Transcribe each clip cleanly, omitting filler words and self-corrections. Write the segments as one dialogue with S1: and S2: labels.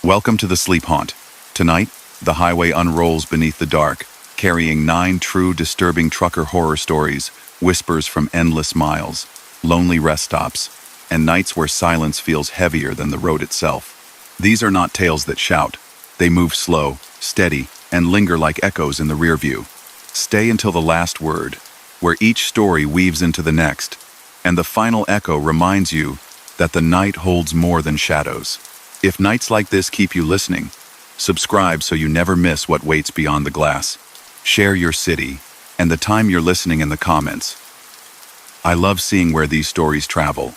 S1: Welcome to the Sleep Haunt. Tonight, the highway unrolls beneath the dark, carrying 9 true disturbing trucker horror stories, whispers from endless miles, lonely rest stops, and nights where silence feels heavier than the road itself. These are not tales that shout. They move slow, steady, and linger like echoes in the rear view. Stay until the last word, where each story weaves into the next, and the final echo reminds you that the night holds more than shadows. If nights like this keep you listening, subscribe so you never miss what waits beyond the glass. Share your city and the time you're listening in the comments. I love seeing where these stories travel.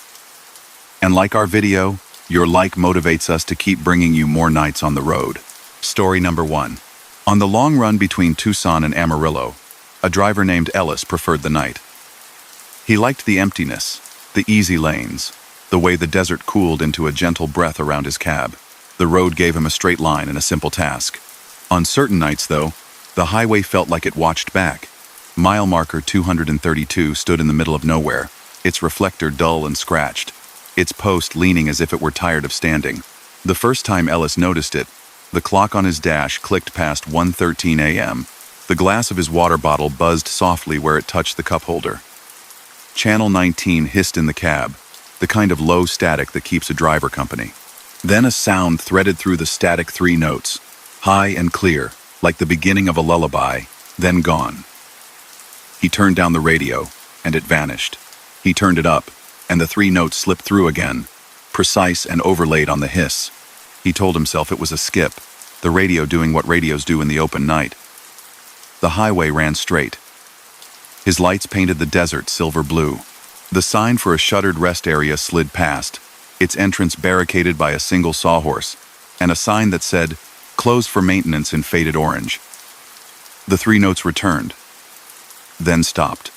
S1: And like our video, your like motivates us to keep bringing you more nights on the road. Story number 1. On the long run between Tucson and Amarillo, a driver named Ellis preferred the night. He liked the emptiness, the easy lanes, the way the desert cooled into a gentle breath around his cab. The road gave him a straight line and a simple task. On certain nights, though, the highway felt like it watched back. Mile marker 232 stood in the middle of nowhere, its reflector dull and scratched, its post leaning as if it were tired of standing. The first time Ellis noticed it, the clock on his dash clicked past 1:13 a.m. The glass of his water bottle buzzed softly where it touched the cup holder. Channel 19 hissed in the cab, the kind of low static that keeps a driver company. Then a sound threaded through the static 3 notes, high and clear, like the beginning of a lullaby, then gone. He turned down the radio, and it vanished. He turned it up, and the 3 notes slipped through again, precise and overlaid on the hiss. He told himself it was a skip, the radio doing what radios do in the open night. The highway ran straight. His lights painted the desert silver blue. The sign for a shuttered rest area slid past, its entrance barricaded by a single sawhorse, and a sign that said, "Closed for maintenance" in faded orange. The 3 notes returned, then stopped.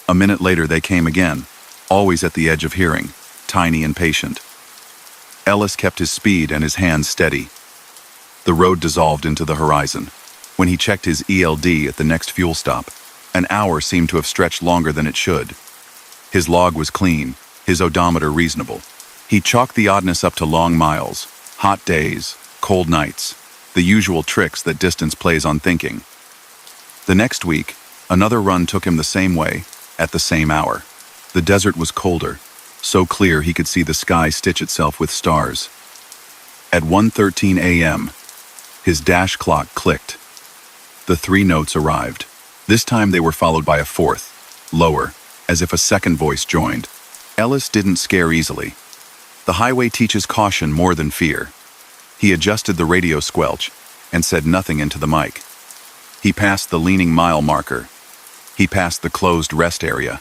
S1: A minute later they came again, always at the edge of hearing, tiny and patient. Ellis kept his speed and his hands steady. The road dissolved into the horizon. When he checked his ELD at the next fuel stop, an hour seemed to have stretched longer than it should. His log was clean, his odometer reasonable. He chalked the oddness up to long miles, hot days, cold nights, the usual tricks that distance plays on thinking. The next week, another run took him the same way, at the same hour. The desert was colder, so clear he could see the sky stitch itself with stars. At 1:13 a.m., his dash clock clicked. The 3 notes arrived. This time they were followed by a 4th, lower, as if a second voice joined. Ellis didn't scare easily. The highway teaches caution more than fear. He adjusted the radio squelch and said nothing into the mic. He passed the leaning mile marker. He passed the closed rest area.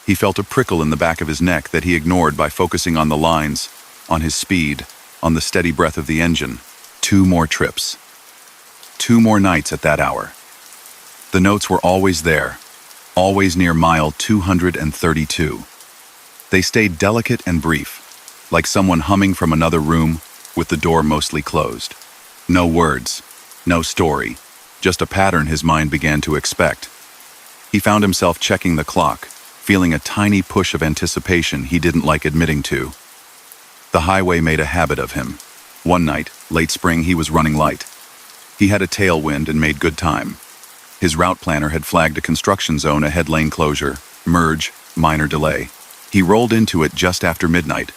S1: He felt a prickle in the back of his neck that he ignored by focusing on the lines, on his speed, on the steady breath of the engine. 2 more trips. 2 more nights at that hour. The notes were always there, always near mile 232. They stayed delicate and brief, like someone humming from another room with the door mostly closed. No words, no story, just a pattern his mind began to expect. He found himself checking the clock, feeling a tiny push of anticipation he didn't like admitting to. The highway made a habit of him. One night, late spring, he was running light. He had a tailwind and made good time. His route planner had flagged a construction zone ahead, lane closure, merge, minor delay. He rolled into it just after midnight.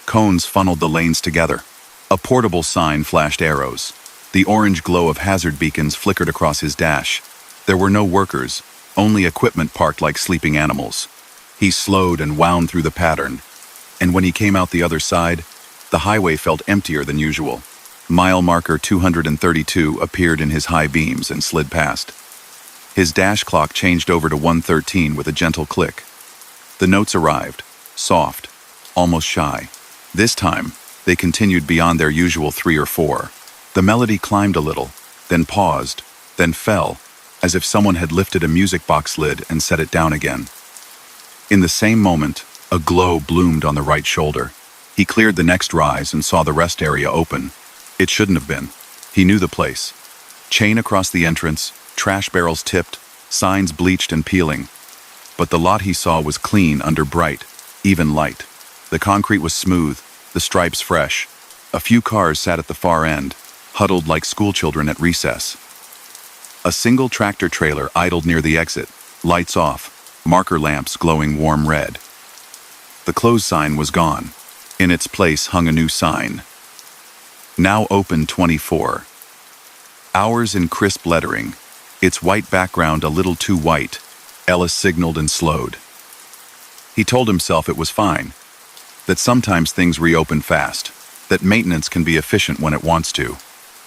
S1: Cones funneled the lanes together. A portable sign flashed arrows. The orange glow of hazard beacons flickered across his dash. There were no workers, only equipment parked like sleeping animals. He slowed and wound through the pattern, and when he came out the other side, the highway felt emptier than usual. Mile marker 232 appeared in his high beams and slid past. His dash clock changed over to 1:13 with a gentle click. The notes arrived, soft, almost shy. This time, they continued beyond their usual 3 or 4. The melody climbed a little, then paused, then fell, as if someone had lifted a music box lid and set it down again. In the same moment, a glow bloomed on the right shoulder. He cleared the next rise and saw the rest area open. It shouldn't have been. He knew the place. Chain across the entrance, trash barrels tipped, signs bleached and peeling. But the lot he saw was clean under bright, even light. The concrete was smooth, the stripes fresh. A few cars sat at the far end, huddled like schoolchildren at recess. A single tractor trailer idled near the exit, lights off, marker lamps glowing warm red. The close sign was gone. In its place hung a new sign. Now open 24. Hours in crisp lettering, its white background a little too white. Ellis signaled and slowed. He told himself it was fine, that sometimes things reopen fast, that maintenance can be efficient when it wants to.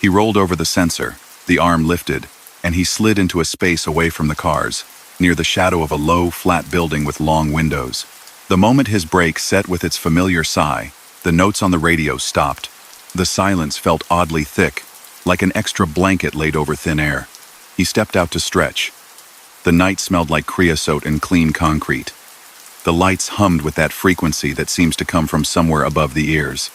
S1: He rolled over the sensor, the arm lifted, and he slid into a space away from the cars, near the shadow of a low, flat building with long windows. The moment his brake set with its familiar sigh, the notes on the radio stopped. The silence felt oddly thick, like an extra blanket laid over thin air. He stepped out to stretch. The night smelled like creosote and clean concrete. The lights hummed with that frequency that seems to come from somewhere above the ears.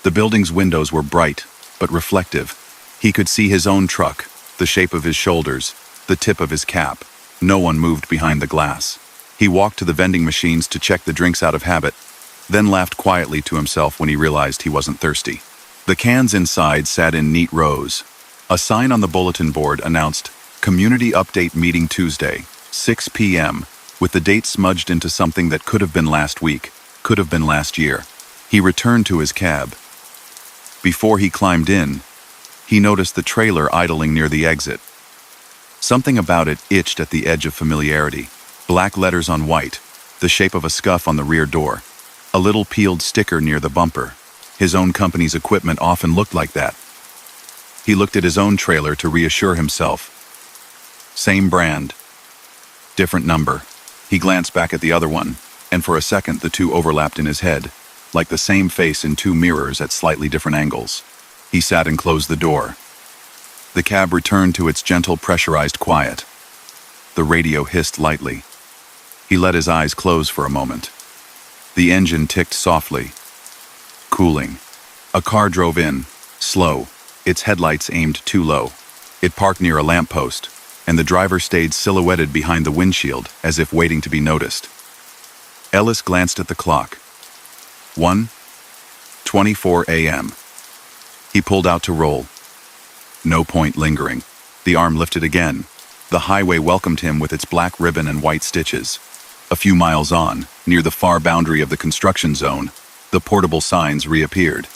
S1: The building's windows were bright, but reflective. He could see his own truck, the shape of his shoulders, the tip of his cap. No one moved behind the glass. He walked to the vending machines to check the drinks out of habit, then laughed quietly to himself when he realized he wasn't thirsty. The cans inside sat in neat rows. A sign on the bulletin board announced, "Community Update Meeting Tuesday, 6 p.m., with the date smudged into something that could have been last week, could have been last year. He returned to his cab. Before he climbed in, he noticed the trailer idling near the exit. Something about it itched at the edge of familiarity. Black letters on white, the shape of a scuff on the rear door, a little peeled sticker near the bumper. His own company's equipment often looked like that. He looked at his own trailer to reassure himself. Same brand, different number. He glanced back at the other one, and for a second the two overlapped in his head, like the same face in two mirrors at slightly different angles. He sat and closed the door. The cab returned to its gentle, pressurized quiet. The radio hissed lightly. He let his eyes close for a moment. The engine ticked softly, cooling. A car drove in, slow, its headlights aimed too low. It parked near a lamppost, and the driver stayed silhouetted behind the windshield as if waiting to be noticed. Ellis glanced at the clock. 1:24 a.m. He pulled out to roll. No point lingering. The arm lifted again. The highway welcomed him with its black ribbon and white stitches. A few miles on, near the far boundary of the construction zone, the portable signs reappeared.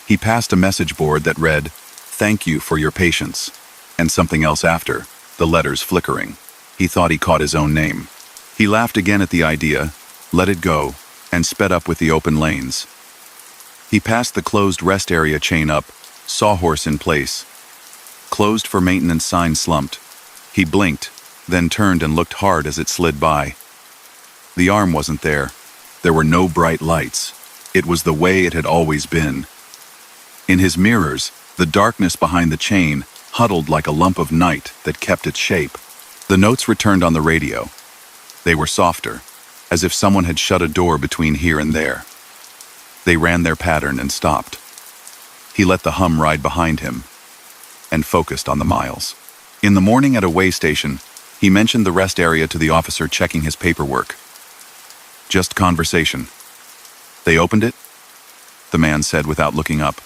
S1: He passed a message board that read, "Thank you for your patience," and something else after, the letters flickering. He thought he caught his own name. He laughed again at the idea, let it go, and sped up with the open lanes. He passed the closed rest area chain up, sawhorse in place. Closed for maintenance sign slumped. He blinked, then turned and looked hard as it slid by. The arm wasn't there. There were no bright lights. It was the way it had always been. In his mirrors, the darkness behind the chain huddled like a lump of night that kept its shape. The notes returned on the radio. They were softer, as if someone had shut a door between here and there. They ran their pattern and stopped. He let the hum ride behind him and focused on the miles. In the morning at a way station, he mentioned the rest area to the officer checking his paperwork. Just conversation. They opened it? The man said without looking up.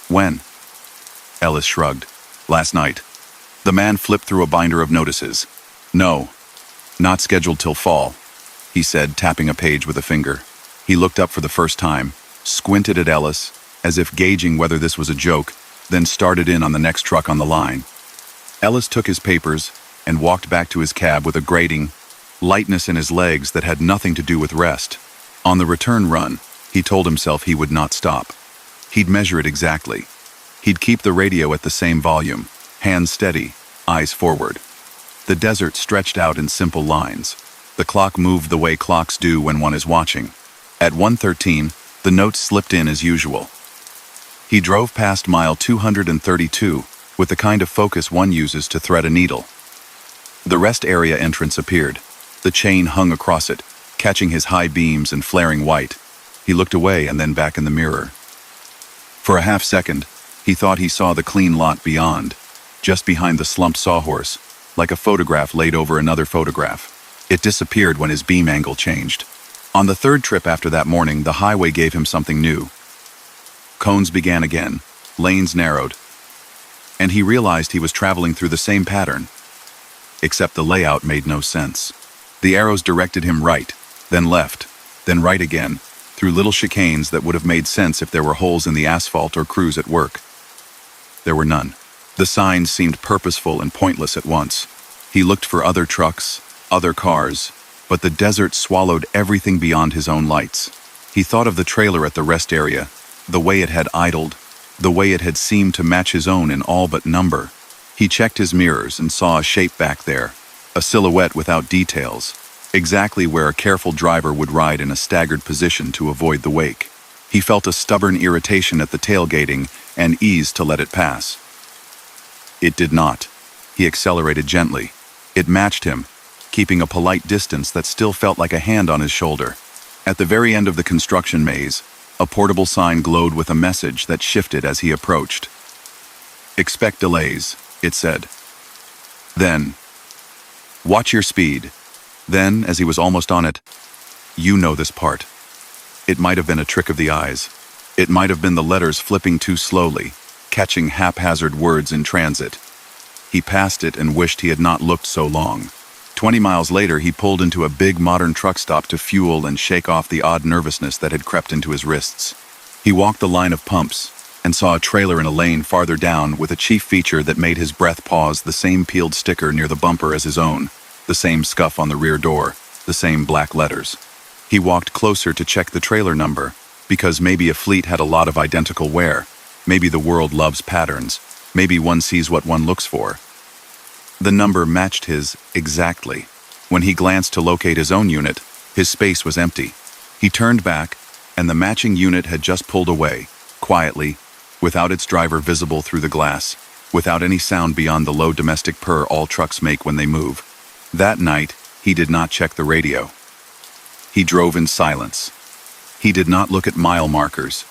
S1: When? Ellis shrugged. Last night. The man flipped through a binder of notices. No, not scheduled till fall, he said, tapping a page with a finger. He looked up for the first time, squinted at Ellis, as if gauging whether this was a joke, then started in on the next truck on the line. Ellis took his papers and walked back to his cab with a grating lightness in his legs that had nothing to do with rest. On the return run, he told himself he would not stop. He'd measure it exactly. He'd keep the radio at the same volume, hands steady, eyes forward. The desert stretched out in simple lines. The clock moved the way clocks do when one is watching. At 1:13, the notes slipped in as usual. He drove past mile 232 with the kind of focus one uses to thread a needle. The rest area entrance appeared. The chain hung across it, catching his high beams and flaring white. He looked away and then back in the mirror. For a half second, he thought he saw the clean lot beyond, just behind the slumped sawhorse, like a photograph laid over another photograph. It disappeared when his beam angle changed. On the third trip after that morning, the highway gave him something new. Cones began again, Lanes narrowed, and he realized he was traveling through the same pattern, except the layout made no sense. The arrows directed him right, then left, then right again, through little chicanes that would have made sense if there were holes in the asphalt or crews at work. There were none. The signs seemed purposeful and pointless at once. He looked for other trucks, other cars, but the desert swallowed everything beyond his own lights. He thought of the trailer at the rest area, the way it had idled, the way it had seemed to match his own in all but number. He checked his mirrors and saw a shape back there, a silhouette without details, exactly where a careful driver would ride in a staggered position to avoid the wake. He felt a stubborn irritation at the tailgating and eased to let it pass. It did not. He accelerated gently. It matched him, keeping a polite distance that still felt like a hand on his shoulder. At the very end of the construction maze, a portable sign glowed with a message that shifted as he approached. "Expect delays," it said. Then, "Watch your speed." Then, as he was almost on it, "You know this part." It might have been a trick of the eyes. It might have been the letters flipping too slowly, catching haphazard words in transit. He passed it and wished he had not looked so long. 20 miles later, he pulled into a big modern truck stop to fuel and shake off the odd nervousness that had crept into his wrists. He walked the line of pumps and saw a trailer in a lane farther down with a chief feature that made his breath pause: the same peeled sticker near the bumper as his own, the same scuff on the rear door, the same black letters. He walked closer to check the trailer number, because maybe a fleet had a lot of identical wear. Maybe the world loves patterns. Maybe one sees what one looks for. The number matched his exactly. When he glanced to locate his own unit, his space was empty. He turned back, and the matching unit had just pulled away, quietly, without its driver visible through the glass, without any sound beyond the low domestic purr all trucks make when they move. That night, he did not check the radio. He drove in silence. He did not look at mile markers.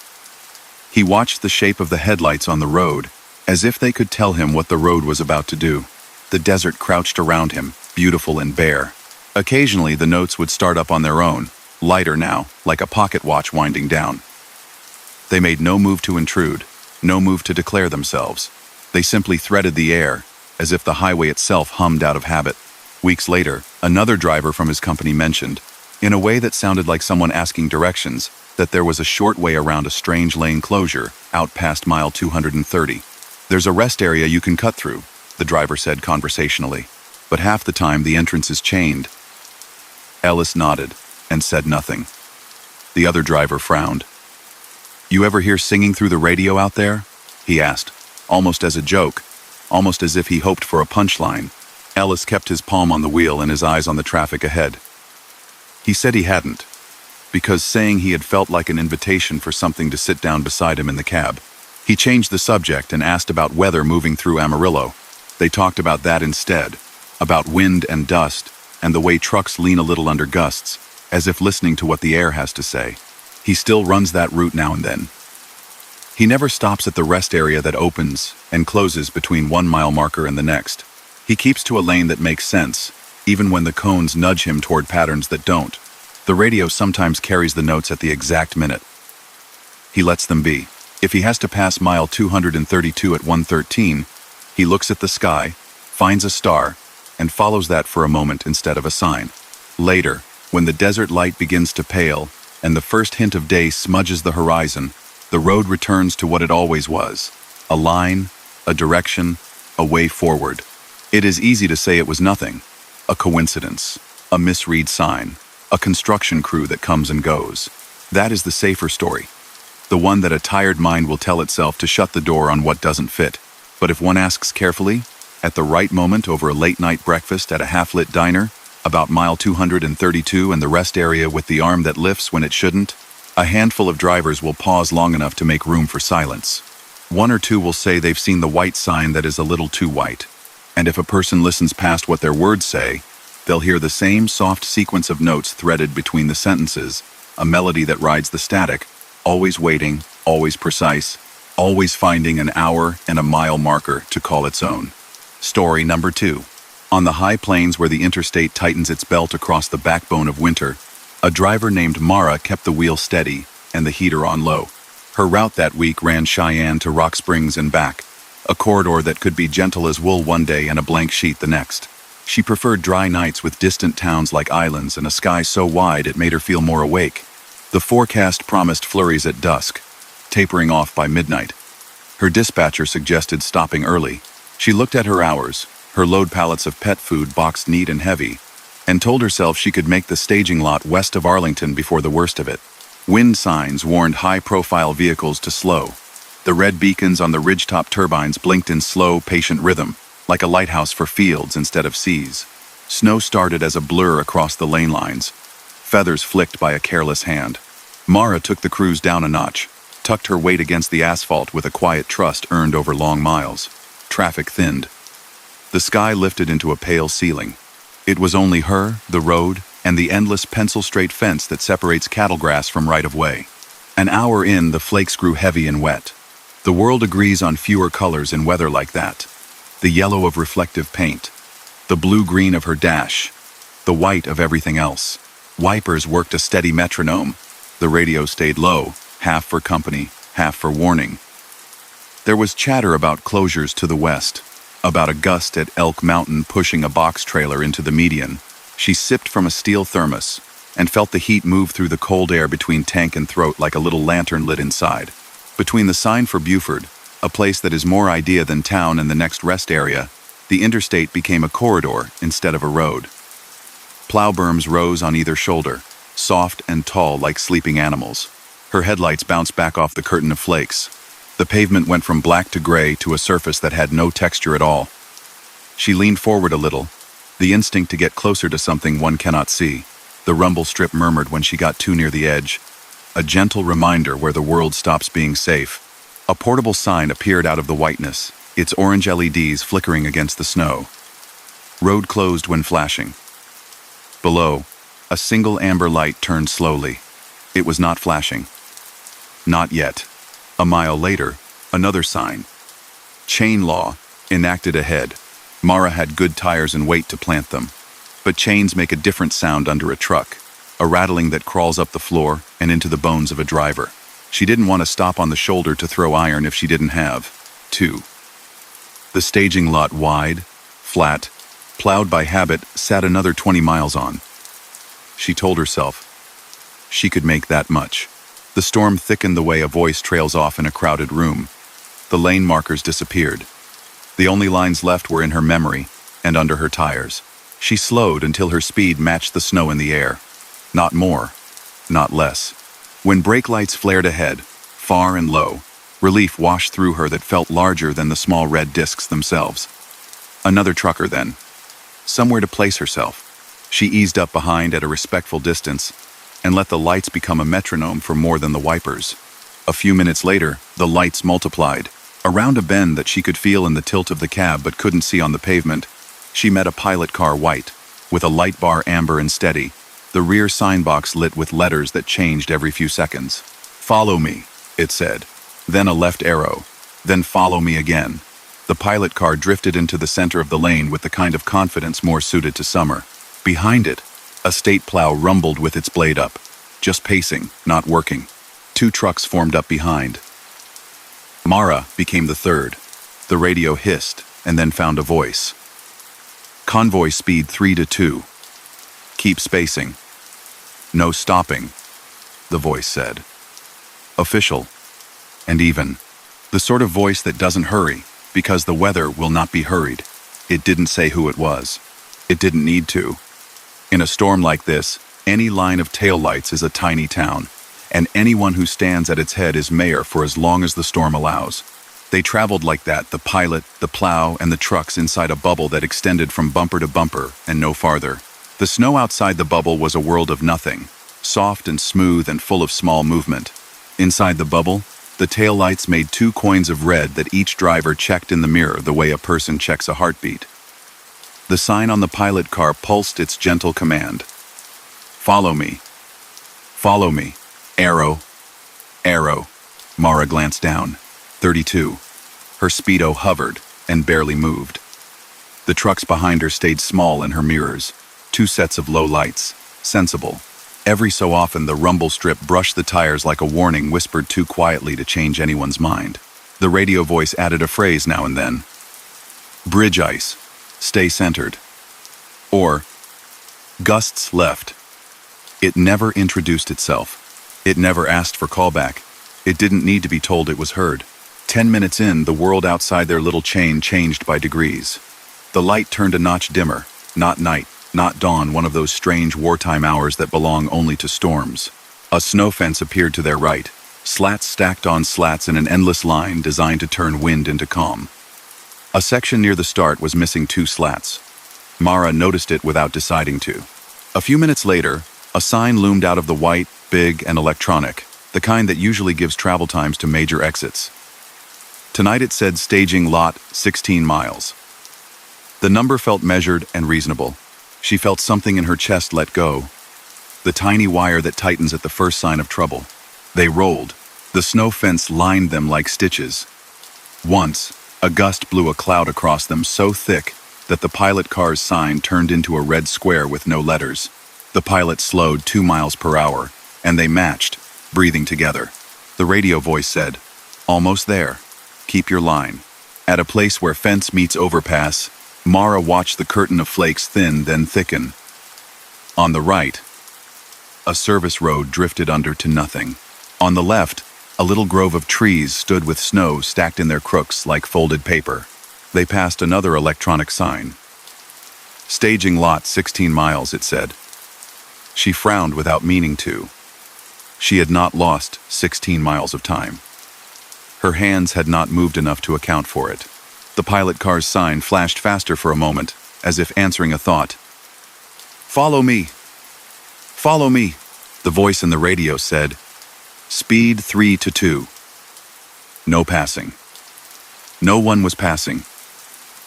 S1: He watched the shape of the headlights on the road, as if they could tell him what the road was about to do. The desert crouched around him, beautiful and bare. Occasionally, the notes would start up on their own, lighter now, like a pocket watch winding down. They made no move to intrude, no move to declare themselves. They simply threaded the air, as if the highway itself hummed out of habit. Weeks later, another driver from his company mentioned, in a way that sounded like someone asking directions, that there was a short way around a strange lane closure, out past mile 230. "There's a rest area you can cut through," the driver said conversationally, "but half the time the entrance is chained." Ellis nodded and said nothing. The other driver frowned. "You ever hear singing through the radio out there?" he asked, almost as a joke, almost as if he hoped for a punchline. Ellis kept his palm on the wheel and his eyes on the traffic ahead. He said he hadn't, because saying he had felt like an invitation for something to sit down beside him in the cab. He changed the subject and asked about weather moving through Amarillo. They talked about that instead, about wind and dust, and the way trucks lean a little under gusts, as if listening to what the air has to say. He still runs that route now and then. He never stops at the rest area that opens and closes between 1 mile marker and the next. He keeps to a lane that makes sense, even when the cones nudge him toward patterns that don't. The radio sometimes carries the notes at the exact minute. He lets them be. If he has to pass mile 232 at 1:13, he looks at the sky, finds a star, and follows that for a moment instead of a sign. Later, when the desert light begins to pale and the first hint of day smudges the horizon, the road returns to what it always was: a line, a direction, a way forward. It is easy to say it was nothing, a coincidence, a misread sign, a construction crew that comes and goes. That is the safer story, the one that a tired mind will tell itself to shut the door on what doesn't fit. But if one asks carefully, at the right moment over a late-night breakfast at a half-lit diner, about mile 232 and the rest area with the arm that lifts when it shouldn't, a handful of drivers will pause long enough to make room for silence. One or two will say they've seen the white sign that is a little too white. And if a person listens past what their words say, they'll hear the same soft sequence of notes threaded between the sentences, a melody that rides the static, always waiting, always precise, always finding an hour and a mile marker to call its own. Story number 2. On the high plains where the interstate tightens its belt across the backbone of winter, a driver named Mara kept the wheel steady and the heater on low. Her route that week ran Cheyenne to Rock Springs and back, a corridor that could be gentle as wool one day and a blank sheet the next. She preferred dry nights with distant towns like islands and a sky so wide it made her feel more awake. The forecast promised flurries at dusk, tapering off by midnight. Her dispatcher suggested stopping early. She looked at her hours, her load pallets of pet food boxed neat and heavy, and told herself she could make the staging lot west of Arlington before the worst of it. Wind signs warned high-profile vehicles to slow. The red beacons on the ridgetop turbines blinked in slow, patient rhythm, like a lighthouse for fields instead of seas. Snow started as a blur across the lane lines, feathers flicked by a careless hand. Mara took the cruise down a notch, tucked her weight against the asphalt with a quiet trust earned over long miles. Traffic thinned. The sky lifted into a pale ceiling. It was only her, the road, and the endless pencil-straight fence that separates cattle grass from right-of-way. An hour in, the flakes grew heavy and wet. The world agrees on fewer colors in weather like that. The yellow of reflective paint, the blue-green of her dash, the white of everything else. Wipers worked a steady metronome. The radio stayed low, half for company, half for warning. There was chatter about closures to the west, about a gust at Elk Mountain pushing a box trailer into the median. She sipped from a steel thermos and felt the heat move through the cold air between tank and throat like a little lantern lit inside. Between the sign for Buford, a place that is more idea than town, and the next rest area, the interstate became a corridor instead of a road. Plow berms rose on either shoulder, soft and tall like sleeping animals. Her headlights bounced back off the curtain of flakes. The pavement went from black to gray to a surface that had no texture at all. She leaned forward a little, the instinct to get closer to something one cannot see. The rumble strip murmured when she got too near the edge, a gentle reminder where the world stops being safe. A portable sign appeared out of the whiteness, its orange LEDs flickering against the snow. Road closed when flashing. Below, a single amber light turned slowly. It was not flashing. Not yet. A mile later, another sign. Chain law, enacted ahead. Mara had good tires and weight to plant them. But chains make a different sound under a truck, a rattling that crawls up the floor and into the bones of a driver. She didn't want to stop on the shoulder to throw iron if she didn't have to. The staging lot wide, flat, plowed by habit, sat another 20 miles on. She told herself she could make that much. The storm thickened the way a voice trails off in a crowded room. The lane markers disappeared. The only lines left were in her memory and under her tires. She slowed until her speed matched the snow in the air. Not more, not less. When brake lights flared ahead, far and low, relief washed through her that felt larger than the small red discs themselves. Another trucker then. Somewhere to place herself. She eased up behind at a respectful distance and let the lights become a metronome for more than the wipers. A few minutes later, the lights multiplied. Around a bend that she could feel in the tilt of the cab but couldn't see on the pavement, she met a pilot car white, with a light bar amber and steady, the rear sign box lit with letters that changed every few seconds. "Follow me," it said. Then a left arrow. Then follow me again. The pilot car drifted into the center of the lane with the kind of confidence more suited to summer. Behind it, a state plow rumbled with its blade up, just pacing, not working. Two trucks formed up behind. Mara became the third. The radio hissed and then found a voice. "Convoy speed 3 to 2. Keep spacing. No stopping," the voice said. Official and even. The sort of voice that doesn't hurry because the weather will not be hurried. It didn't say who it was. It didn't need to. In a storm like this, any line of taillights is a tiny town, and anyone who stands at its head is mayor for as long as the storm allows. They traveled like that, the pilot, the plow, and the trucks inside a bubble that extended from bumper to bumper and no farther. The snow outside the bubble was a world of nothing, soft and smooth and full of small movement. Inside the bubble, the taillights made 2 coins of red that each driver checked in the mirror the way a person checks a heartbeat. The sign on the pilot car pulsed its gentle command. "Follow me. Follow me. Arrow. Arrow." Mara glanced down. 32. Her speedo hovered and barely moved. The trucks behind her stayed small in her mirrors. 2 sets of low lights. Sensible. Every so often, the rumble strip brushed the tires like a warning whispered too quietly to change anyone's mind. The radio voice added a phrase now and then. Bridge ice. Stay centered. Or, gusts left. It never introduced itself. It never asked for callback. It didn't need to be told it was heard. 10 minutes in, the world outside their little chain changed by degrees. The light turned a notch dimmer. Not night, not dawn, one of those strange wartime hours that belong only to storms. A snow fence appeared to their right, slats stacked on slats in an endless line designed to turn wind into calm. A section near the start was missing 2 slats. Mara noticed it without deciding to. A few minutes later, a sign loomed out of the white, big, and electronic, the kind that usually gives travel times to major exits. Tonight it said staging lot 16 miles. The number felt measured and reasonable. She felt something in her chest let go. The tiny wire that tightens at the first sign of trouble. They rolled. The snow fence lined them like stitches. Once, a gust blew a cloud across them so thick that the pilot car's sign turned into a red square with no letters. The pilot slowed 2 miles per hour, and they matched, breathing together. The radio voice said, "Almost there. Keep your line." At a place where fence meets overpass, Mara watched the curtain of flakes thin, then thicken. On the right, a service road drifted under to nothing. On the left, a little grove of trees stood with snow stacked in their crooks like folded paper. They passed another electronic sign. Staging lot 16 miles, it said. She frowned without meaning to. She had not lost 16 miles of time. Her hands had not moved enough to account for it. The pilot car's sign flashed faster for a moment, as if answering a thought. "Follow me. Follow me," the voice in the radio said. Speed 3 to 2. No passing. No one was passing.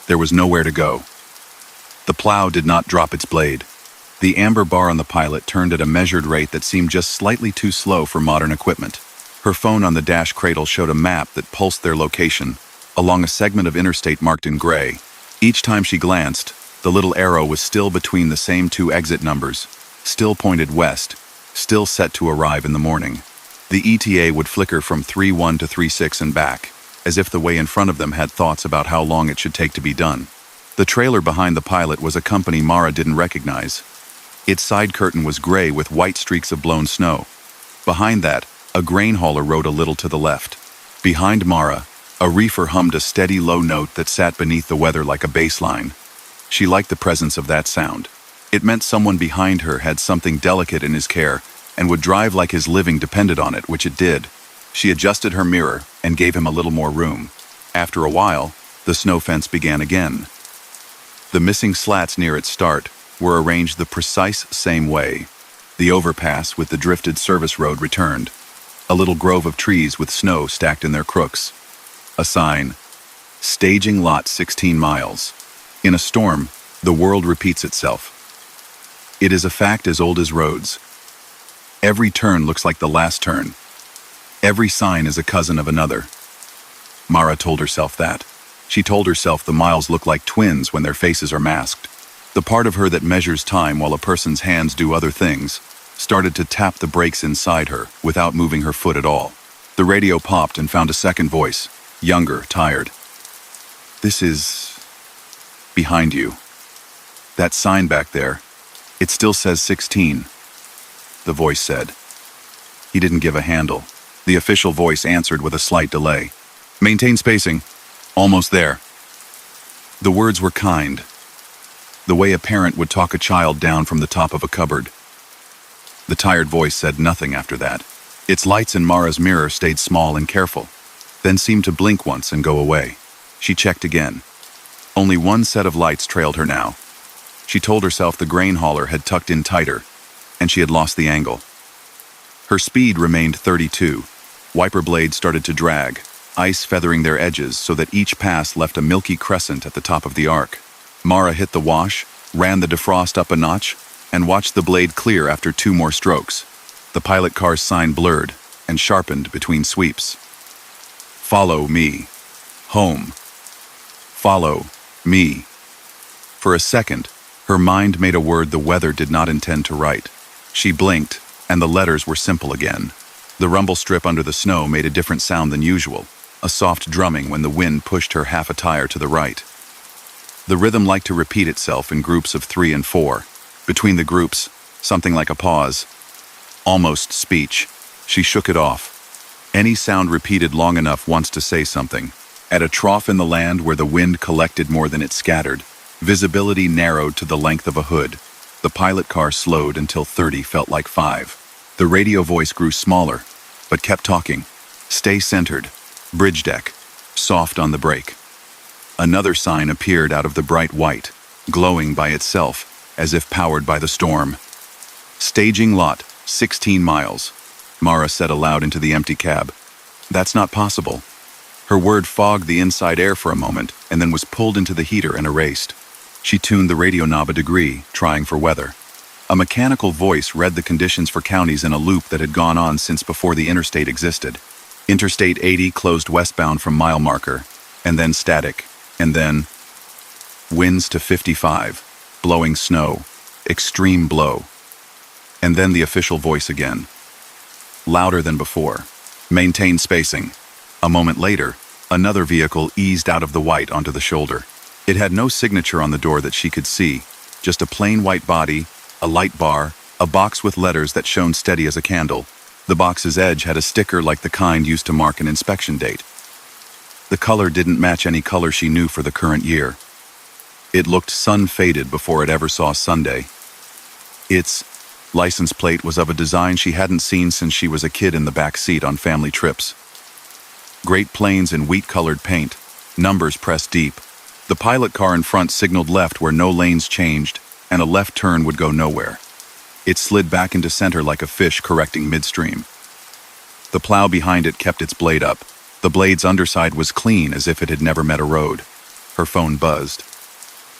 S1: There was nowhere to go. The plow did not drop its blade. The amber bar on the pilot turned at a measured rate that seemed just slightly too slow for modern equipment. Her phone on the dash cradle showed a map that pulsed their location, along a segment of interstate marked in gray. Each time she glanced, the little arrow was still between the same 2 exit numbers, still pointed west, still set to arrive in the morning. The ETA would flicker from 3-1 to 3-6 and back, as if the way in front of them had thoughts about how long it should take to be done. The trailer behind the pilot was a company Mara didn't recognize. Its side curtain was gray with white streaks of blown snow. Behind that, a grain hauler rode a little to the left. Behind Mara, a reefer hummed a steady low note that sat beneath the weather like a bass line. She liked the presence of that sound. It meant someone behind her had something delicate in his care and would drive like his living depended on it, which it did. She adjusted her mirror and gave him a little more room. After a while, the snow fence began again. The missing slats near its start were arranged the precise same way. The overpass with the drifted service road returned. A little grove of trees with snow stacked in their crooks. A sign, staging lot 16 miles. In a storm, the world repeats itself. It is a fact as old as roads. Every turn looks like the last turn. Every sign is a cousin of another. Mara told herself that. She told herself the miles look like twins when their faces are masked. The part of her that measures time while a person's hands do other things started to tap the brakes inside her without moving her foot at all. The radio popped and found a second voice, younger, tired. "This is behind you. That sign back there, it still says 16, the voice said. He didn't give a handle. The official voice answered with a slight delay. "Maintain spacing. Almost there." The words were kind, the way a parent would talk a child down from the top of a cupboard. The tired voice said nothing after that. Its lights in Mara's mirror stayed small and careful, then seemed to blink once and go away. She checked again. Only one set of lights trailed her now. She told herself the grain hauler had tucked in tighter, and she had lost the angle. Her speed remained 32. Wiper blades started to drag, ice feathering their edges so that each pass left a milky crescent at the top of the arc. Mara hit the wash, ran the defrost up a notch, and watched the blade clear after 2 more strokes. The pilot car's sign blurred and sharpened between sweeps. "Follow me. Home. Follow me." For a second, her mind made a word the weather did not intend to write. She blinked, and the letters were simple again. The rumble strip under the snow made a different sound than usual, a soft drumming when the wind pushed her half a tire to the right. The rhythm liked to repeat itself in groups of 3 and 4. Between the groups, something like a pause. Almost speech. She shook it off. Any sound repeated long enough wants to say something. At a trough in the land where the wind collected more than it scattered, visibility narrowed to the length of a hood. The pilot car slowed until 30 felt like 5. The radio voice grew smaller, but kept talking. Stay centered. Bridge deck. Soft on the brake. Another sign appeared out of the bright white, glowing by itself, as if powered by the storm. Staging lot, 16 miles. Mara said aloud into the empty cab. That's not possible. Her word fogged the inside air for a moment, and then was pulled into the heater and erased. She tuned the radio knob a degree, trying for weather. A mechanical voice read the conditions for counties in a loop that had gone on since before the interstate existed. Interstate 80 closed westbound from mile marker, and then static, and then winds to 55, blowing snow, extreme blow. And then the official voice again. Louder than before. Maintain spacing. A moment later, another vehicle eased out of the white onto the shoulder. It had no signature on the door that she could see, just a plain white body, a light bar, a box with letters that shone steady as a candle. The box's edge had a sticker like the kind used to mark an inspection date. The color didn't match any color she knew for the current year. It looked sun-faded before it ever saw Sunday. Its license plate was of a design she hadn't seen since she was a kid in the back seat on family trips. Great Plains in wheat-colored paint, numbers pressed deep. The pilot car in front signaled left where no lanes changed, and a left turn would go nowhere. It slid back into center like a fish correcting midstream. The plow behind it kept its blade up. The blade's underside was clean as if it had never met a road. Her phone buzzed.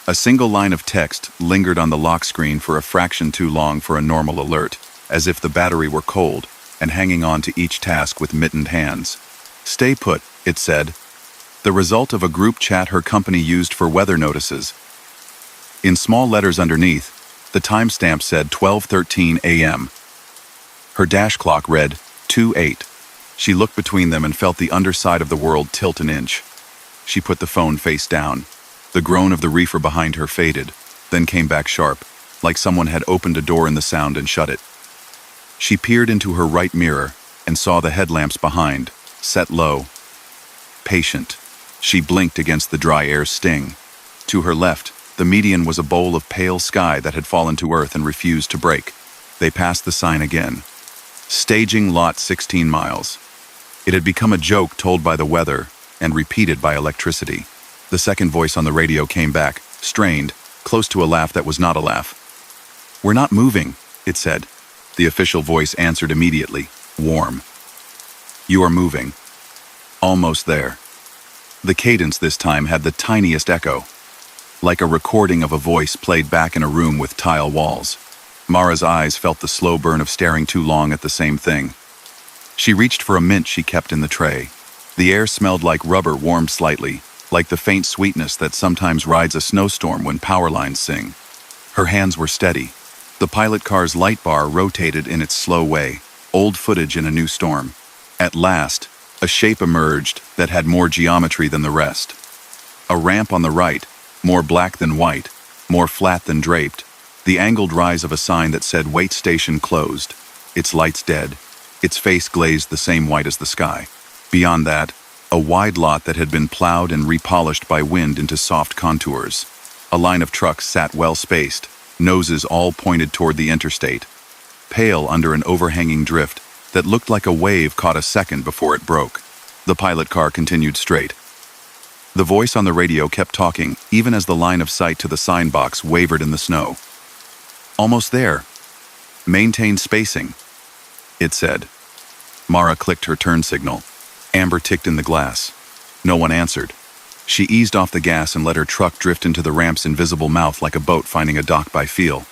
S1: A single line of text lingered on the lock screen for a fraction too long for a normal alert, as if the battery were cold and hanging on to each task with mittened hands. Stay put, it said. The result of a group chat her company used for weather notices. In small letters underneath, the timestamp said 12:13 a.m. Her dash clock read 2:08. She looked between them and felt the underside of the world tilt an inch. She put the phone face down. The groan of the reefer behind her faded, then came back sharp, like someone had opened a door in the sound and shut it. She peered into her right mirror and saw the headlamps behind, set low. Patient. She blinked against the dry air's sting. To her left, the median was a bowl of pale sky that had fallen to earth and refused to break. They passed the sign again. Staging lot 16 miles. It had become a joke told by the weather and repeated by electricity. The second voice on the radio came back, strained, close to a laugh that was not a laugh. We're not moving, it said. The official voice answered immediately, warm. You are moving. Almost there. The cadence this time had the tiniest echo, like a recording of a voice played back in a room with tile walls. Mara's eyes felt the slow burn of staring too long at the same thing. She reached for a mint she kept in the tray. The air smelled like rubber warmed slightly, like the faint sweetness that sometimes rides a snowstorm when power lines sing. Her hands were steady. The pilot car's light bar rotated in its slow way, old footage in a new storm. At last, a shape emerged that had more geometry than the rest. A ramp on the right, more black than white, more flat than draped. The angled rise of a sign that said wait station closed. Its lights dead. Its face glazed the same white as the sky. Beyond that, a wide lot that had been plowed and repolished by wind into soft contours. A line of trucks sat well spaced, noses all pointed toward the interstate, pale under an overhanging drift that looked like a wave caught a second before it broke. The pilot car continued straight. The voice on the radio kept talking, even as the line of sight to the sign box wavered in the snow. Almost there. Maintain spacing, it said. Mara clicked her turn signal. Amber ticked in the glass. No one answered. She eased off the gas and let her truck drift into the ramp's invisible mouth like a boat finding a dock by feel.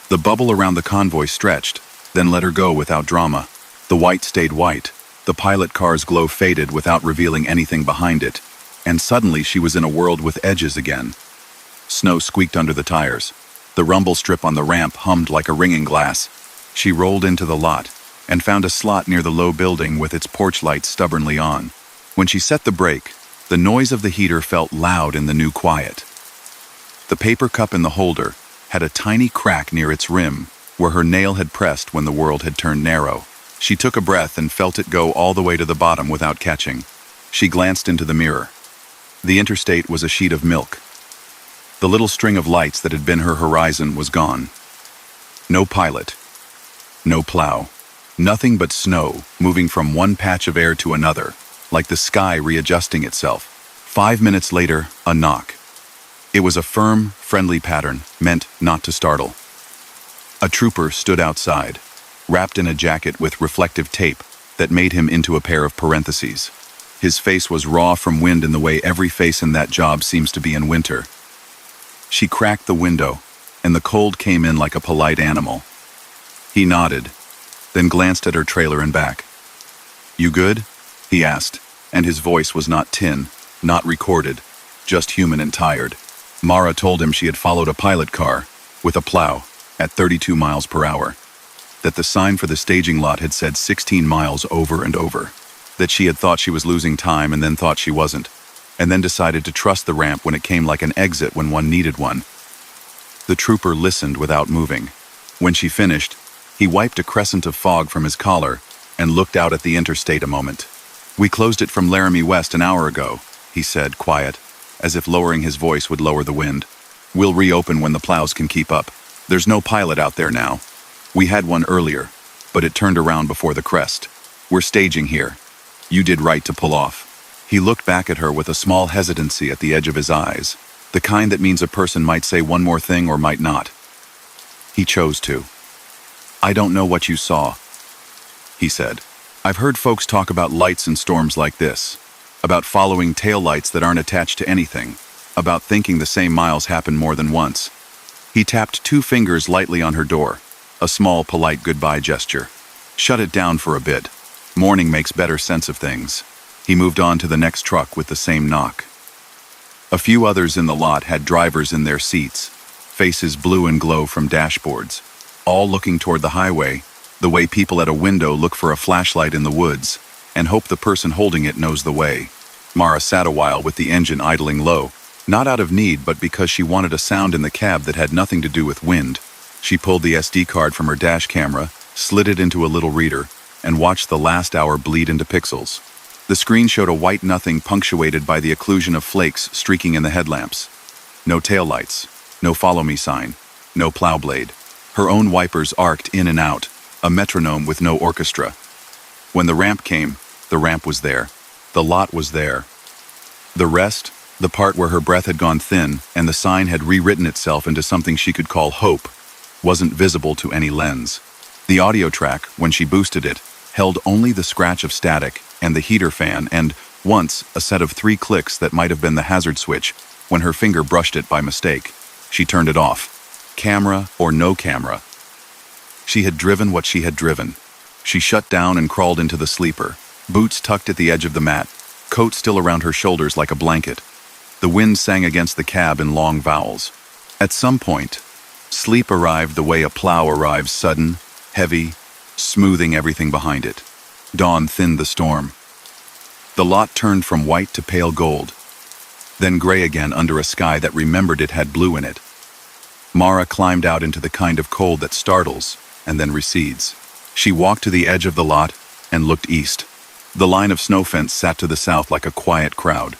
S1: The bubble around the convoy stretched, then let her go without drama. The white stayed white. The pilot car's glow faded without revealing anything behind it, and suddenly she was in a world with edges again. Snow squeaked under the tires. The rumble strip on the ramp hummed like a ringing glass. She rolled into the lot and found a slot near the low building with its porch light stubbornly on. When she set the brake, the noise of the heater felt loud in the new quiet. The paper cup in the holder had a tiny crack near its rim where her nail had pressed when the world had turned narrow. She took a breath and felt it go all the way to the bottom without catching. She glanced into the mirror. The interstate was a sheet of milk. The little string of lights that had been her horizon was gone. No pilot. No plow. Nothing but snow moving from one patch of air to another, like the sky readjusting itself. 5 minutes later, a knock. It was a firm, friendly pattern, meant not to startle. A trooper stood outside, wrapped in a jacket with reflective tape that made him into a pair of parentheses. His face was raw from wind in the way every face in that job seems to be in winter. She cracked the window, and the cold came in like a polite animal. He nodded, then glanced at her trailer and back. "You good?" he asked, and his voice was not tin, not recorded, just human and tired. Mara told him she had followed a pilot car, with a plow, at 32 miles per hour. That the sign for the staging lot had said 16 miles over and over. That she had thought she was losing time and then thought she wasn't, and then decided to trust the ramp when it came like an exit when one needed one. The trooper listened without moving. When she finished, he wiped a crescent of fog from his collar and looked out at the interstate a moment. "We closed it from Laramie West an hour ago," he said, quiet, as if lowering his voice would lower the wind. "We'll reopen when the plows can keep up. There's no pilot out there now. We had one earlier, but it turned around before the crest. We're staging here. You did right to pull off." He looked back at her with a small hesitancy at the edge of his eyes, the kind that means a person might say one more thing or might not. He chose to. "I don't know what you saw," he said. "I've heard folks talk about lights in storms like this, about following taillights that aren't attached to anything, about thinking the same miles happen more than once." He tapped 2 fingers lightly on her door, a small, polite goodbye gesture. "Shut it down for a bit. Morning makes better sense of things." He moved on to the next truck with the same knock. A few others in the lot had drivers in their seats, faces blue and glow from dashboards, all looking toward the highway, the way people at a window look for a flashlight in the woods and hope the person holding it knows the way. Mara sat a while with the engine idling low, not out of need but because she wanted a sound in the cab that had nothing to do with wind. She pulled the SD card from her dash camera, slid it into a little reader, and watched the last hour bleed into pixels. The screen showed a white nothing punctuated by the occlusion of flakes streaking in the headlamps. No taillights, no follow me sign, no plow blade. Her own wipers arced in and out, a metronome with no orchestra. When the ramp came, the ramp was there. The lot was there. The rest, the part where her breath had gone thin and the sign had rewritten itself into something she could call hope, wasn't visible to any lens. The audio track, when she boosted it, held only the scratch of static and the heater fan and, once, a set of 3 clicks that might have been the hazard switch when her finger brushed it by mistake. She turned it off. Camera or no camera. She had driven what she had driven. She shut down and crawled into the sleeper, boots tucked at the edge of the mat, coat still around her shoulders like a blanket. The wind sang against the cab in long vowels. At some point, sleep arrived the way a plow arrives, sudden, heavy, smoothing everything behind it. Dawn thinned the storm. The lot turned from white to pale gold, then gray again under a sky that remembered it had blue in it. Mara climbed out into the kind of cold that startles and then recedes. She walked to the edge of the lot and looked east. The line of snow fence sat to the south like a quiet crowd.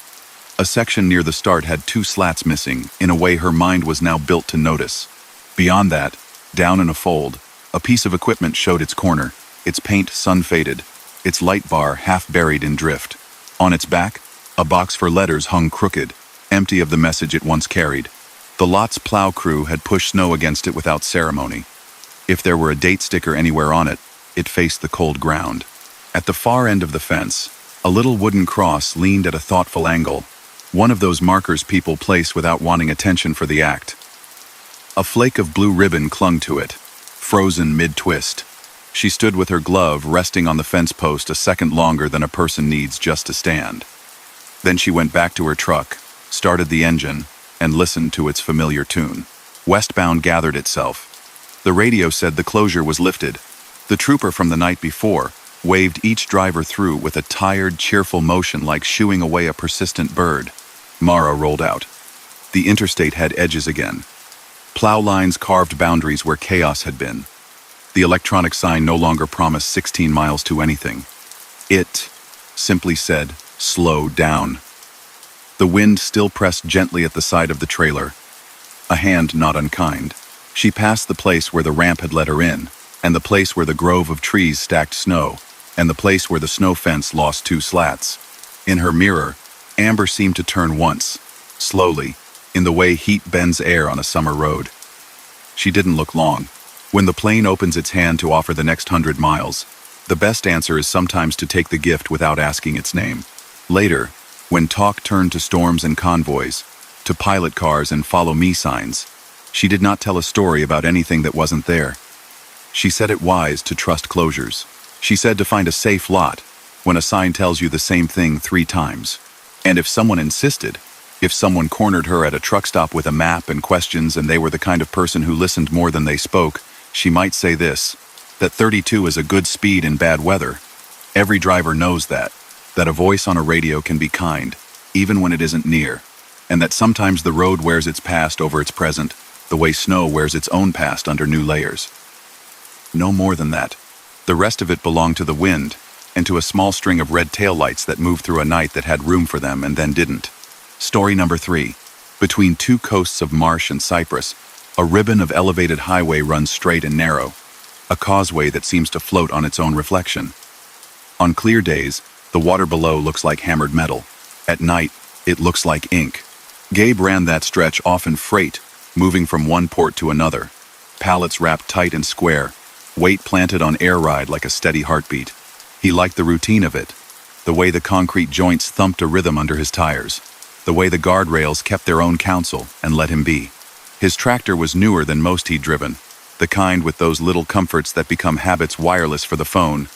S1: A section near the start had 2 slats missing in a way her mind was now built to notice. Beyond that, down in a fold, a piece of equipment showed its corner, its paint sun-faded, its light bar half buried in drift. On its back, a box for letters hung crooked, empty of the message it once carried. The lot's plow crew had pushed snow against it without ceremony. If there were a date sticker anywhere on it, it faced the cold ground. At the far end of the fence, a little wooden cross leaned at a thoughtful angle, one of those markers people place without wanting attention for the act. A flake of blue ribbon clung to it, frozen mid-twist. She stood with her glove resting on the fence post a second longer than a person needs just to stand. Then she went back to her truck, started the engine, and listened to its familiar tune. Westbound gathered itself. The radio said the closure was lifted, The trooper from the night before waved each driver through with a tired, cheerful motion like shooing away a persistent bird. Mara rolled out. The interstate had edges again. Plow lines carved boundaries where chaos had been. The electronic sign no longer promised 16 miles to anything. It simply said, "Slow down." The wind still pressed gently at the side of the trailer. A hand not unkind. She passed the place where the ramp had let her in, and the place where the grove of trees stacked snow, and the place where the snow fence lost 2 slats. In her mirror, Amber seemed to turn once, slowly, in the way heat bends air on a summer road. She didn't look long. When the plane opens its hand to offer the next 100 miles, the best answer is sometimes to take the gift without asking its name. Later, when talk turned to storms and convoys, to pilot cars and follow me signs, she did not tell a story about anything that wasn't there. She said it wise to trust closures. She said to find a safe lot when a sign tells you the same thing 3 times. And if someone insisted, if someone cornered her at a truck stop with a map and questions and they were the kind of person who listened more than they spoke, she might say this, that 32 is a good speed in bad weather. Every driver knows that a voice on a radio can be kind, even when it isn't near, and that sometimes the road wears its past over its present, the way snow wears its own past under new layers. No more than that. The rest of it belonged to the wind, and to a small string of red taillights that moved through a night that had room for them and then didn't. Story number 3. Between 2 coasts of marsh and cypress, a ribbon of elevated highway runs straight and narrow, a causeway that seems to float on its own reflection. On clear days, the water below looks like hammered metal. At night, it looks like ink. Gabe ran that stretch often freight, moving from one port to another. Pallets wrapped tight and square, weight planted on air ride like a steady heartbeat. He liked the routine of it, the way the concrete joints thumped a rhythm under his tires, the way the guardrails kept their own counsel and let him be. His tractor was newer than most he'd driven, the kind with those little comforts that become habits wireless for the phone.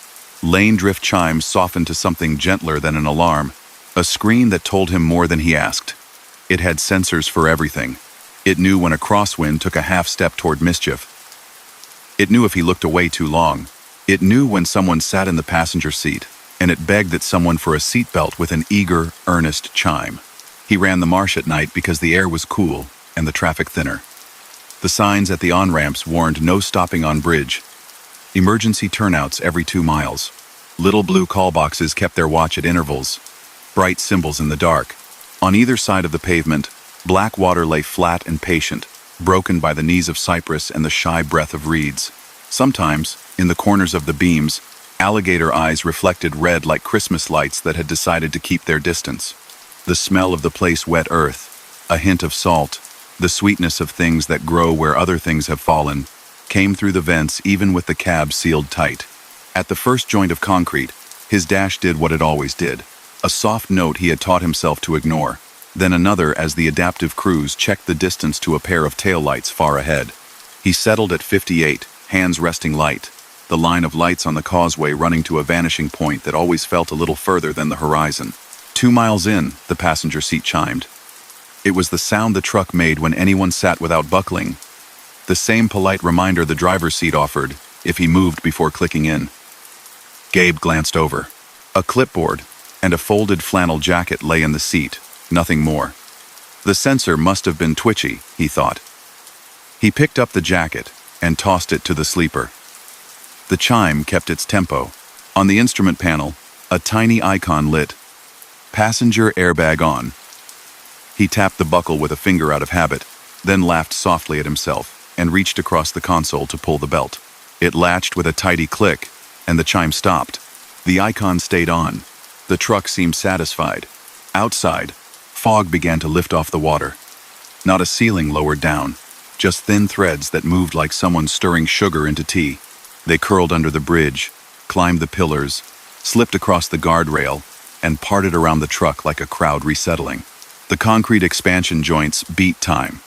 S1: Lane drift chimes softened to something gentler than an alarm, a screen that told him more than he asked. It had sensors for everything. It knew when a crosswind took a half step toward mischief. It knew if he looked away too long. It knew when someone sat in the passenger seat, and it begged at someone for a seatbelt with an eager, earnest chime. He ran the marsh at night because the air was cool and the traffic thinner. The signs at the on-ramps warned no stopping on bridge. Emergency turnouts every 2 miles. Little blue call boxes kept their watch at intervals. Bright symbols in the dark. On either side of the pavement, black water lay flat and patient, broken by the knees of cypress and the shy breath of reeds. Sometimes, in the corners of the beams, alligator eyes reflected red like Christmas lights that had decided to keep their distance. The smell of the place wet earth, a hint of salt, the sweetness of things that grow where other things have fallen, came through the vents even with the cab sealed tight. At the first joint of concrete, his dash did what it always did, a soft note he had taught himself to ignore, then another as the adaptive cruise checked the distance to a pair of taillights far ahead. He settled at 58, hands resting light, the line of lights on the causeway running to a vanishing point that always felt a little further than the horizon. 2 miles in, the passenger seat chimed. It was the sound the truck made when anyone sat without buckling, the same polite reminder the driver's seat offered if he moved before clicking in. Gabe glanced over. A clipboard and a folded flannel jacket lay in the seat, nothing more. The sensor must have been twitchy, he thought. He picked up the jacket and tossed it to the sleeper. The chime kept its tempo. On the instrument panel, a tiny icon lit. Passenger airbag on. He tapped the buckle with a finger out of habit, then laughed softly at himself and reached across the console to pull the belt. It latched with a tidy click, and the chime stopped. The icon stayed on. The truck seemed satisfied. Outside, fog began to lift off the water. Not a ceiling lowered down, just thin threads that moved like someone stirring sugar into tea. They curled under the bridge, climbed the pillars, slipped across the guardrail, and parted around the truck like a crowd resettling. The concrete expansion joints beat time.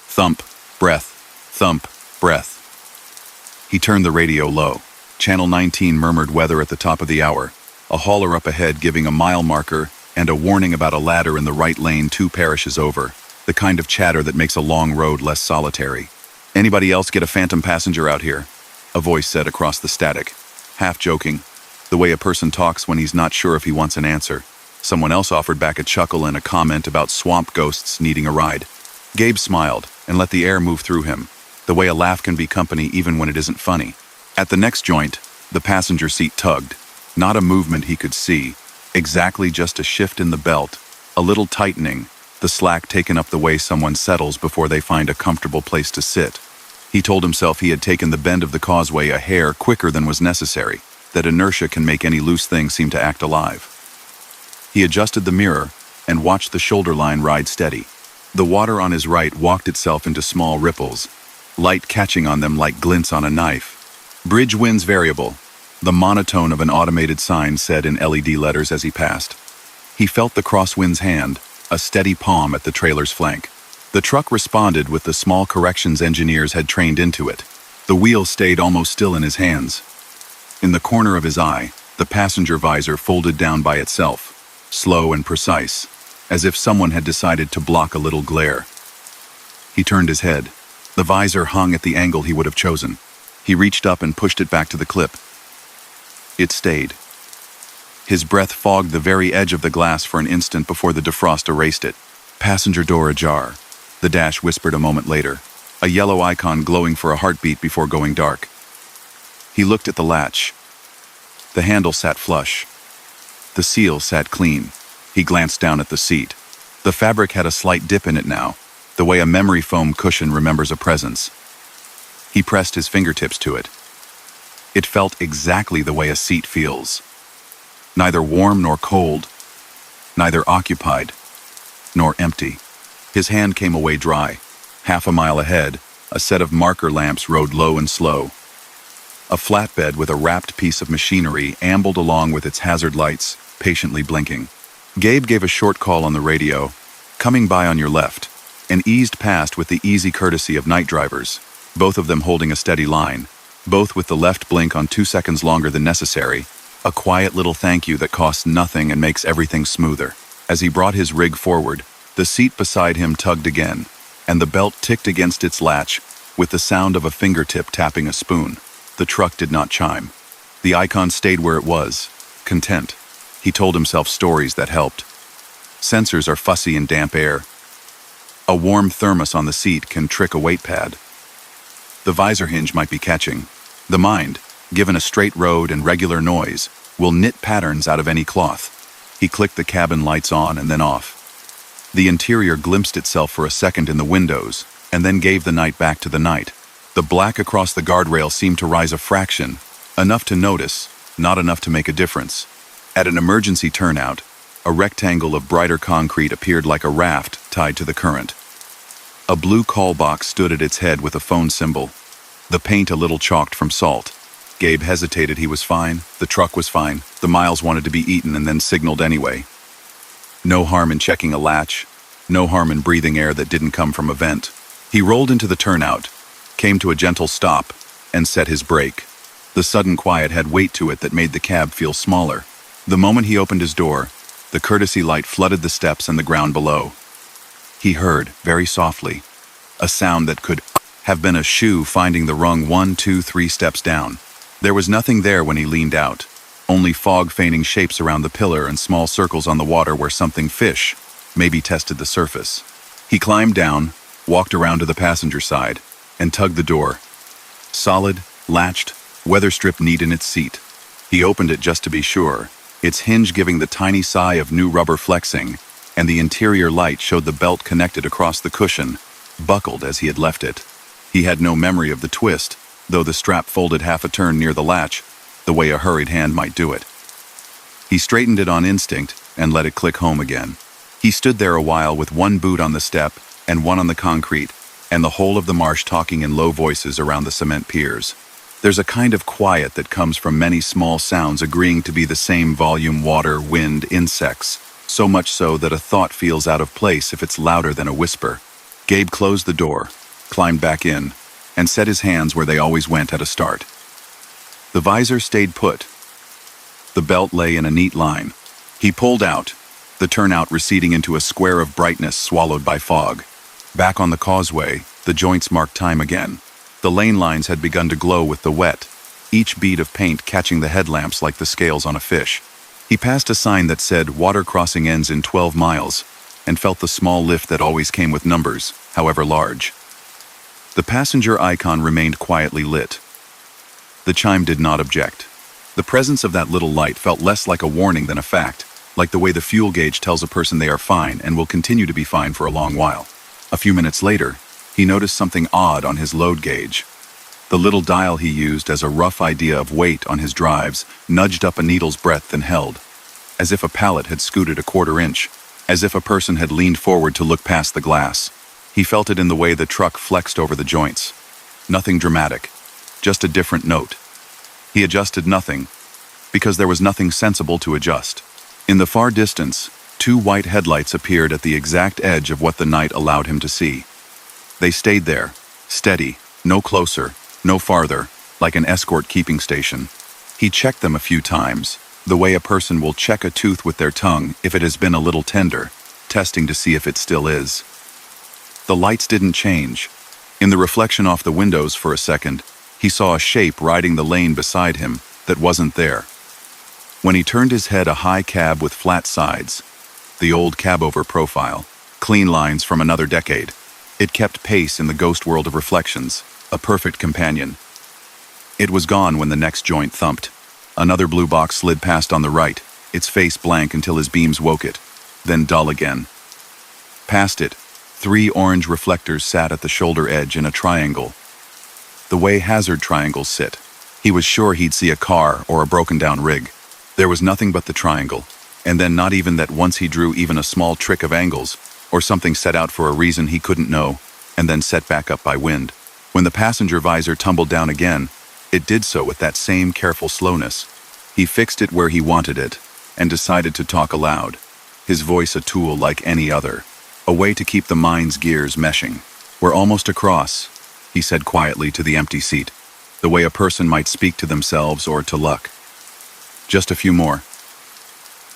S1: Thump, breath, thump, breath. He turned the radio low. Channel 19 murmured weather at the top of the hour, a hauler up ahead giving a mile marker and a warning about a ladder in the right lane 2 parishes over, the kind of chatter that makes a long road less solitary. Anybody else get a phantom passenger out here? a voice said across the static, half joking, the way a person talks when he's not sure if he wants an answer. Someone else offered back a chuckle and a comment about swamp ghosts needing a ride. Gabe smiled and let the air move through him, the way a laugh can be company even when it isn't funny. At the next joint, the passenger seat tugged. Not a movement he could see, exactly just a shift in the belt, a little tightening, the slack taken up the way someone settles before they find a comfortable place to sit. He told himself he had taken the bend of the causeway a hair quicker than was necessary, that inertia can make any loose thing seem to act alive. He adjusted the mirror and watched the shoulder line ride steady. The water on his right walked itself into small ripples, light catching on them like glints on a knife. Bridge winds variable, the monotone of an automated sign said in LED letters as he passed. He felt the crosswind's hand, a steady palm at the trailer's flank. The truck responded with the small corrections engineers had trained into it. The wheel stayed almost still in his hands. In the corner of his eye, the passenger visor folded down by itself, slow and precise, as if someone had decided to block a little glare. He turned his head. The visor hung at the angle he would have chosen. He reached up and pushed it back to the clip. It stayed. His breath fogged the very edge of the glass for an instant before the defrost erased it. Passenger door ajar. The dash whispered a moment later, a yellow icon glowing for a heartbeat before going dark. He looked at the latch. The handle sat flush. The seal sat clean. He glanced down at the seat. The fabric had a slight dip in it now, the way a memory foam cushion remembers a presence. He pressed his fingertips to it. It felt exactly the way a seat feels. Neither warm nor cold, neither occupied nor empty. His hand came away dry. Half a mile ahead, a set of marker lamps rode low and slow. A flatbed with a wrapped piece of machinery ambled along with its hazard lights, patiently blinking. Gabe gave a short call on the radio, coming by on your left, and eased past with the easy courtesy of night drivers, both of them holding a steady line, both with the left blink on 2 seconds longer than necessary, a quiet little thank you that costs nothing and makes everything smoother. As he brought his rig forward, the seat beside him tugged again, and the belt ticked against its latch with the sound of a fingertip tapping a spoon. The truck did not chime. The icon stayed where it was, content. He told himself stories that helped. Sensors are fussy in damp air. A warm thermos on the seat can trick a weight pad. The visor hinge might be catching. The mind, given a straight road and regular noise, will knit patterns out of any cloth. He clicked the cabin lights on and then off. The interior glimpsed itself for a second in the windows, and then gave the night back to the night. The black across the guardrail seemed to rise a fraction, enough to notice, not enough to make a difference. At an emergency turnout, a rectangle of brighter concrete appeared like a raft tied to the current. A blue call box stood at its head with a phone symbol, the paint a little chalked from salt. Gabe hesitated. He was fine, the truck was fine, the miles wanted to be eaten and then signaled anyway. No harm in checking a latch, no harm in breathing air that didn't come from a vent. He rolled into the turnout, came to a gentle stop, and set his brake. The sudden quiet had weight to it that made the cab feel smaller. The moment he opened his door, the courtesy light flooded the steps and the ground below. He heard, very softly, a sound that could have been a shoe finding the rung 1, 2, 3 steps down. There was nothing there when he leaned out, only fog-feigning shapes around the pillar and small circles on the water where something fish maybe tested the surface. He climbed down, walked around to the passenger side, and tugged the door. Solid, latched, weather strip neat in its seat. He opened it just to be sure, its hinge giving the tiny sigh of new rubber flexing, and the interior light showed the belt connected across the cushion, buckled as he had left it. He had no memory of the twist, though the strap folded half a turn near the latch, the way a hurried hand might do it. He straightened it on instinct and let it click home again. He stood there a while with one boot on the step and one on the concrete, and the whole of the marsh talking in low voices around the cement piers. There's a kind of quiet that comes from many small sounds agreeing to be the same volume: water, wind, insects, so much so that a thought feels out of place if it's louder than a whisper. Gabe closed the door, climbed back in, and set his hands where they always went at a start. The visor stayed put. The belt lay in a neat line. He pulled out, the turnout receding into a square of brightness swallowed by fog. Back on the causeway, the joints marked time again. The lane lines had begun to glow with the wet, each bead of paint catching the headlamps like the scales on a fish. He passed a sign that said water crossing ends in 12 miles and felt the small lift that always came with numbers, however large. The passenger icon remained quietly lit. The chime did not object. The presence of that little light felt less like a warning than a fact, like the way the fuel gauge tells a person they are fine and will continue to be fine for a long while. A few minutes later, he noticed something odd on his load gauge. The little dial he used as a rough idea of weight on his drives nudged up a needle's breadth and held, as if a pallet had scooted a quarter inch, as if a person had leaned forward to look past the glass. He felt it in the way the truck flexed over the joints. Nothing dramatic, just a different note. He adjusted nothing, because there was nothing sensible to adjust. In the far distance, two white headlights appeared at the exact edge of what the night allowed him to see. They stayed there, steady, no closer, no farther, like an escort keeping station. He checked them a few times, the way a person will check a tooth with their tongue if it has been a little tender, testing to see if it still is. The lights didn't change. In the reflection off the windows for a second, he saw a shape riding the lane beside him that wasn't there. When he turned his head, a high cab with flat sides, the old cab-over profile, clean lines from another decade. It kept pace in the ghost world of reflections, a perfect companion. It was gone when the next joint thumped. Another blue box slid past on the right, its face blank until his beams woke it, then dull again. Past it, 3 orange reflectors sat at the shoulder edge in a triangle. The way hazard triangles sit. He was sure he'd see a car or a broken-down rig. There was nothing but the triangle, and then not even that. Once he drew even a small trick of angles, or something set out for a reason he couldn't know, and then set back up by wind. When the passenger visor tumbled down again, it did so with that same careful slowness. He fixed it where he wanted it, and decided to talk aloud, his voice a tool like any other, a way to keep the mind's gears meshing. "We're almost across," he said quietly to the empty seat, the way a person might speak to themselves or to luck. "Just a few more."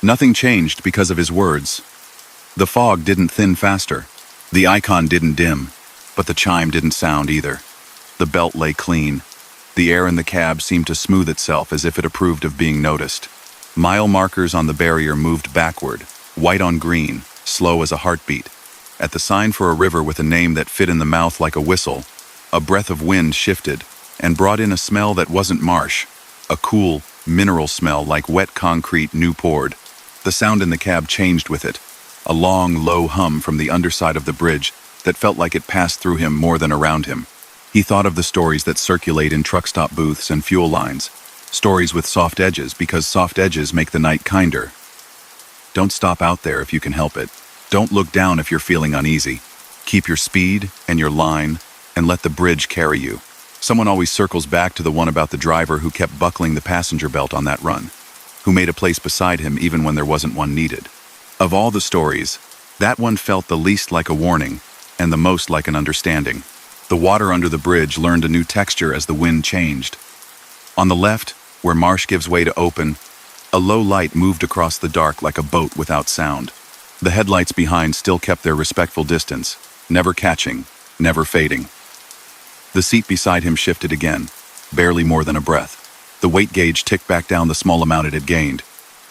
S1: Nothing changed because of his words. The fog didn't thin faster. The icon didn't dim, but the chime didn't sound either. The belt lay clean. The air in the cab seemed to smooth itself as if it approved of being noticed. Mile markers on the barrier moved backward, white on green, slow as a heartbeat. At the sign for a river with a name that fit in the mouth like a whistle, a breath of wind shifted and brought in a smell that wasn't marsh, a cool, mineral smell like wet concrete new poured. The sound in the cab changed with it, a long, low hum from the underside of the bridge that felt like it passed through him more than around him. He thought of the stories that circulate in truck stop booths and fuel lines, stories with soft edges because soft edges make the night kinder. Don't stop out there if you can help it. Don't look down if you're feeling uneasy. Keep your speed and your line and let the bridge carry you. Someone always circles back to the one about the driver who kept buckling the passenger belt on that run, who made a place beside him even when there wasn't one needed. Of all the stories, that one felt the least like a warning and the most like an understanding. The water under the bridge learned a new texture as the wind changed. On the left, where marsh gives way to open, a low light moved across the dark like a boat without sound. The headlights behind still kept their respectful distance, never catching, never fading. The seat beside him shifted again, barely more than a breath. The weight gauge ticked back down the small amount it had gained.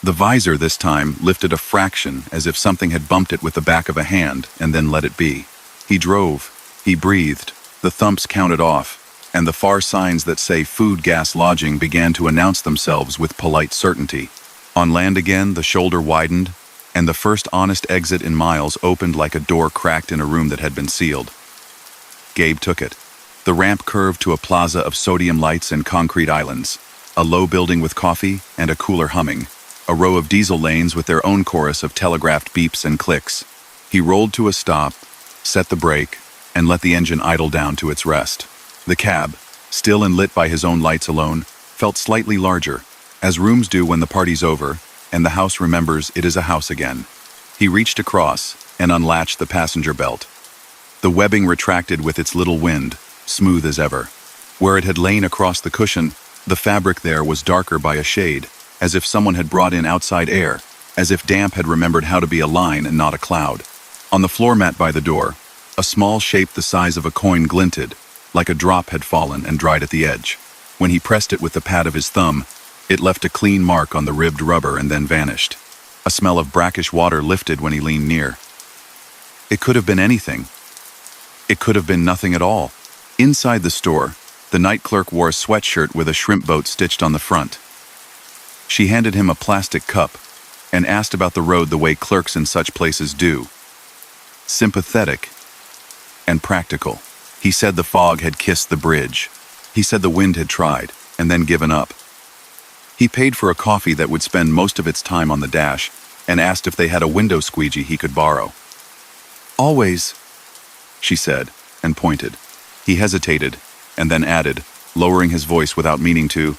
S1: The visor this time lifted a fraction as if something had bumped it with the back of a hand and then let it be. He drove, he breathed, the thumps counted off, and the far signs that say food, gas, lodging began to announce themselves with polite certainty. On land again, the shoulder widened, and the first honest exit in miles opened like a door cracked in a room that had been sealed. Gabe took it. The ramp curved to a plaza of sodium lights and concrete islands, a low building with coffee and a cooler humming, a row of diesel lanes with their own chorus of telegraphed beeps and clicks. He rolled to a stop, set the brake, and let the engine idle down to its rest. The cab, still and lit by his own lights alone, felt slightly larger, as rooms do when the party's over, and the house remembers it is a house again. He reached across and unlatched the passenger belt. The webbing retracted with its little wind, smooth as ever. Where it had lain across the cushion, the fabric there was darker by a shade, as if someone had brought in outside air, as if damp had remembered how to be a line and not a cloud. On the floor mat by the door, a small shape the size of a coin glinted, like a drop had fallen and dried at the edge. When he pressed it with the pad of his thumb, it left a clean mark on the ribbed rubber and then vanished. A smell of brackish water lifted when he leaned near. It could have been anything. It could have been nothing at all. Inside the store, the night clerk wore a sweatshirt with a shrimp boat stitched on the front. She handed him a plastic cup and asked about the road the way clerks in such places do. Sympathetic and practical. He said the fog had kissed the bridge. He said the wind had tried and then given up. He paid for a coffee that would spend most of its time on the dash and asked if they had a window squeegee he could borrow. "Always," she said, and pointed. He hesitated, and then added, lowering his voice without meaning to,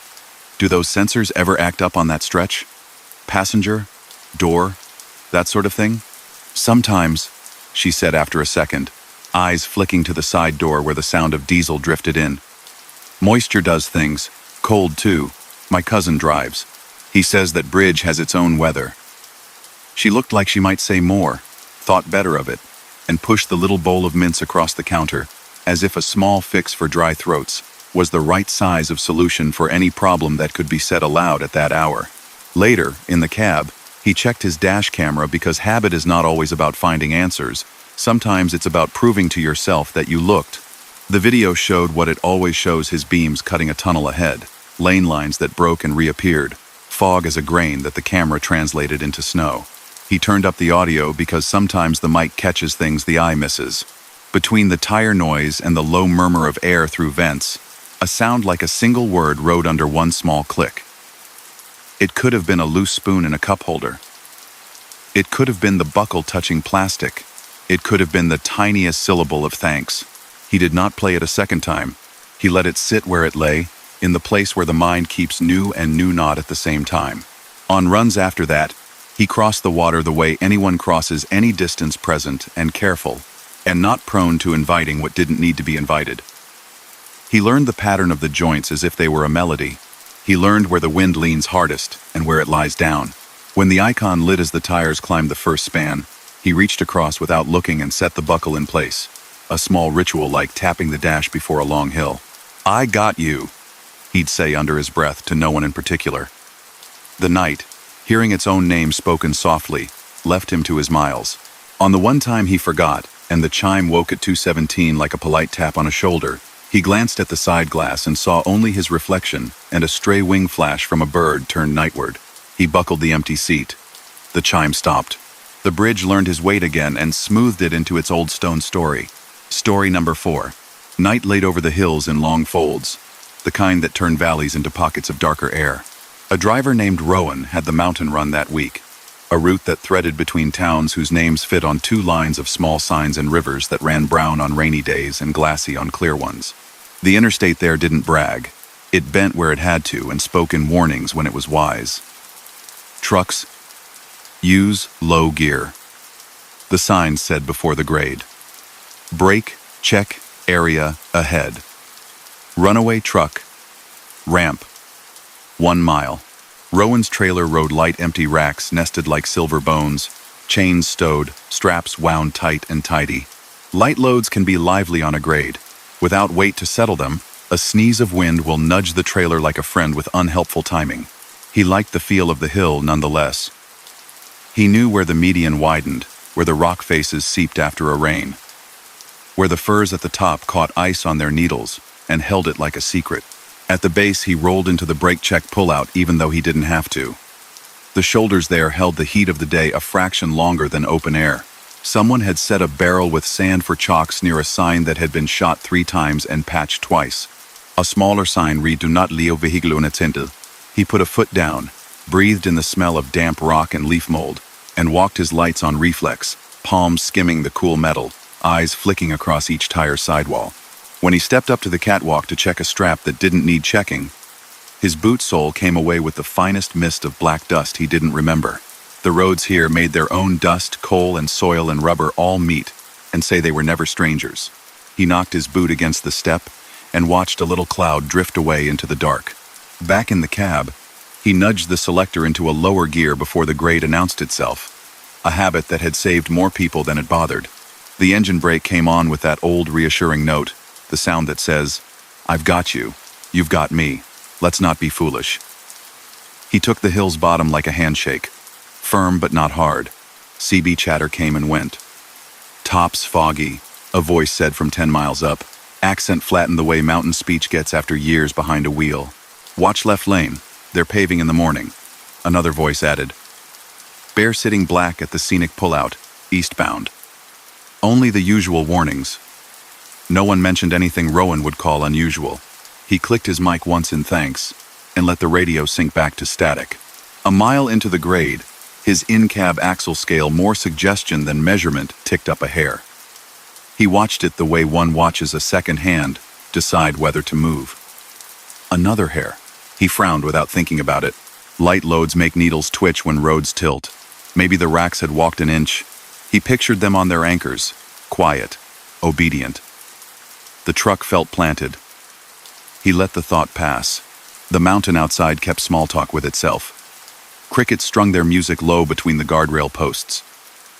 S1: "Do those sensors ever act up on that stretch? Passenger? Door? That sort of thing?" "Sometimes," she said after a second, eyes flicking to the side door where the sound of diesel drifted in. "Moisture does things. Cold, too. My cousin drives. He says that bridge has its own weather." She looked like she might say more, thought better of it, and pushed the little bowl of mints across the counter, as if a small fix for dry throats was the right size of solution for any problem that could be said aloud at that hour. Later, in the cab, he checked his dash camera because habit is not always about finding answers. Sometimes it's about proving to yourself that you looked. The video showed what it always shows: his beams cutting a tunnel ahead, lane lines that broke and reappeared, fog as a grain that the camera translated into snow. He turned up the audio because sometimes the mic catches things the eye misses. Between the tire noise and the low murmur of air through vents, a sound like a single word rode under one small click. It could have been a loose spoon in a cup holder. It could have been the buckle touching plastic. It could have been the tiniest syllable of thanks. He did not play it a second time. He let it sit where it lay, in the place where the mind keeps new and new not at the same time. On runs after that, he crossed the water the way anyone crosses any distance, present and careful, and not prone to inviting what didn't need to be invited. He learned the pattern of the joints as if they were a melody. He learned where the wind leans hardest and where it lies down. When the icon lit as the tires climbed the first span, he reached across without looking and set the buckle in place, a small ritual like tapping the dash before a long hill. "I got you," he'd say under his breath to no one in particular. The night, hearing its own name spoken softly, left him to his miles. On the one time he forgot, and the chime woke at 2:17 like a polite tap on a shoulder, he glanced at the side glass and saw only his reflection and a stray wing flash from a bird turned nightward. He buckled the empty seat. The chime stopped. The bridge learned his weight again and smoothed it into its old stone story. Story number 4. Night laid over the hills in long folds, the kind that turn valleys into pockets of darker air. A driver named Rowan had the mountain run that week, a route that threaded between towns whose names fit on 2 lines of small signs and rivers that ran brown on rainy days and glassy on clear ones. The interstate there didn't brag. It bent where it had to and spoke in warnings when it was wise. Trucks, use low gear, the signs said before the grade. Brake, check, area, ahead. Runaway truck, ramp, 1 mile. Rowan's trailer rode light empty racks nested like silver bones, chains stowed, straps wound tight and tidy. Light loads can be lively on a grade. Without weight to settle them, a sneeze of wind will nudge the trailer like a friend with unhelpful timing. He liked the feel of the hill nonetheless. He knew where the median widened, where the rock faces seeped after a rain, where the firs at the top caught ice on their needles and held it like a secret. At the base, he rolled into the brake check pullout even though he didn't have to. The shoulders there held the heat of the day a fraction longer than open air. Someone had set a barrel with sand for chocks near a sign that had been shot 3 times and patched twice. A smaller sign read "Do not leo vehiculo unattended." He put a foot down, breathed in the smell of damp rock and leaf mold, and walked his lights on reflex, palms skimming the cool metal, eyes flicking across each tire sidewall. When he stepped up to the catwalk to check a strap that didn't need checking, his boot sole came away with the finest mist of black dust he didn't remember. The roads here made their own dust, coal and soil and rubber all meet, and say they were never strangers. He knocked his boot against the step and watched a little cloud drift away into the dark. Back in the cab, he nudged the selector into a lower gear before the grade announced itself, a habit that had saved more people than it bothered. The engine brake came on with that old reassuring note, the sound that says, "I've got you. You've got me. Let's not be foolish." He took the hill's bottom like a handshake. Firm but not hard. CB chatter came and went. "Top's foggy," a voice said from 10 miles up. Accent flattened the way mountain speech gets after years behind a wheel. "Watch left lane. They're paving in the morning." Another voice added. "Bear sitting black at the scenic pullout, eastbound." Only the usual warnings. No one mentioned anything Rowan would call unusual. He clicked his mic once in thanks, and let the radio sink back to static. A mile into the grade, his in-cab axle scale more suggestion than measurement ticked up a hair. He watched it the way one watches a second hand decide whether to move. Another hair. He frowned without thinking about it. Light loads make needles twitch when roads tilt. Maybe the racks had walked an inch. He pictured them on their anchors, quiet, obedient. The truck felt planted. He let the thought pass. The mountain outside kept small talk with itself. Crickets strung their music low between the guardrail posts.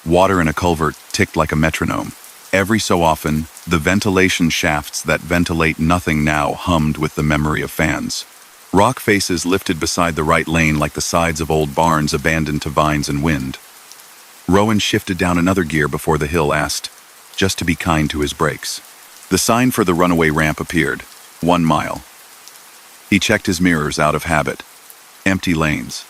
S1: Water in a culvert ticked like a metronome. Every so often, the ventilation shafts that ventilate nothing now hummed with the memory of fans. Rock faces lifted beside the right lane like the sides of old barns abandoned to vines and wind. Rowan shifted down another gear before the hill asked, just to be kind to his brakes. The sign for the runaway ramp appeared, 1 mile. He checked his mirrors out of habit. Empty lanes.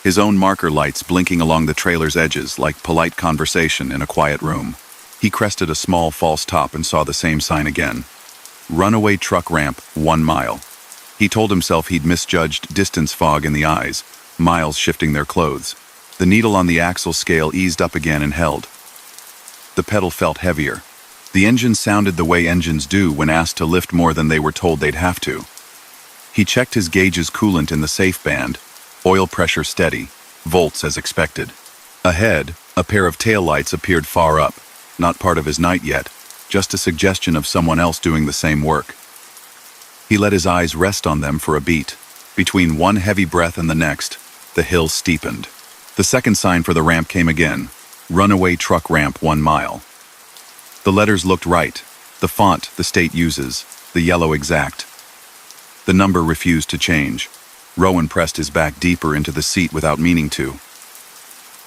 S1: His own marker lights blinking along the trailer's edges like polite conversation in a quiet room. He crested a small false top and saw the same sign again. Runaway truck ramp, 1 mile. He told himself he'd misjudged distance fog in the eyes, miles shifting their clothes. The needle on the axle scale eased up again and held. The pedal felt heavier. The engine sounded the way engines do when asked to lift more than they were told they'd have to. He checked his gauge's coolant in the safe band, oil pressure steady, volts as expected. Ahead, a pair of taillights appeared far up, not part of his night yet, just a suggestion of someone else doing the same work. He let his eyes rest on them for a beat. Between one heavy breath and the next, the hill steepened. The second sign for the ramp came again. Runaway truck ramp, 1 mile. The letters looked right. The font the state uses, the yellow exact. The number refused to change. Rowan pressed his back deeper into the seat without meaning to.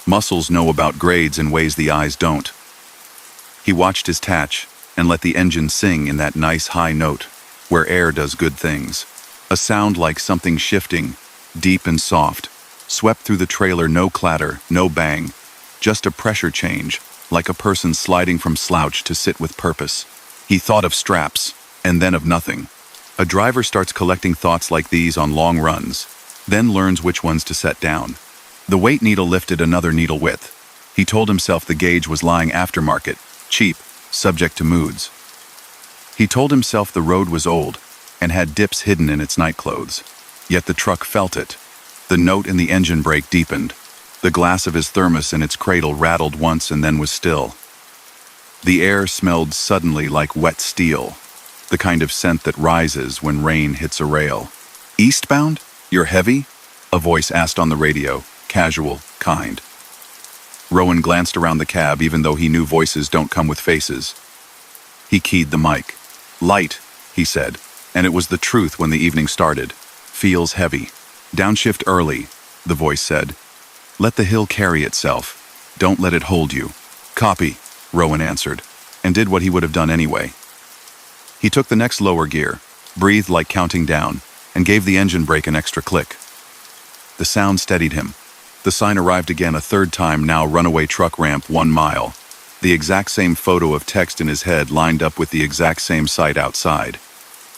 S1: Muscles know about grades in ways the eyes don't. He watched his tatch and let the engine sing in that nice high note, where air does good things. A sound like something shifting, deep and soft, swept through the trailer, no clatter, no bang, just a pressure change, like a person sliding from slouch to sit with purpose. He thought of straps, and then of nothing. A driver starts collecting thoughts like these on long runs, then learns which ones to set down. The weight needle lifted another needle width. He told himself the gauge was lying aftermarket, cheap, subject to moods. He told himself the road was old and had dips hidden in its nightclothes. Yet the truck felt it. The note in the engine brake deepened. The glass of his thermos in its cradle rattled once and then was still. The air smelled suddenly like wet steel, the kind of scent that rises when rain hits a rail. "Eastbound? You're heavy?" a voice asked on the radio, casual, kind. Rowan glanced around the cab even though he knew voices don't come with faces. He keyed the mic. "Light," he said, and it was the truth when the evening started. "Feels heavy." "Downshift early," the voice said. "Let the hill carry itself. Don't let it hold you." "Copy," Rowan answered, and did what he would have done anyway. He took the next lower gear, breathed like counting down, and gave the engine brake an extra click. The sound steadied him. The sign arrived again a third time, now runaway truck ramp, 1 mile. The exact same photo of text in his head lined up with the exact same sight outside.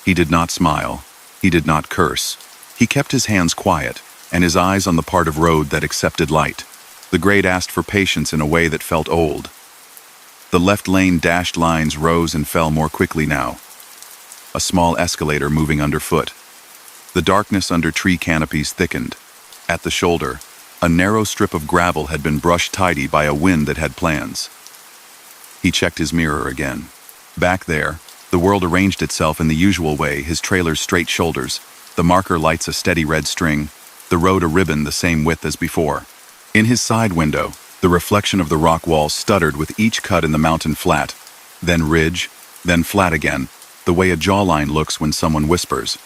S1: He did not smile. He did not curse. He kept his hands quiet, and his eyes on the part of road that accepted light. The grade asked for patience in a way that felt old. The left lane dashed lines rose and fell more quickly now. A small escalator moving underfoot. The darkness under tree canopies thickened. At the shoulder, a narrow strip of gravel had been brushed tidy by a wind that had plans. He checked his mirror again. Back there, the world arranged itself in the usual way, his trailer's straight shoulders, the marker lights a steady red string, the road a ribbon the same width as before. In his side window, the reflection of the rock wall stuttered with each cut in the mountain flat, then ridge, then flat again, the way a jawline looks when someone whispers.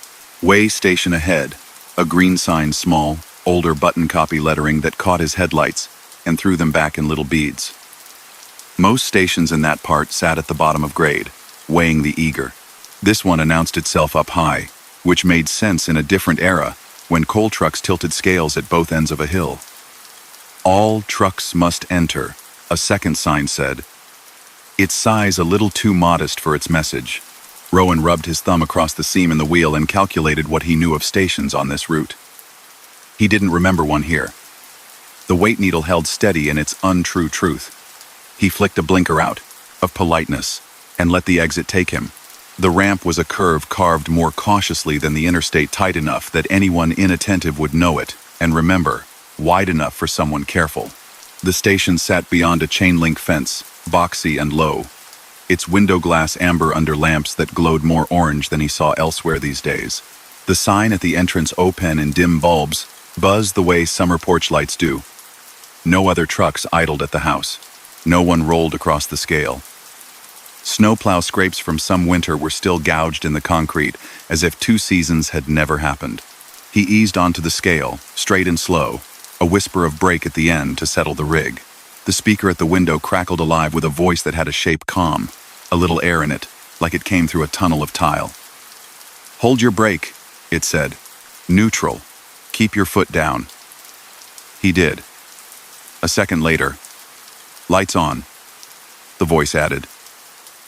S1: Way station ahead, a green sign, small, older button copy lettering that caught his headlights and threw them back in little beads. Most stations in that part sat at the bottom of grade, weighing the eager. This one announced itself up high, which made sense in a different era when coal trucks tilted scales at both ends of a hill. All trucks must enter, a second sign said, its size a little too modest for its message. Rowan rubbed his thumb across the seam in the wheel and calculated what he knew of stations on this route. He didn't remember one here. The weight needle held steady in its untrue truth. He flicked a blinker out, of politeness, and let the exit take him. The ramp was a curve carved more cautiously than the interstate, tight enough that anyone inattentive would know it and remember, wide enough for someone careful. The station sat beyond a chain-link fence, boxy and low, its window glass amber under lamps that glowed more orange than he saw elsewhere these days. The sign at the entrance open in dim bulbs buzzed the way summer porch lights do. No other trucks idled at the house. No one rolled across the scale. Snowplow scrapes from some winter were still gouged in the concrete, as if 2 seasons had never happened. He eased onto the scale, straight and slow, a whisper of brake at the end to settle the rig. The speaker at the window crackled alive with a voice that had a shape calm, a little air in it, like it came through a tunnel of tile. "Hold your brake," it said. "Neutral. Keep your foot down." He did. A second later, "Lights on," the voice added.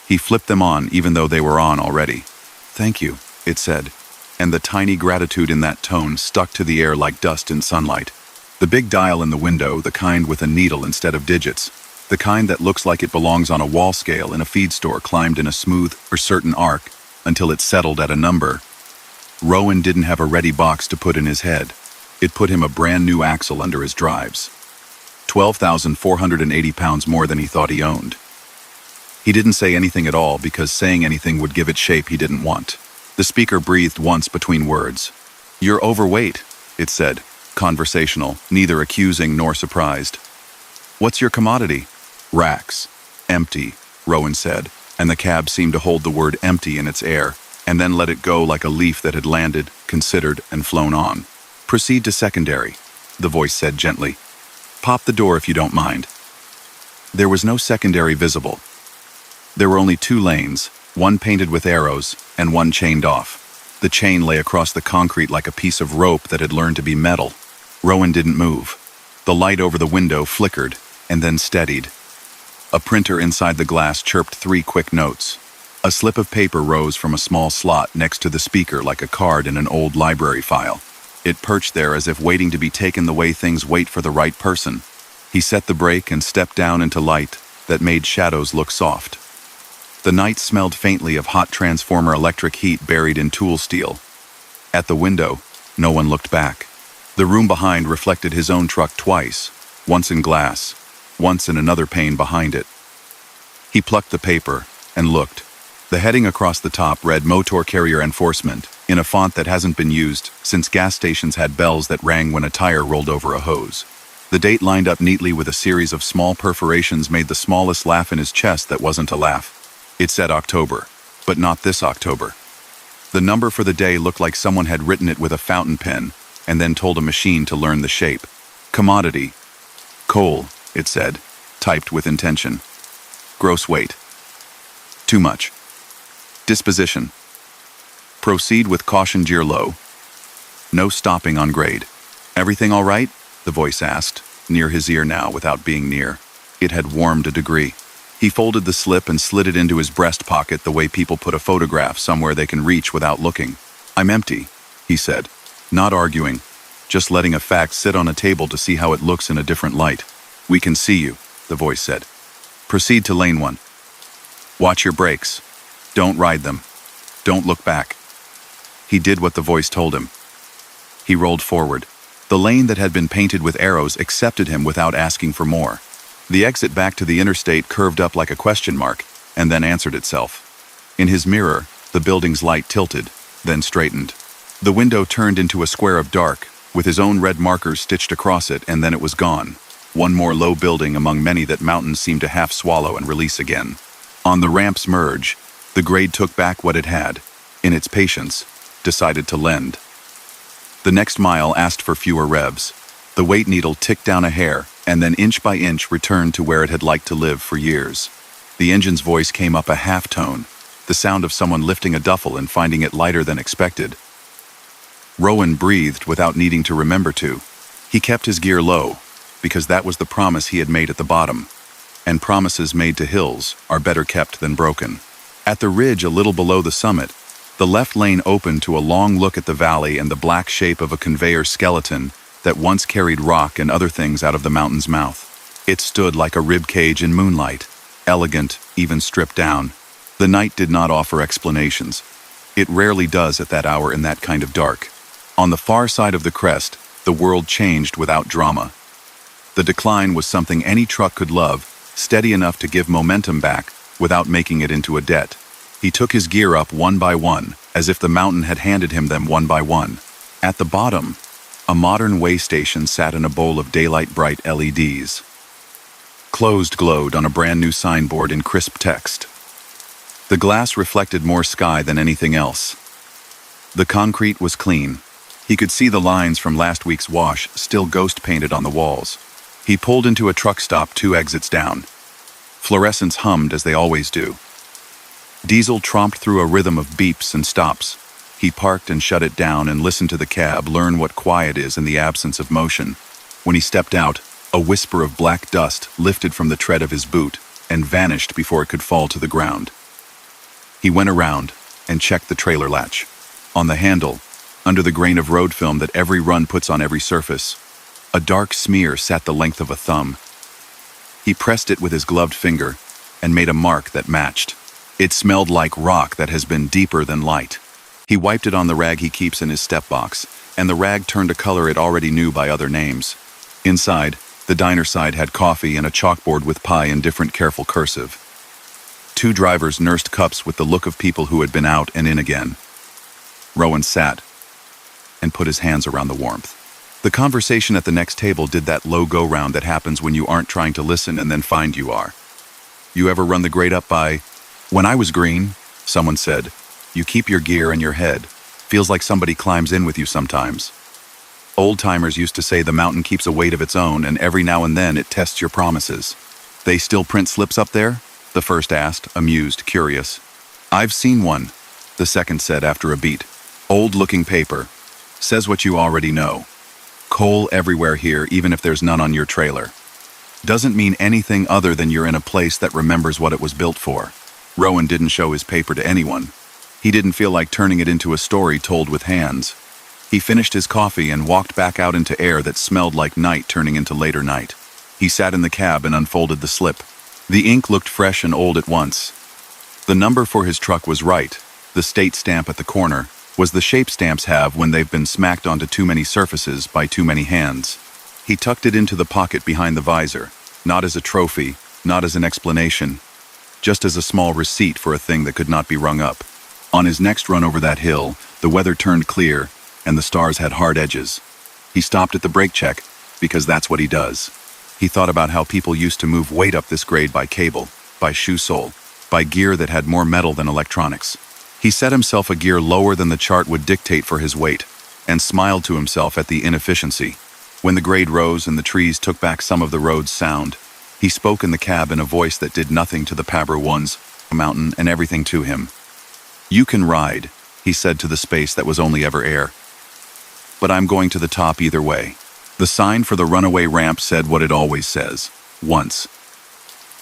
S1: He flipped them on even though they were on already. "Thank you," it said, and the tiny gratitude in that tone stuck to the air like dust in sunlight. The big dial in the window, the kind with a needle instead of digits, the kind that looks like it belongs on a wall scale in a feed store, climbed in a smooth or certain arc until it settled at a number. Rowan didn't have a ready box to put in his head. It put him a brand new axle under his drives. 12,480 pounds more than he thought he owned. He didn't say anything at all because saying anything would give it shape he didn't want. The speaker breathed once between words. "You're overweight," it said, conversational, neither accusing nor surprised. "What's your commodity?" "Racks. Empty," Rowan said, and the cab seemed to hold the word empty in its air, and then let it go like a leaf that had landed, considered, and flown on. "Proceed to secondary," the voice said gently. "Pop the door if you don't mind." There was no secondary visible. There were only 2 lanes, one painted with arrows and one chained off. The chain lay across the concrete like a piece of rope that had learned to be metal. Rowan didn't move. The light over the window flickered and then steadied. A printer inside the glass chirped 3 quick notes. A slip of paper rose from a small slot next to the speaker like a card in an old library file. It perched there as if waiting to be taken the way things wait for the right person. He set the brake and stepped down into light that made shadows look soft. The night smelled faintly of hot transformer electric heat buried in tool steel. At the window, no one looked back. The room behind reflected his own truck twice, once in glass, once in another pane behind it. He plucked the paper and looked. The heading across the top read "Motor Carrier Enforcement" in a font that hasn't been used since gas stations had bells that rang when a tire rolled over a hose. The date lined up neatly with a series of small perforations made the smallest laugh in his chest that wasn't a laugh. It said October, but not this October. The number for the day looked like someone had written it with a fountain pen and then told a machine to learn the shape. Commodity. Coal, it said, typed with intention. Gross weight. Too much. Disposition. Proceed with caution, gear low. No stopping on grade. Everything all right? The voice asked, near his ear now without being near. It had warmed a degree. He folded the slip and slid it into his breast pocket the way people put a photograph somewhere they can reach without looking. "I'm empty," he said, not arguing, just letting a fact sit on a table to see how it looks in a different light. "We can see you," the voice said. "Proceed to lane 1. Watch your brakes. Don't ride them. Don't look back." He did what the voice told him. He rolled forward. The lane that had been painted with arrows accepted him without asking for more. The exit back to the interstate curved up like a question mark, and then answered itself. In his mirror, the building's light tilted, then straightened. The window turned into a square of dark, with his own red markers stitched across it, and then it was gone. One more low building among many that mountains seemed to half swallow and release again. On the ramp's merge, The grade took back what it had, in its patience, decided to lend. The next mile asked for fewer revs. The weight needle ticked down a hair, and then inch by inch returned to where it had liked to live for years. The engine's voice came up a half tone, the sound of someone lifting a duffel and finding it lighter than expected. Rowan breathed without needing to remember to. He kept his gear low, because that was the promise he had made at the bottom. And promises made to hills are better kept than broken. At the ridge a little below the summit, the left lane opened to a long look at the valley and the black shape of a conveyor skeleton that once carried rock and other things out of the mountain's mouth. It stood like a rib cage in moonlight, elegant, even stripped down. The night did not offer explanations. It rarely does at that hour in that kind of dark. On the far side of the crest, the world changed without drama. The decline was something any truck could love, steady enough to give momentum back without making it into a debt. He took his gear up one by one, as if the mountain had handed him them one by one. At the bottom, a modern way station sat in a bowl of daylight-bright LEDs. Closed glowed on a brand-new signboard in crisp text. The glass reflected more sky than anything else. The concrete was clean. He could see the lines from last week's wash still ghost-painted on the walls. He pulled into a truck stop 2 exits down. Fluorescents hummed as they always do. Diesel tromped through a rhythm of beeps and stops. He parked and shut it down and listened to the cab learn what quiet is in the absence of motion. When he stepped out, a whisper of black dust lifted from the tread of his boot and vanished before it could fall to the ground. He went around and checked the trailer latch. On the handle, under the grain of road film that every run puts on every surface, a dark smear sat the length of a thumb. He pressed it with his gloved finger and made a mark that matched. It smelled like rock that has been deeper than light. He wiped it on the rag he keeps in his step box, and the rag turned a color it already knew by other names. Inside, the diner side had coffee and a chalkboard with pie in different careful cursive. 2 drivers nursed cups with the look of people who had been out and in again. Rowan sat and put his hands around the warmth. The conversation at the next table did that low go-round that happens when you aren't trying to listen and then find you are. You ever run the grade up by, "When I was green," someone said, "you keep your gear in your head. Feels like somebody climbs in with you sometimes." Old-timers used to say the mountain keeps a weight of its own and every now and then it tests your promises. "They still print slips up there?" the first asked, amused, curious. "I've seen one," the second said after a beat. "Old-looking paper. Says what you already know. Coal everywhere here, even if there's none on your trailer. Doesn't mean anything other than you're in a place that remembers what it was built for." Rowan didn't show his paper to anyone. He didn't feel like turning it into a story told with hands. He finished his coffee and walked back out into air that smelled like night turning into later night. He sat in the cab and unfolded the slip. The ink looked fresh and old at once. The number for his truck was right. The state stamp at the corner was the shape stamps have when they've been smacked onto too many surfaces by too many hands. He tucked it into the pocket behind the visor, not as a trophy, not as an explanation, just as a small receipt for a thing that could not be rung up. On his next run over that hill, the weather turned clear, and the stars had hard edges. He stopped at the brake check, because that's what he does. He thought about how people used to move weight up this grade by cable, by shoe sole, by gear that had more metal than electronics. He set himself a gear lower than the chart would dictate for his weight, and smiled to himself at the inefficiency. When the grade rose and the trees took back some of the road's sound, he spoke in the cab in a voice that did nothing to the Pabra ones, the mountain, and everything to him. "You can ride," he said to the space that was only ever air. "But I'm going to the top either way." The sign for the runaway ramp said what it always says, once.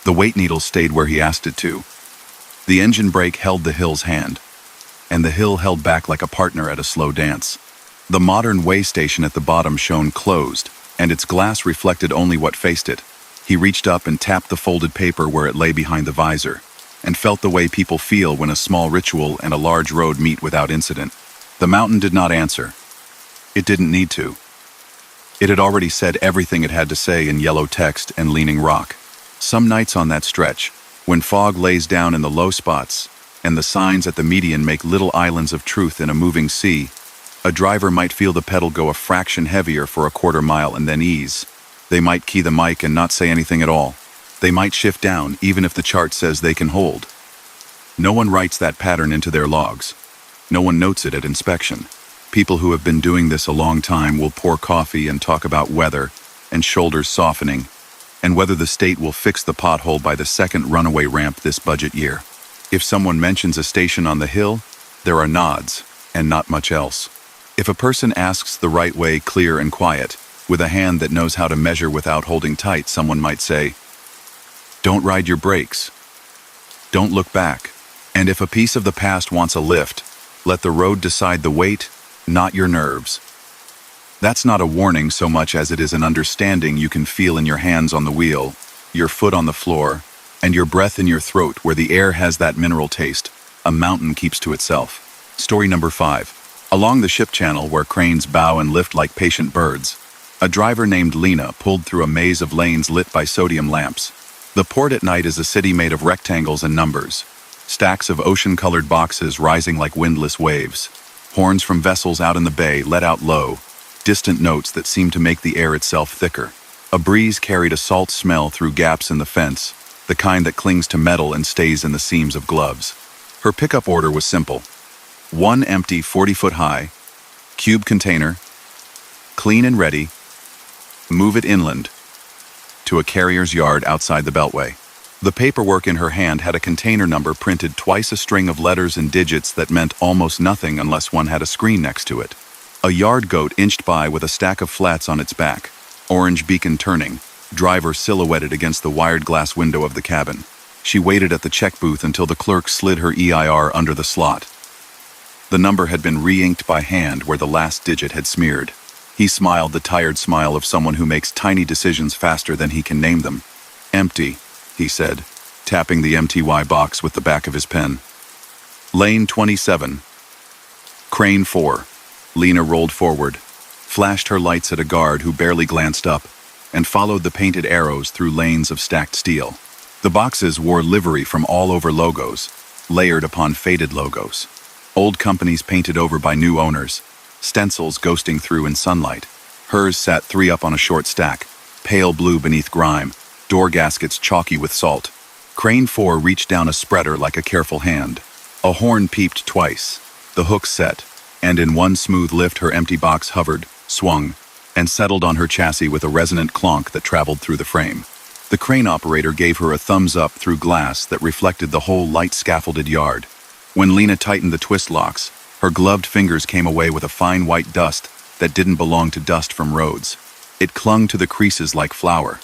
S1: The weight needle stayed where he asked it to. The engine brake held the hill's hand, and the hill held back like a partner at a slow dance. The modern way station at the bottom shone closed, and its glass reflected only what faced it. He reached up and tapped the folded paper where it lay behind the visor, and felt the way people feel when a small ritual and a large road meet without incident. The mountain did not answer. It didn't need to. It had already said everything it had to say in yellow text and leaning rock. Some nights on that stretch, when fog lays down in the low spots, and the signs at the median make little islands of truth in a moving sea, a driver might feel the pedal go a fraction heavier for a quarter mile and then ease. They might key the mic and not say anything at all. They might shift down even if the chart says they can hold. No one writes that pattern into their logs. No one notes it at inspection. People who have been doing this a long time will pour coffee and talk about weather and shoulders softening, and whether the state will fix the pothole by the second runaway ramp this budget year. If someone mentions a station on the hill, there are nods, and not much else. If a person asks the right way, clear and quiet, with a hand that knows how to measure without holding tight, someone might say, "Don't ride your brakes. Don't look back." And if a piece of the past wants a lift, let the road decide the weight, not your nerves. That's not a warning so much as it is an understanding you can feel in your hands on the wheel, your foot on the floor, and your breath in your throat where the air has that mineral taste a mountain keeps to itself. Story number 5. Along the ship channel where cranes bow and lift like patient birds, a driver named Lena pulled through a maze of lanes lit by sodium lamps. The port at night is a city made of rectangles and numbers. Stacks of ocean-colored boxes rising like windless waves. Horns from vessels out in the bay let out low, distant notes that seemed to make the air itself thicker. A breeze carried a salt smell through gaps in the fence, the kind that clings to metal and stays in the seams of gloves. Her pickup order was simple. One empty 40-foot-high, cube container, clean and ready, move it inland, to a carrier's yard outside the Beltway. The paperwork in her hand had a container number printed twice a string of letters and digits that meant almost nothing unless one had a screen next to it. A yard goat inched by with a stack of flats on its back, orange beacon turning, driver silhouetted against the wired glass window of the cabin. She waited at the check booth until the clerk slid her EIR under the slot. The number had been re-inked by hand where the last digit had smeared. He smiled the tired smile of someone who makes tiny decisions faster than he can name them. "Empty," he said, tapping the MTY box with the back of his pen. "Lane 27. Crane 4. Lena rolled forward, flashed her lights at a guard who barely glanced up, and followed the painted arrows through lanes of stacked steel. The boxes wore livery from all over logos, layered upon faded logos. Old companies painted over by new owners, stencils ghosting through in sunlight. Hers sat 3 up on a short stack, pale blue beneath grime, door gaskets chalky with salt. Crane 4 reached down a spreader like a careful hand. A horn peeped twice, the hook set, and in one smooth lift her empty box hovered, swung, and settled on her chassis with a resonant clonk that traveled through the frame. The crane operator gave her a thumbs up through glass that reflected the whole light scaffolded yard. When Lena tightened the twist locks, her gloved fingers came away with a fine white dust that didn't belong to dust from roads. It clung to the creases like flour.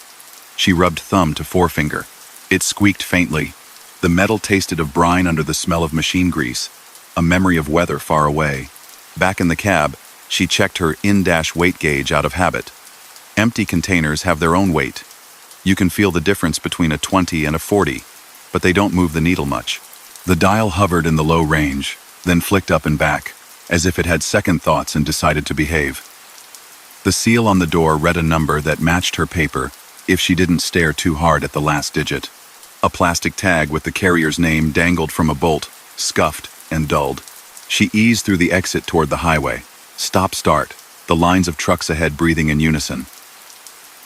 S1: She rubbed thumb to forefinger. It squeaked faintly. The metal tasted of brine under the smell of machine grease, a memory of weather far away. Back in the cab, she checked her in-dash weight gauge out of habit. Empty containers have their own weight. You can feel the difference between a 20 and a 40, but they don't move the needle much. The dial hovered in the low range, then flicked up and back, as if it had second thoughts and decided to behave. The seal on the door read a number that matched her paper, if she didn't stare too hard at the last digit. A plastic tag with the carrier's name dangled from a bolt, scuffed and dulled. She eased through the exit toward the highway. Stop-start, the lines of trucks ahead breathing in unison.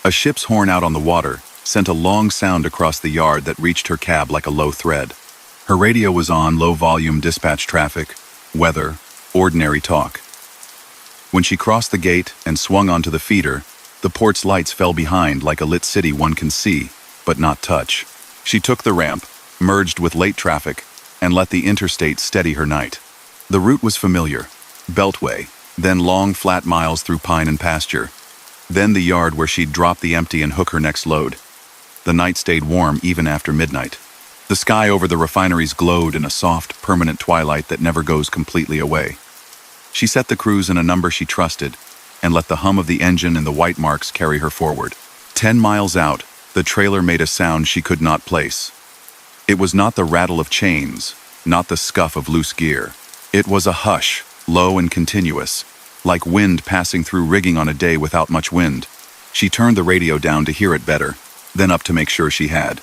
S1: A ship's horn out on the water sent a long sound across the yard that reached her cab like a low thread. Her radio was on low-volume dispatch traffic, weather, ordinary talk. When she crossed the gate and swung onto the feeder, the port's lights fell behind like a lit city one can see, but not touch. She took the ramp, merged with late traffic, and let the interstate steady her night. The route was familiar. Beltway, then long flat miles through pine and pasture. Then the yard where she'd drop the empty and hook her next load. The night stayed warm even after midnight. The sky over the refineries glowed in a soft, permanent twilight that never goes completely away. She set the cruise in a number she trusted, and let the hum of the engine and the white marks carry her forward. 10 miles out, the trailer made a sound she could not place. It was not the rattle of chains, not the scuff of loose gear. It was a hush, low and continuous, like wind passing through rigging on a day without much wind. She turned the radio down to hear it better, then up to make sure she had.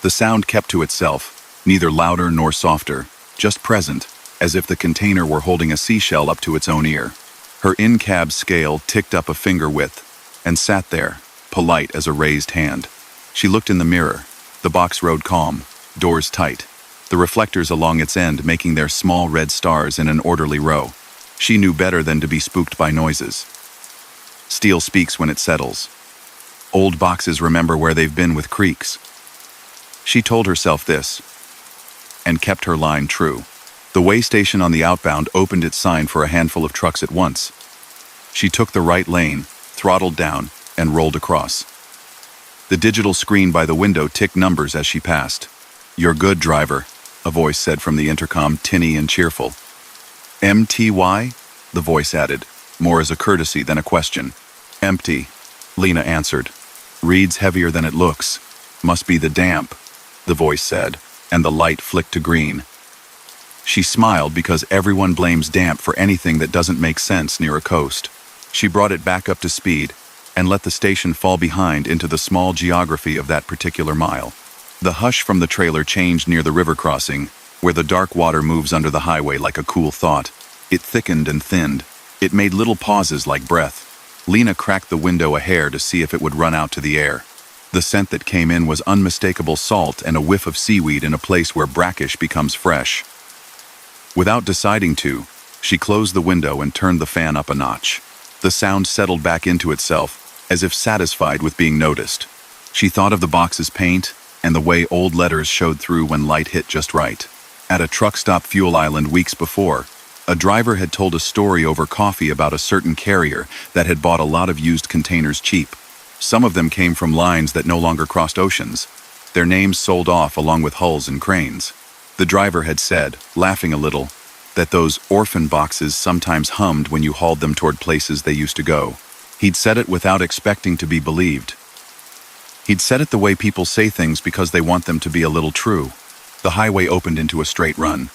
S1: The sound kept to itself, neither louder nor softer, just present, as if the container were holding a seashell up to its own ear. Her in-cab scale ticked up a finger width, and sat there, polite as a raised hand. She looked in the mirror. The box rode calm, doors tight. the reflectors along its end making their small red stars in an orderly row. She knew better than to be spooked by noises. Steel speaks when it settles. Old boxes remember where they've been with creaks. She told herself this, and kept her line true. The way station on the outbound opened its sign for a handful of trucks at once. She took the right lane, throttled down, and rolled across. The digital screen by the window ticked numbers as she passed. "You're good, driver," a voice said from the intercom, tinny and cheerful. "MTY?" the voice added, more as a courtesy than a question. "Empty," Lena answered. "Reads heavier than it looks. Must be the damp," the voice said, and the light flicked to green. She smiled because everyone blames damp for anything that doesn't make sense near a coast. She brought it back up to speed and let the station fall behind into the small geography of that particular mile. The hush from the trailer changed near the river crossing, where the dark water moves under the highway like a cool thought. It thickened and thinned. It made little pauses like breath. Lena cracked the window a hair to see if it would run out to the air. The scent that came in was unmistakable salt and a whiff of seaweed in a place where brackish becomes fresh. Without deciding to, she closed the window and turned the fan up a notch. The sound settled back into itself, as if satisfied with being noticed. She thought of the box's paint and the way old letters showed through when light hit just right. At a truck stop fuel island weeks before, a driver had told a story over coffee about a certain carrier that had bought a lot of used containers cheap. Some of them came from lines that no longer crossed oceans. Their names sold off along with hulls and cranes. The driver had said, laughing a little, that those orphan boxes sometimes hummed when you hauled them toward places they used to go. He'd said it without expecting to be believed. He'd said it the way people say things because they want them to be a little true. The highway opened into a straight run.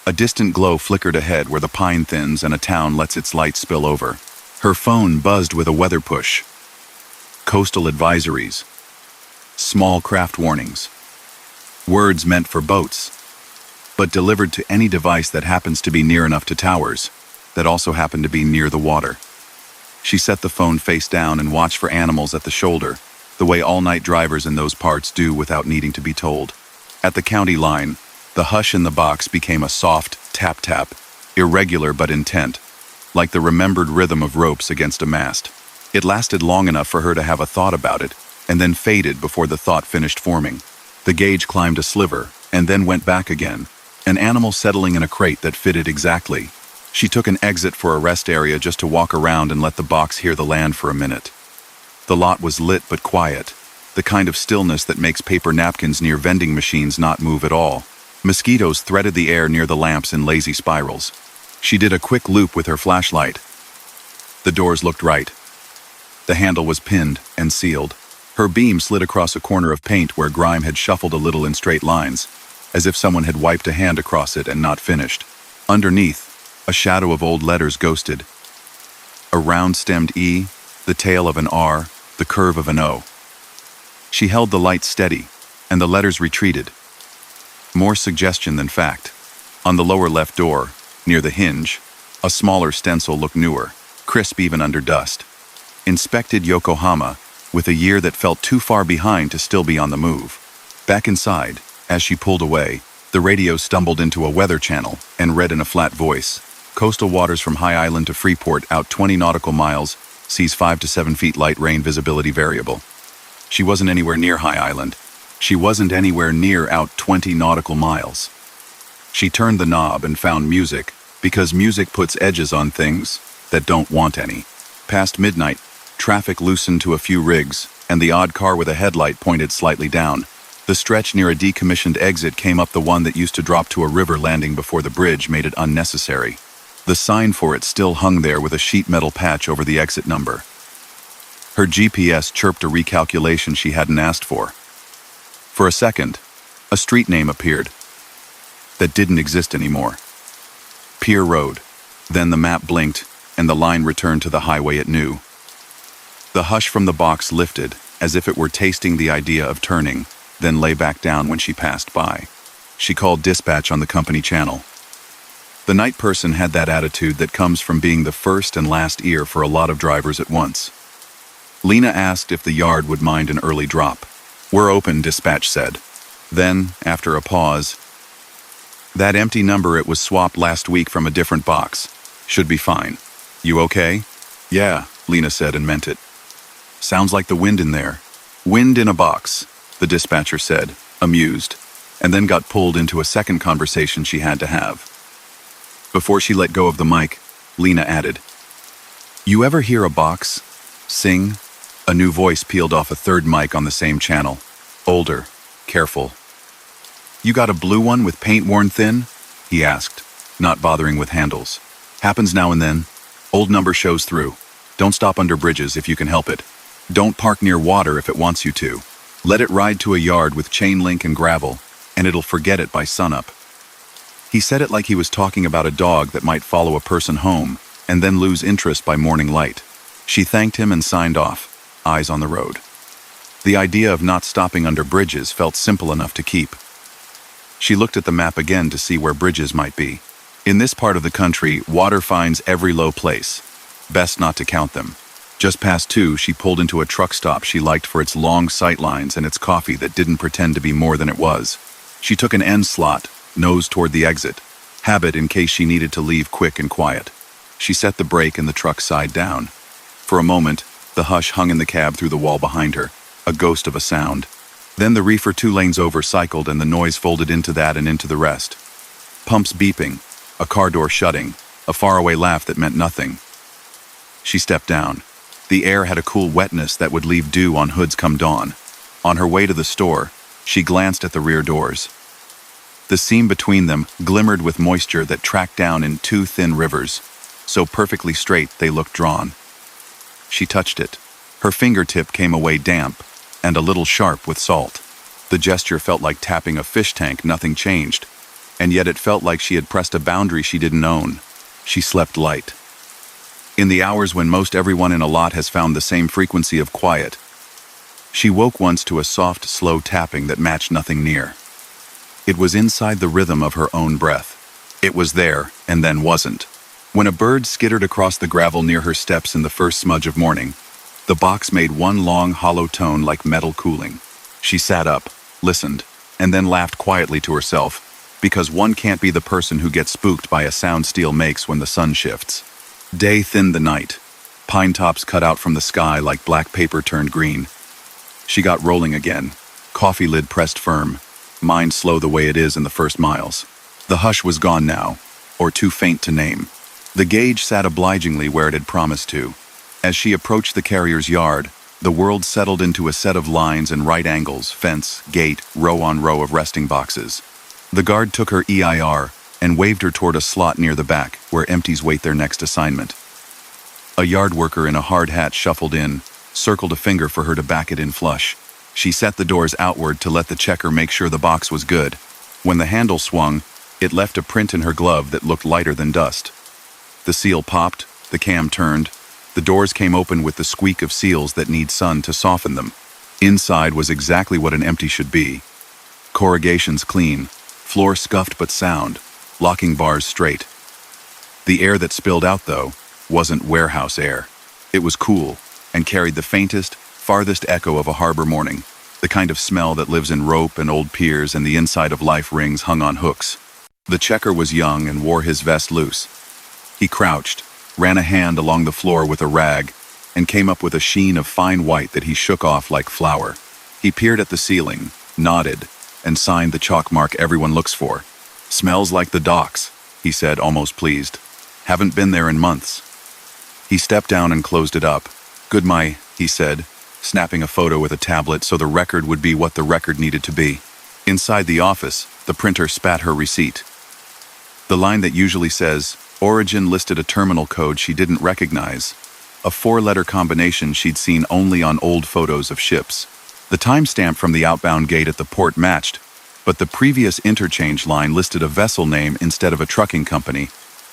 S1: A distant glow flickered ahead where the pine thins and a town lets its light spill over. Her phone buzzed with a weather push. Coastal advisories. Small craft warnings. Words meant for boats, but delivered to any device that happens to be near enough to towers, that also happen to be near the water. She set the phone face down and watched for animals at the shoulder, the way all-night drivers in those parts do without needing to be told. At the county line, the hush in the box became a soft tap-tap, irregular but intent, like the remembered rhythm of ropes against a mast. It lasted long enough for her to have a thought about it, and then faded before the thought finished forming. The gauge climbed a sliver, and then went back again, an animal settling in a crate that fitted exactly. She took an exit for a rest area just to walk around and let the box hear the land for a minute. The lot was lit but quiet, the kind of stillness that makes paper napkins near vending machines not move at all. Mosquitoes threaded the air near the lamps in lazy spirals. She did a quick loop with her flashlight. The doors looked right. The handle was pinned and sealed. Her beam slid across a corner of paint where grime had shuffled a little in straight lines, as if someone had wiped a hand across it and not finished. Underneath, a shadow of old letters ghosted. A round-stemmed E, the tail of an R, the curve of an O. She held the light steady, and the letters retreated. More suggestion than fact. On the lower left door, near the hinge, a smaller stencil looked newer, crisp even under dust. Inspected Yokohama, with a year that felt too far behind to still be on the move. Back inside, as she pulled away, the radio stumbled into a weather channel and read in a flat voice, "Coastal waters from High Island to Freeport out 20 nautical miles, seas 5 to 7 feet, light rain visibility variable." She wasn't anywhere near High Island. She wasn't anywhere near out 20 nautical miles. She turned the knob and found music, because music puts edges on things that don't want any. Past midnight, traffic loosened to a few rigs, and the odd car with a headlight pointed slightly down. The stretch near a decommissioned exit came up the one that used to drop to a river landing before the bridge made it unnecessary. The sign for it still hung there with a sheet metal patch over the exit number. Her GPS chirped a recalculation she hadn't asked for. For a second, a street name appeared that didn't exist anymore. Pier Road. Then the map blinked, and the line returned to the highway it knew. The hush from the box lifted, as if it were tasting the idea of turning, then lay back down when she passed by. She called dispatch on the company channel. The night person had that attitude that comes from being the first and last ear for a lot of drivers at once. Lena asked if the yard would mind an early drop. "We're open," dispatch said. Then, after a pause, That empty number, it was swapped last week from a different box. Should be fine. You okay? Yeah, Lena said and meant it. Sounds like the wind in there. Wind in a box, the dispatcher said, amused, and then got pulled into a second conversation she had to have. Before she let go of the mic, Lena added, "You ever hear a box sing?" A new voice peeled off a third mic on the same channel. Older, careful. "You got a blue one with paint worn thin?" he asked, not bothering with handles. "Happens now and then. Old number shows through. Don't stop under bridges if you can help it. Don't park near water if it wants you to. Let it ride to a yard with chain link and gravel, and it'll forget it by sunup." He said it like he was talking about a dog that might follow a person home and then lose interest by morning light. She thanked him and signed off, eyes on the road. The idea of not stopping under bridges felt simple enough to keep. She looked at the map again to see where bridges might be. In this part of the country, water finds every low place. Best not to count them. Just past 2, she pulled into a truck stop she liked for its long sight lines and its coffee that didn't pretend to be more than it was. She took an end slot, nose toward the exit, habit in case she needed to leave quick and quiet. She set the brake and the truck side down. For a moment, the hush hung in the cab through the wall behind her, a ghost of a sound. Then the reefer 2 lanes over cycled and the noise folded into that and into the rest. Pumps beeping, a car door shutting, a faraway laugh that meant nothing. She stepped down. The air had a cool wetness that would leave dew on hoods come dawn. On her way to the store, she glanced at the rear doors. The seam between them glimmered with moisture that tracked down in 2 thin rivers, so perfectly straight they looked drawn. She touched it. Her fingertip came away damp and a little sharp with salt. The gesture felt like tapping a fish tank, nothing changed, and yet it felt like she had pressed a boundary she didn't own. She slept light. In the hours when most everyone in a lot has found the same frequency of quiet, she woke once to a soft, slow tapping that matched nothing near. It was inside the rhythm of her own breath. It was there, and then wasn't. When a bird skittered across the gravel near her steps in the first smudge of morning, the box made one long, hollow tone like metal cooling. She sat up, listened, and then laughed quietly to herself, because one can't be the person who gets spooked by a sound steel makes when the sun shifts. Day thinned the night. Pine tops cut out from the sky like black paper turned green. She got rolling again, coffee lid pressed firm, mind slow the way it is in the first miles. The hush was gone now, or too faint to name. The gauge sat obligingly where it had promised to. As she approached the carrier's yard, the world settled into a set of lines and right angles, fence, gate, row on row of resting boxes. The guard took her EIR and waved her toward a slot near the back, where empties wait their next assignment. A yard worker in a hard hat shuffled in, circled a finger for her to back it in flush. She set the doors outward to let the checker make sure the box was good. When the handle swung, it left a print in her glove that looked lighter than dust. The seal popped, the cam turned. The doors came open with the squeak of seals that need sun to soften them. Inside was exactly what an empty should be. Corrugations clean, floor scuffed but sound, locking bars straight. The air that spilled out, though, wasn't warehouse air. It was cool and carried the faintest, farthest echo of a harbor morning, the kind of smell that lives in rope and old piers and the inside of life rings hung on hooks. The checker was young and wore his vest loose. He crouched, ran a hand along the floor with a rag, and came up with a sheen of fine white that he shook off like flour. He peered at the ceiling, nodded, and signed the chalk mark everyone looks for. "Smells like the docks," he said, almost pleased. "Haven't been there in months." He stepped down and closed it up. "Good, he said, snapping a photo with a tablet so the record would be what the record needed to be. Inside the office, the printer spat her receipt. The line that usually says, "Origin" listed a terminal code she didn't recognize, a 4-letter combination she'd seen only on old photos of ships. The timestamp from the outbound gate at the port matched, but the previous interchange line listed a vessel name instead of a trucking company,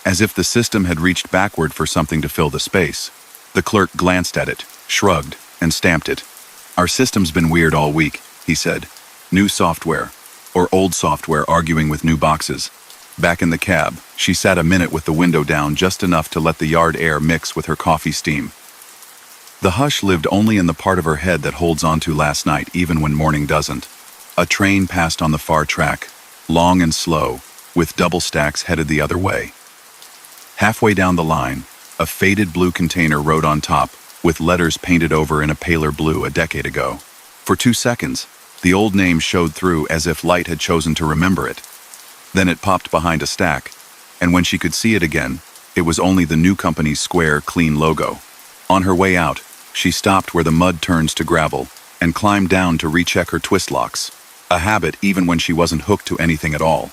S1: as if the system had reached backward for something to fill the space. The clerk glanced at it, shrugged, and stamped it. "Our system's been weird all week," he said. "New software, or old software arguing with new boxes." Back in the cab, she sat a minute with the window down just enough to let the yard air mix with her coffee steam. The hush lived only in the part of her head that holds on to last night even when morning doesn't. A train passed on the far track, long and slow, with double stacks headed the other way. Halfway down the line, a faded blue container rode on top, with letters painted over in a paler blue a decade ago. For 2 seconds, the old name showed through as if light had chosen to remember it. Then it popped behind a stack, and when she could see it again, it was only the new company's square, clean logo. On her way out, she stopped where the mud turns to gravel and climbed down to recheck her twist locks, a habit even when she wasn't hooked to anything at all.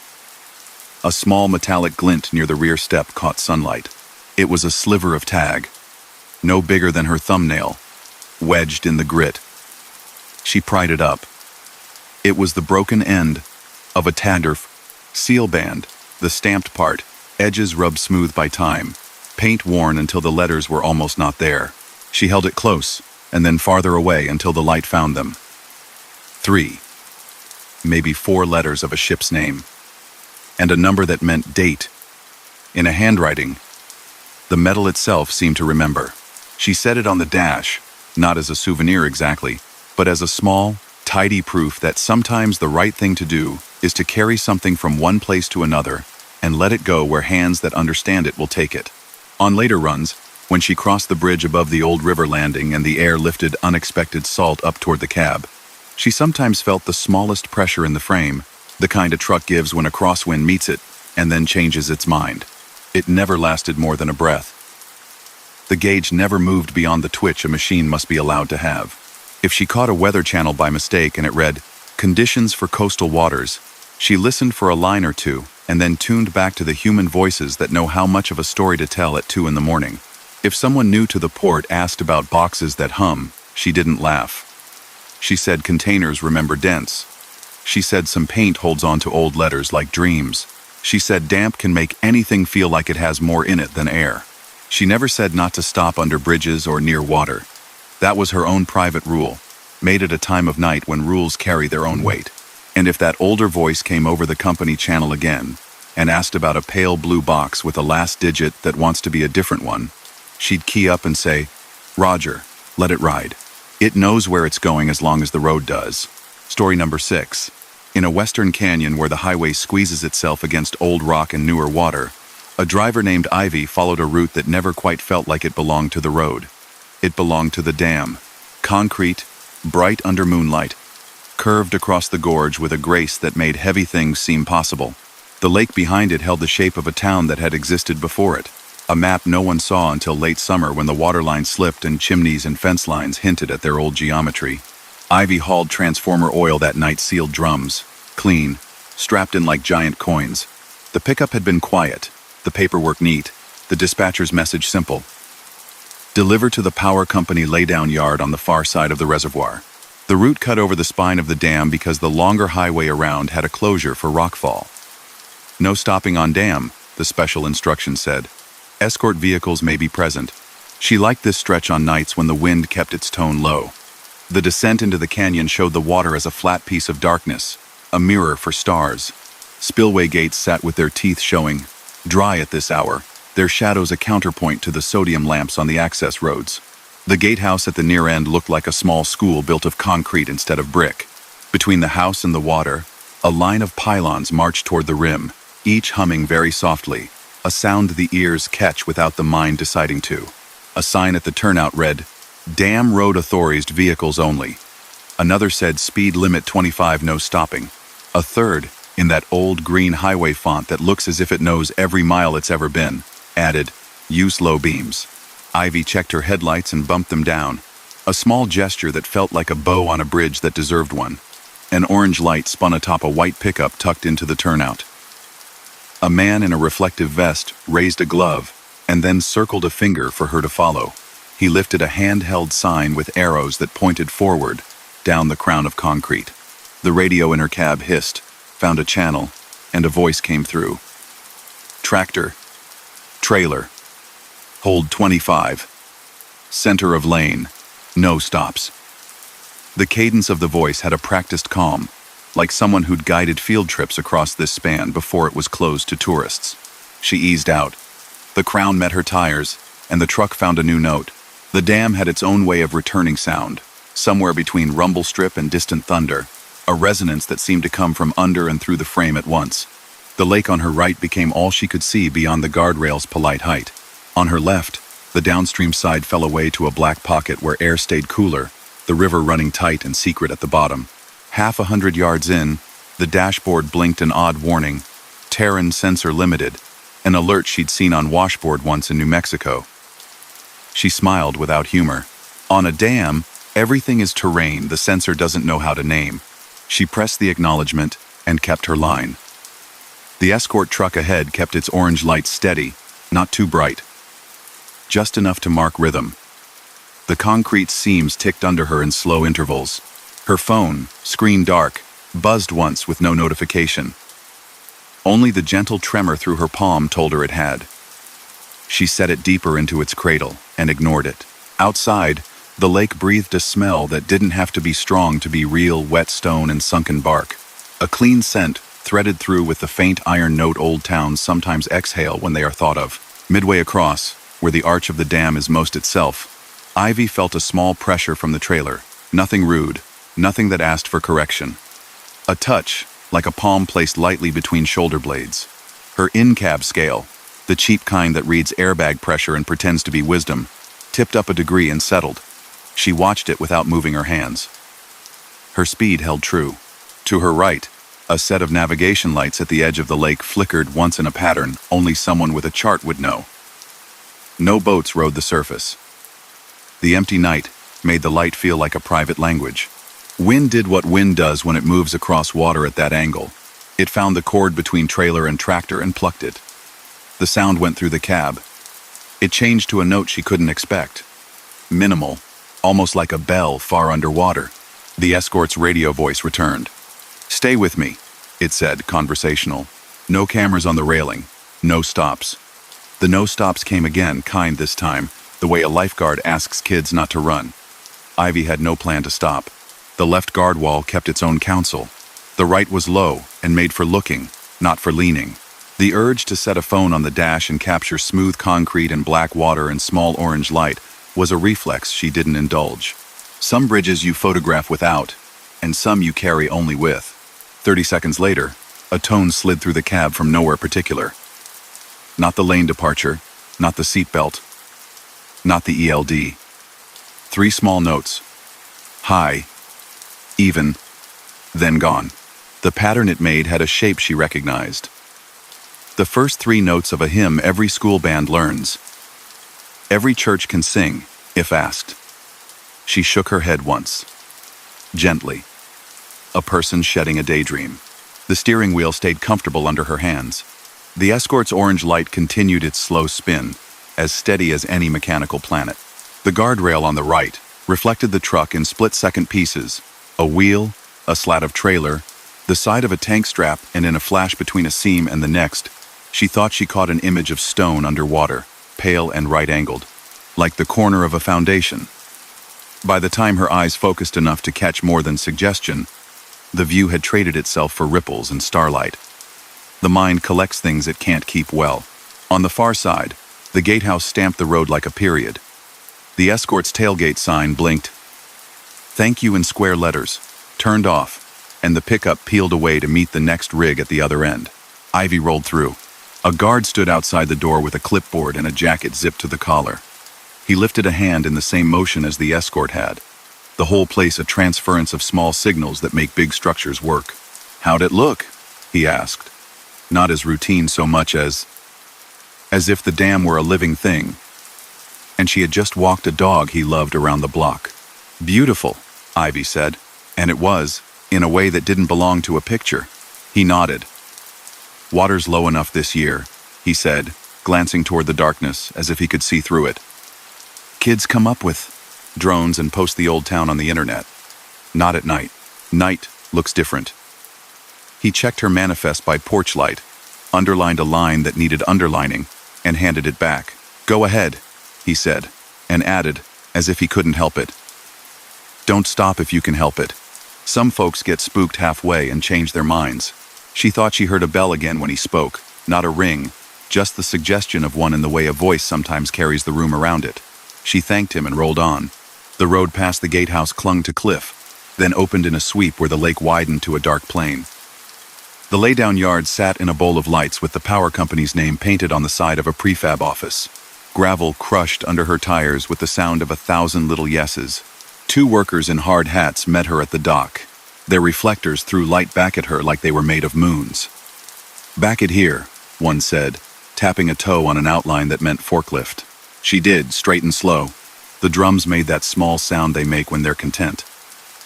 S1: A small metallic glint near the rear step caught sunlight. It was a sliver of tag, no bigger than her thumbnail, wedged in the grit. She pried it up. It was the broken end of a tagged seal band, the stamped part, edges rubbed smooth by time, paint worn until the letters were almost not there. She held it close, and then farther away until the light found them. 3, maybe 4 letters of a ship's name, and a number that meant date. In a handwriting, the metal itself seemed to remember. She set it on the dash, not as a souvenir exactly, but as a small, tidy proof that sometimes the right thing to do is to carry something from one place to another and let it go where hands that understand it will take it. On later runs, when she crossed the bridge above the old river landing and the air lifted unexpected salt up toward the cab, she sometimes felt the smallest pressure in the frame, the kind a truck gives when a crosswind meets it and then changes its mind. It never lasted more than a breath. The gauge never moved beyond the twitch a machine must be allowed to have. If she caught a weather channel by mistake and it read, "Conditions for coastal waters," she listened for a line or two and then tuned back to the human voices that know how much of a story to tell at 2 in the morning. If someone new to the port asked about boxes that hum, she didn't laugh. She said containers remember dents. She said some paint holds on to old letters like dreams. She said damp can make anything feel like it has more in it than air. She never said not to stop under bridges or near water. That was her own private rule, made at a time of night when rules carry their own weight. And if that older voice came over the company channel again and asked about a pale blue box with a last digit that wants to be a different one, she'd key up and say, "Roger, let it ride. It knows where it's going as long as the road does." Story number 6. In a western canyon where the highway squeezes itself against old rock and newer water, a driver named Ivy followed a route that never quite felt like it belonged to the road. It belonged to the dam. Concrete, bright under moonlight, curved across the gorge with a grace that made heavy things seem possible. The lake behind it held the shape of a town that had existed before it, a map no one saw until late summer when the water line slipped and chimneys and fence lines hinted at their old geometry. Ivy hauled transformer oil that night, sealed drums, clean, strapped in like giant coins. The pickup had been quiet, the paperwork neat, the dispatcher's message simple. Deliver to the power company laydown yard on the far side of the reservoir. The route cut over the spine of the dam because the longer highway around had a closure for rockfall. No stopping on dam, the special instructions said. Escort vehicles may be present. She liked this stretch on nights when the wind kept its tone low. The descent into the canyon showed the water as a flat piece of darkness, a mirror for stars. Spillway gates sat with their teeth showing, dry at this hour, their shadows a counterpoint to the sodium lamps on the access roads. The gatehouse at the near end looked like a small school built of concrete instead of brick. Between the house and the water, a line of pylons marched toward the rim, each humming very softly, a sound the ears catch without the mind deciding to. A sign at the turnout read, "Dam Road Authorized Vehicles Only." Another said, "Speed limit 25, no stopping." A third, in that old green highway font that looks as if it knows every mile it's ever been, added, "Use low beams." Ivy checked her headlights and bumped them down, a small gesture that felt like a bow on a bridge that deserved one. An orange light spun atop a white pickup tucked into the turnout. A man in a reflective vest raised a glove and then circled a finger for her to follow. He lifted a handheld sign with arrows that pointed forward, down the crown of concrete. The radio in her cab hissed, found a channel, and a voice came through. "Tractor. Trailer. Hold 25. Center of lane. No stops." The cadence of the voice had a practiced calm, like someone who'd guided field trips across this span before it was closed to tourists. She eased out. The crown met her tires, and the truck found a new note. The dam had its own way of returning sound, somewhere between rumble strip and distant thunder, a resonance that seemed to come from under and through the frame at once. The lake on her right became all she could see beyond the guardrail's polite height. On her left, the downstream side fell away to a black pocket where air stayed cooler, the river running tight and secret at the bottom. 100 yards in, the dashboard blinked an odd warning, Terran sensor limited, an alert she'd seen on washboard once in New Mexico. She smiled without humor. On a dam, everything is terrain the sensor doesn't know how to name. She pressed the acknowledgement and kept her line. The escort truck ahead kept its orange light steady, not too bright. Just enough to mark rhythm. The concrete seams ticked under her in slow intervals. Her phone, screen dark, buzzed once with no notification. Only the gentle tremor through her palm told her it had. She set it deeper into its cradle and ignored it. Outside, the lake breathed a smell that didn't have to be strong to be real, wet stone and sunken bark. A clean scent threaded through with the faint iron note old towns sometimes exhale when they are thought of. Midway across, where the arch of the dam is most itself, Ivy felt a small pressure from the trailer. Nothing rude, nothing that asked for correction. A touch, like a palm placed lightly between shoulder blades. Her in-cab scale, the cheap kind that reads airbag pressure and pretends to be wisdom, tipped up a degree and settled. She watched it without moving her hands. Her speed held true. To her right, a set of navigation lights at the edge of the lake flickered once in a pattern only someone with a chart would know. No boats rode the surface. The empty night made the light feel like a private language. Wind did what wind does when it moves across water at that angle. It found the cord between trailer and tractor and plucked it. The sound went through the cab. It changed to a note she couldn't expect. Minimal, almost like a bell far underwater. The escort's radio voice returned. "Stay with me," it said, conversational. No cameras on the railing. No stops. The no stops came again, kind this time, the way a lifeguard asks kids not to run. Ivy had no plan to stop. The left guard wall kept its own counsel. The right was low and made for looking, not for leaning. The urge to set a phone on the dash and capture smooth concrete and black water and small orange light was a reflex she didn't indulge. Some bridges you photograph without, and some you carry only with. 30 seconds later, a tone slid through the cab from nowhere particular. Not the lane departure, not the seatbelt, not the ELD. 3 small notes. High, even, then gone. The pattern it made had a shape she recognized. The first 3 notes of a hymn every school band learns. Every church can sing, if asked. She shook her head once. Gently. A person shedding a daydream. The steering wheel stayed comfortable under her hands. The escort's orange light continued its slow spin, as steady as any mechanical planet. The guardrail on the right reflected the truck in split-second pieces. A wheel, a slat of trailer, the side of a tank strap, and in a flash between a seam and the next, she thought she caught an image of stone underwater, pale and right-angled, like the corner of a foundation. By the time her eyes focused enough to catch more than suggestion, the view had traded itself for ripples and starlight. The mind collects things it can't keep well. On the far side, the gatehouse stamped the road like a period. The escort's tailgate sign blinked. Thank you in square letters, turned off, and the pickup peeled away to meet the next rig at the other end. Ivy rolled through. A guard stood outside the door with a clipboard and a jacket zipped to the collar. He lifted a hand in the same motion as the escort had. The whole place a transference of small signals that make big structures work. How'd it look? He asked. Not as routine so much as if the dam were a living thing. And she had just walked a dog he loved around the block. Beautiful, Ivy said, and it was, in a way that didn't belong to a picture. He nodded. Water's low enough this year, he said, glancing toward the darkness as if he could see through it. Kids come up with drones and post the old town on the internet. Not at night. Night looks different. He checked her manifest by porch light, underlined a line that needed underlining, and handed it back. Go ahead, he said, and added, as if he couldn't help it. Don't stop if you can help it. Some folks get spooked halfway and change their minds. She thought she heard a bell again when he spoke, not a ring, just the suggestion of one in the way a voice sometimes carries the room around it. She thanked him and rolled on. The road past the gatehouse clung to cliff, then opened in a sweep where the lake widened to a dark plain. The laydown yard sat in a bowl of lights with the power company's name painted on the side of a prefab office. Gravel crushed under her tires with the sound of 1,000 little yeses. 2 workers in hard hats met her at the dock. Their reflectors threw light back at her like they were made of moons. "Back it here," one said, tapping a toe on an outline that meant forklift. She did, straight and slow. The drums made that small sound they make when they're content.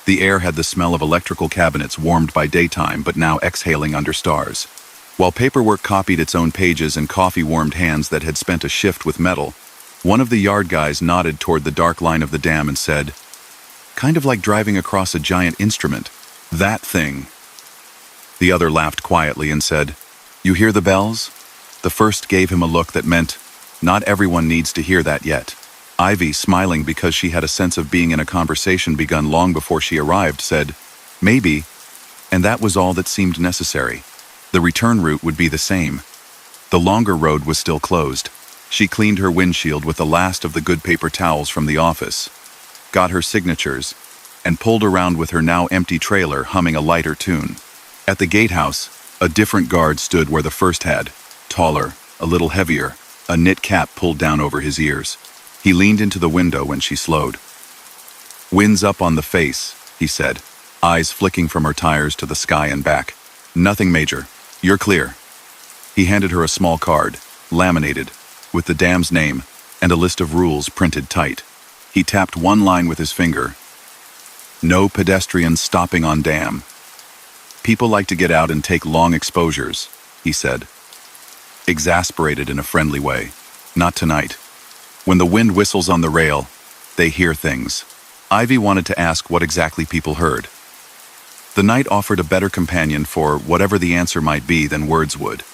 S1: The air had the smell of electrical cabinets warmed by daytime but now exhaling under stars. While paperwork copied its own pages and coffee warmed hands that had spent a shift with metal, one of the yard guys nodded toward the dark line of the dam and said, "Kind of like driving across a giant instrument. That thing." The other laughed quietly and said, "You hear the bells?" The first gave him a look that meant, not everyone needs to hear that yet. Ivy, smiling because she had a sense of being in a conversation begun long before she arrived, said, "Maybe," and that was all that seemed necessary. The return route would be the same. The longer road was still closed. She cleaned her windshield with the last of the good paper towels from the office, got her signatures, and pulled around with her now empty trailer humming a lighter tune. At the gatehouse, a different guard stood where the first had, taller, a little heavier, a knit cap pulled down over his ears. He leaned into the window when she slowed. "Wind's up on the face," he said, eyes flicking from her tires to the sky and back. "Nothing major. You're clear." He handed her a small card, laminated, with the dam's name and a list of rules printed tight. He tapped one line with his finger. "No pedestrians stopping on dam. People like to get out and take long exposures," he said, exasperated in a friendly way. "Not tonight. When the wind whistles on the rail, they hear things." Ivy wanted to ask what exactly people heard. The night offered a better companion for whatever the answer might be than words would.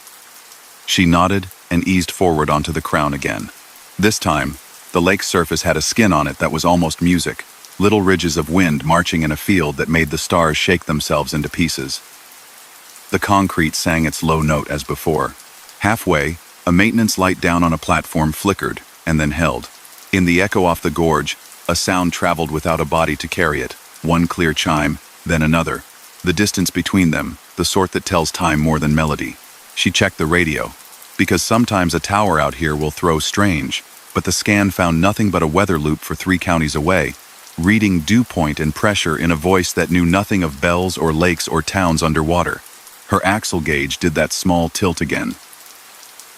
S1: She nodded and eased forward onto the crown again. This time, the lake's surface had a skin on it that was almost music, little ridges of wind marching in a field that made the stars shake themselves into pieces. The concrete sang its low note as before. Halfway, a maintenance light down on a platform flickered and then held. In the echo off the gorge, a sound traveled without a body to carry it, one clear chime, then another. The distance between them, the sort that tells time more than melody. She checked the radio, because sometimes a tower out here will throw strange, but the scan found nothing but a weather loop for 3 counties away, reading dew point and pressure in a voice that knew nothing of bells or lakes or towns underwater. Her axle gauge did that small tilt again.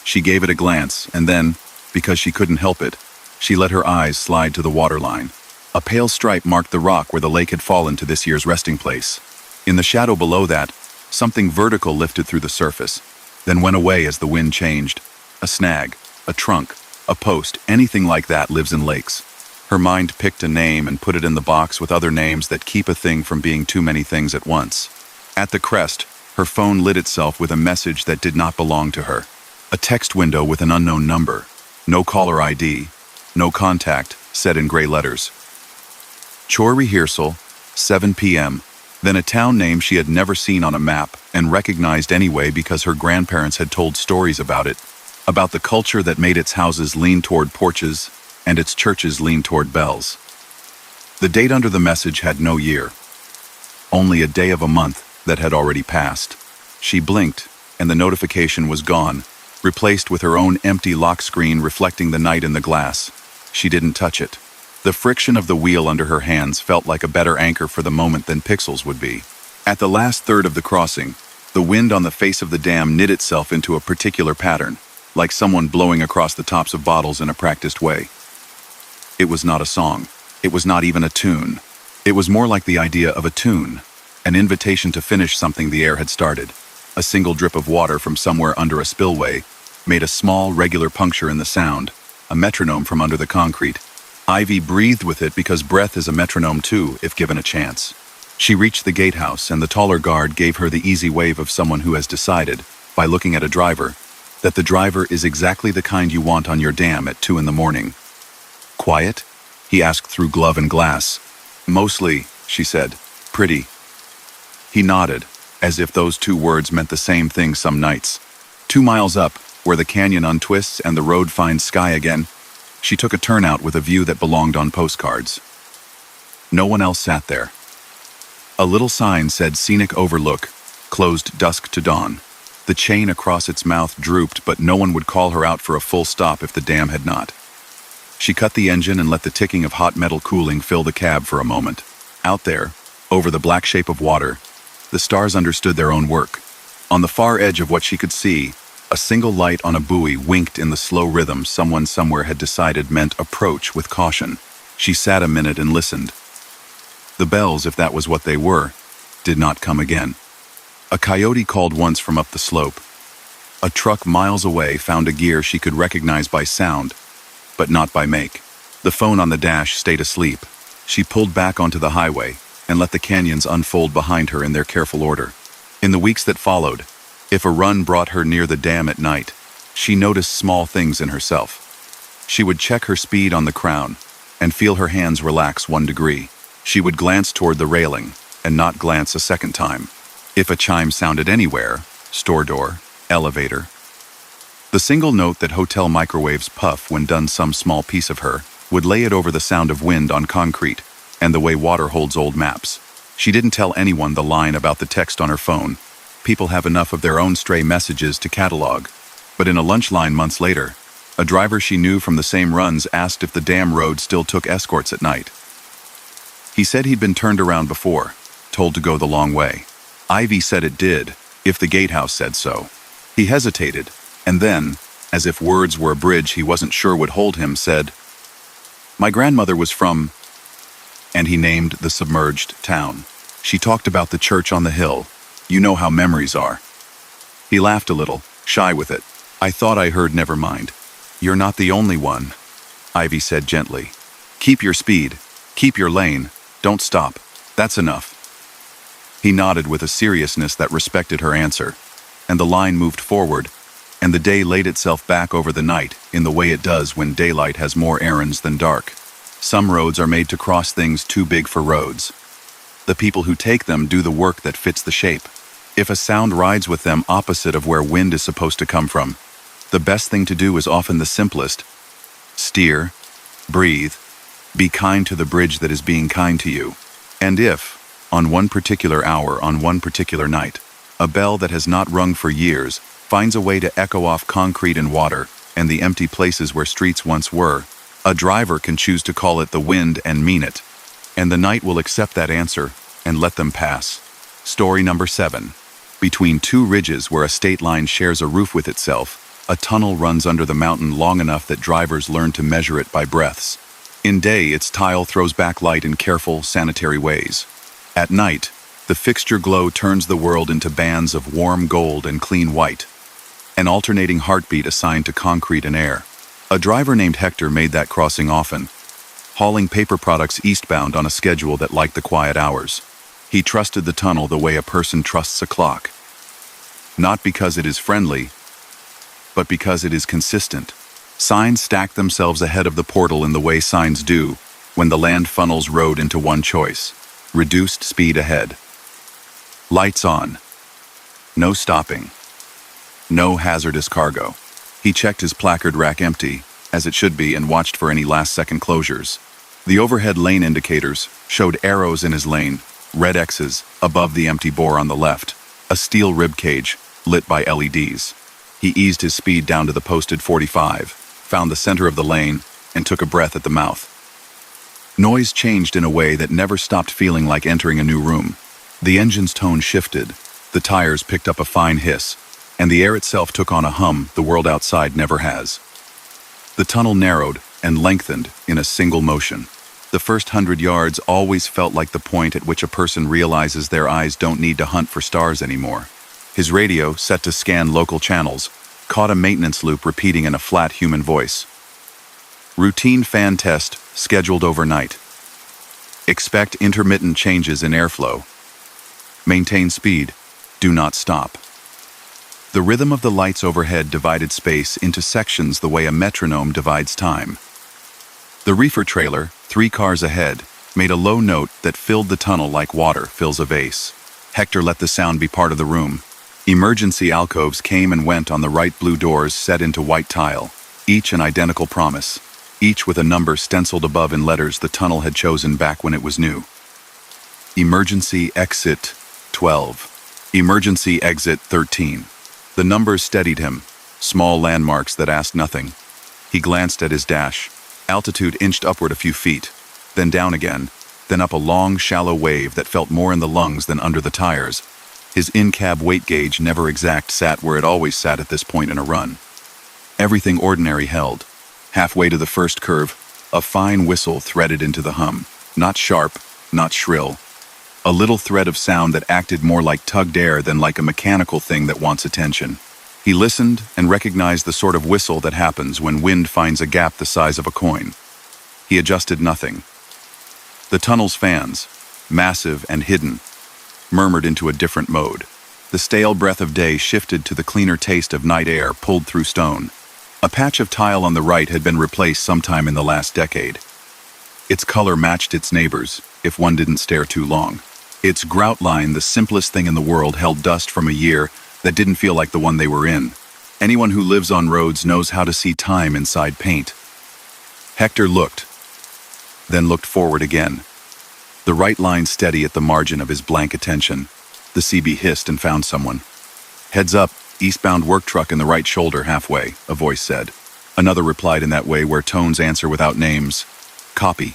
S1: She gave it a glance, and then, because she couldn't help it, she let her eyes slide to the waterline. A pale stripe marked the rock where the lake had fallen to this year's resting place. In the shadow below that, something vertical lifted through the surface, then went away as the wind changed. A snag, a trunk, a post, anything like that lives in lakes. Her mind picked a name and put it in the box with other names that keep a thing from being too many things at once. At the crest, her phone lit itself with a message that did not belong to her. A text window with an unknown number. No caller ID. No contact, said in gray letters. Chore rehearsal, 7 p.m., then a town name she had never seen on a map and recognized anyway because her grandparents had told stories about it, about the culture that made its houses lean toward porches and its churches lean toward bells. The date under the message had no year, only a day of a month that had already passed. She blinked, and the notification was gone, replaced with her own empty lock screen reflecting the night in the glass. She didn't touch it. The friction of the wheel under her hands felt like a better anchor for the moment than pixels would be. At the last third of the crossing, the wind on the face of the dam knit itself into a particular pattern, like someone blowing across the tops of bottles in a practiced way. It was not a song. It was not even a tune. It was more like the idea of a tune, an invitation to finish something the air had started. A single drip of water from somewhere under a spillway made a small, regular puncture in the sound, a metronome from under the concrete. Ivy breathed with it because breath is a metronome too, if given a chance. She reached the gatehouse, and the taller guard gave her the easy wave of someone who has decided, by looking at a driver, that the driver is exactly the kind you want on your dam at 2 a.m. "Quiet?" he asked through glove and glass. "Mostly," she said. "Pretty." He nodded, as if those 2 words meant the same thing some nights. 2 miles up, where the canyon untwists and the road finds sky again, she took a turnout with a view that belonged on postcards. No one else sat there. A little sign said Scenic Overlook, closed dusk to dawn. The chain across its mouth drooped, but no one would call her out for a full stop if the dam had not. She cut the engine and let the ticking of hot metal cooling fill the cab for a moment. Out there, over the black shape of water, the stars understood their own work. On the far edge of what she could see, a single light on a buoy winked in the slow rhythm someone somewhere had decided meant approach with caution. She sat a minute and listened. The bells, if that was what they were, did not come again. A coyote called once from up the slope. A truck miles away found a gear she could recognize by sound, but not by make. The phone on the dash stayed asleep. She pulled back onto the highway and let the canyons unfold behind her in their careful order. In the weeks that followed, if a run brought her near the dam at night, she noticed small things in herself. She would check her speed on the crown and feel her hands relax 1 degree. She would glance toward the railing and not glance a second time. If a chime sounded anywhere, store door, elevator, the single note that hotel microwaves puff when done some small piece of her would lay it over the sound of wind on concrete and the way water holds old maps. She didn't tell anyone the line about the text on her phone. People have enough of their own stray messages to catalog. But in a lunch line months later, a driver she knew from the same runs asked if the dam road still took escorts at night. He said he'd been turned around before, told to go the long way. Ivy said it did, if the gatehouse said so. He hesitated, and then, as if words were a bridge he wasn't sure would hold him, said, "My grandmother was from," and he named the submerged town. She talked about the church on the hill. You know how memories are. He laughed a little, shy with it. "I thought I heard never mind." "You're not the only one," Ivy said gently. "Keep your speed. Keep your lane. Don't stop. That's enough." He nodded with a seriousness that respected her answer, and the line moved forward, and the day laid itself back over the night in the way it does when daylight has more errands than dark. Some roads are made to cross things too big for roads. The people who take them do the work that fits the shape. If a sound rides with them opposite of where wind is supposed to come from, the best thing to do is often the simplest. Steer, breathe, be kind to the bridge that is being kind to you. And if, on one particular hour, on one particular night, a bell that has not rung for years finds a way to echo off concrete and water and the empty places where streets once were, a driver can choose to call it the wind and mean it. And the night will accept that answer and let them pass. Story number 7. Between two ridges where a state line shares a roof with itself, a tunnel runs under the mountain long enough that drivers learn to measure it by breaths. In day, its tile throws back light in careful, sanitary ways. At night, the fixture glow turns the world into bands of warm gold and clean white, an alternating heartbeat assigned to concrete and air. A driver named Hector made that crossing often, hauling paper products eastbound on a schedule that liked the quiet hours. He trusted the tunnel the way a person trusts a clock. Not because it is friendly, but because it is consistent. Signs stack themselves ahead of the portal in the way signs do when the land funnels road into one choice. Reduced speed ahead. Lights on. No stopping. No hazardous cargo. He checked his placard rack empty, as it should be, and watched for any last-second closures. The overhead lane indicators showed arrows in his lane, red X's above the empty bore on the left, a steel rib cage lit by LEDs. He eased his speed down to the posted 45, found the center of the lane, and took a breath at the mouth. Noise changed in a way that never stopped feeling like entering a new room. The engine's tone shifted, the tires picked up a fine hiss, and the air itself took on a hum the world outside never has. The tunnel narrowed and lengthened in a single motion. The first 100 yards always felt like the point at which a person realizes their eyes don't need to hunt for stars anymore. His radio, set to scan local channels, caught a maintenance loop repeating in a flat human voice. Routine fan test scheduled overnight. Expect intermittent changes in airflow. Maintain speed. Do not stop. The rhythm of the lights overhead divided space into sections the way a metronome divides time. The reefer trailer, 3 cars ahead, made a low note that filled the tunnel like water fills a vase. Hector let the sound be part of the room. Emergency alcoves came and went on the right blue doors set into white tile, each an identical promise, each with a number stenciled above in letters the tunnel had chosen back when it was new. Emergency exit 12. Emergency exit 13. The numbers steadied him, small landmarks that asked nothing. He glanced at his dash. Altitude inched upward a few feet, then down again, then up a long, shallow wave that felt more in the lungs than under the tires. His in-cab weight gauge, never exact, sat where it always sat at this point in a run. Everything ordinary held. Halfway to the first curve, a fine whistle threaded into the hum. Not sharp, not shrill. A little thread of sound that acted more like tugged air than like a mechanical thing that wants attention. He listened and recognized the sort of whistle that happens when wind finds a gap the size of a coin. He adjusted nothing. The tunnel's fans, massive and hidden, murmured into a different mode. The stale breath of day shifted to the cleaner taste of night air pulled through stone. A patch of tile on the right had been replaced sometime in the last decade. Its color matched its neighbor's, if one didn't stare too long. Its grout line, the simplest thing in the world, held dust from a year that didn't feel like the one they were in. Anyone who lives on roads knows how to see time inside paint. Hector looked, then looked forward again. The right line steady at the margin of his blank attention. The CB hissed and found someone. "Heads up, eastbound work truck in the right shoulder halfway," a voice said. Another replied in that way where tones answer without names. "Copy.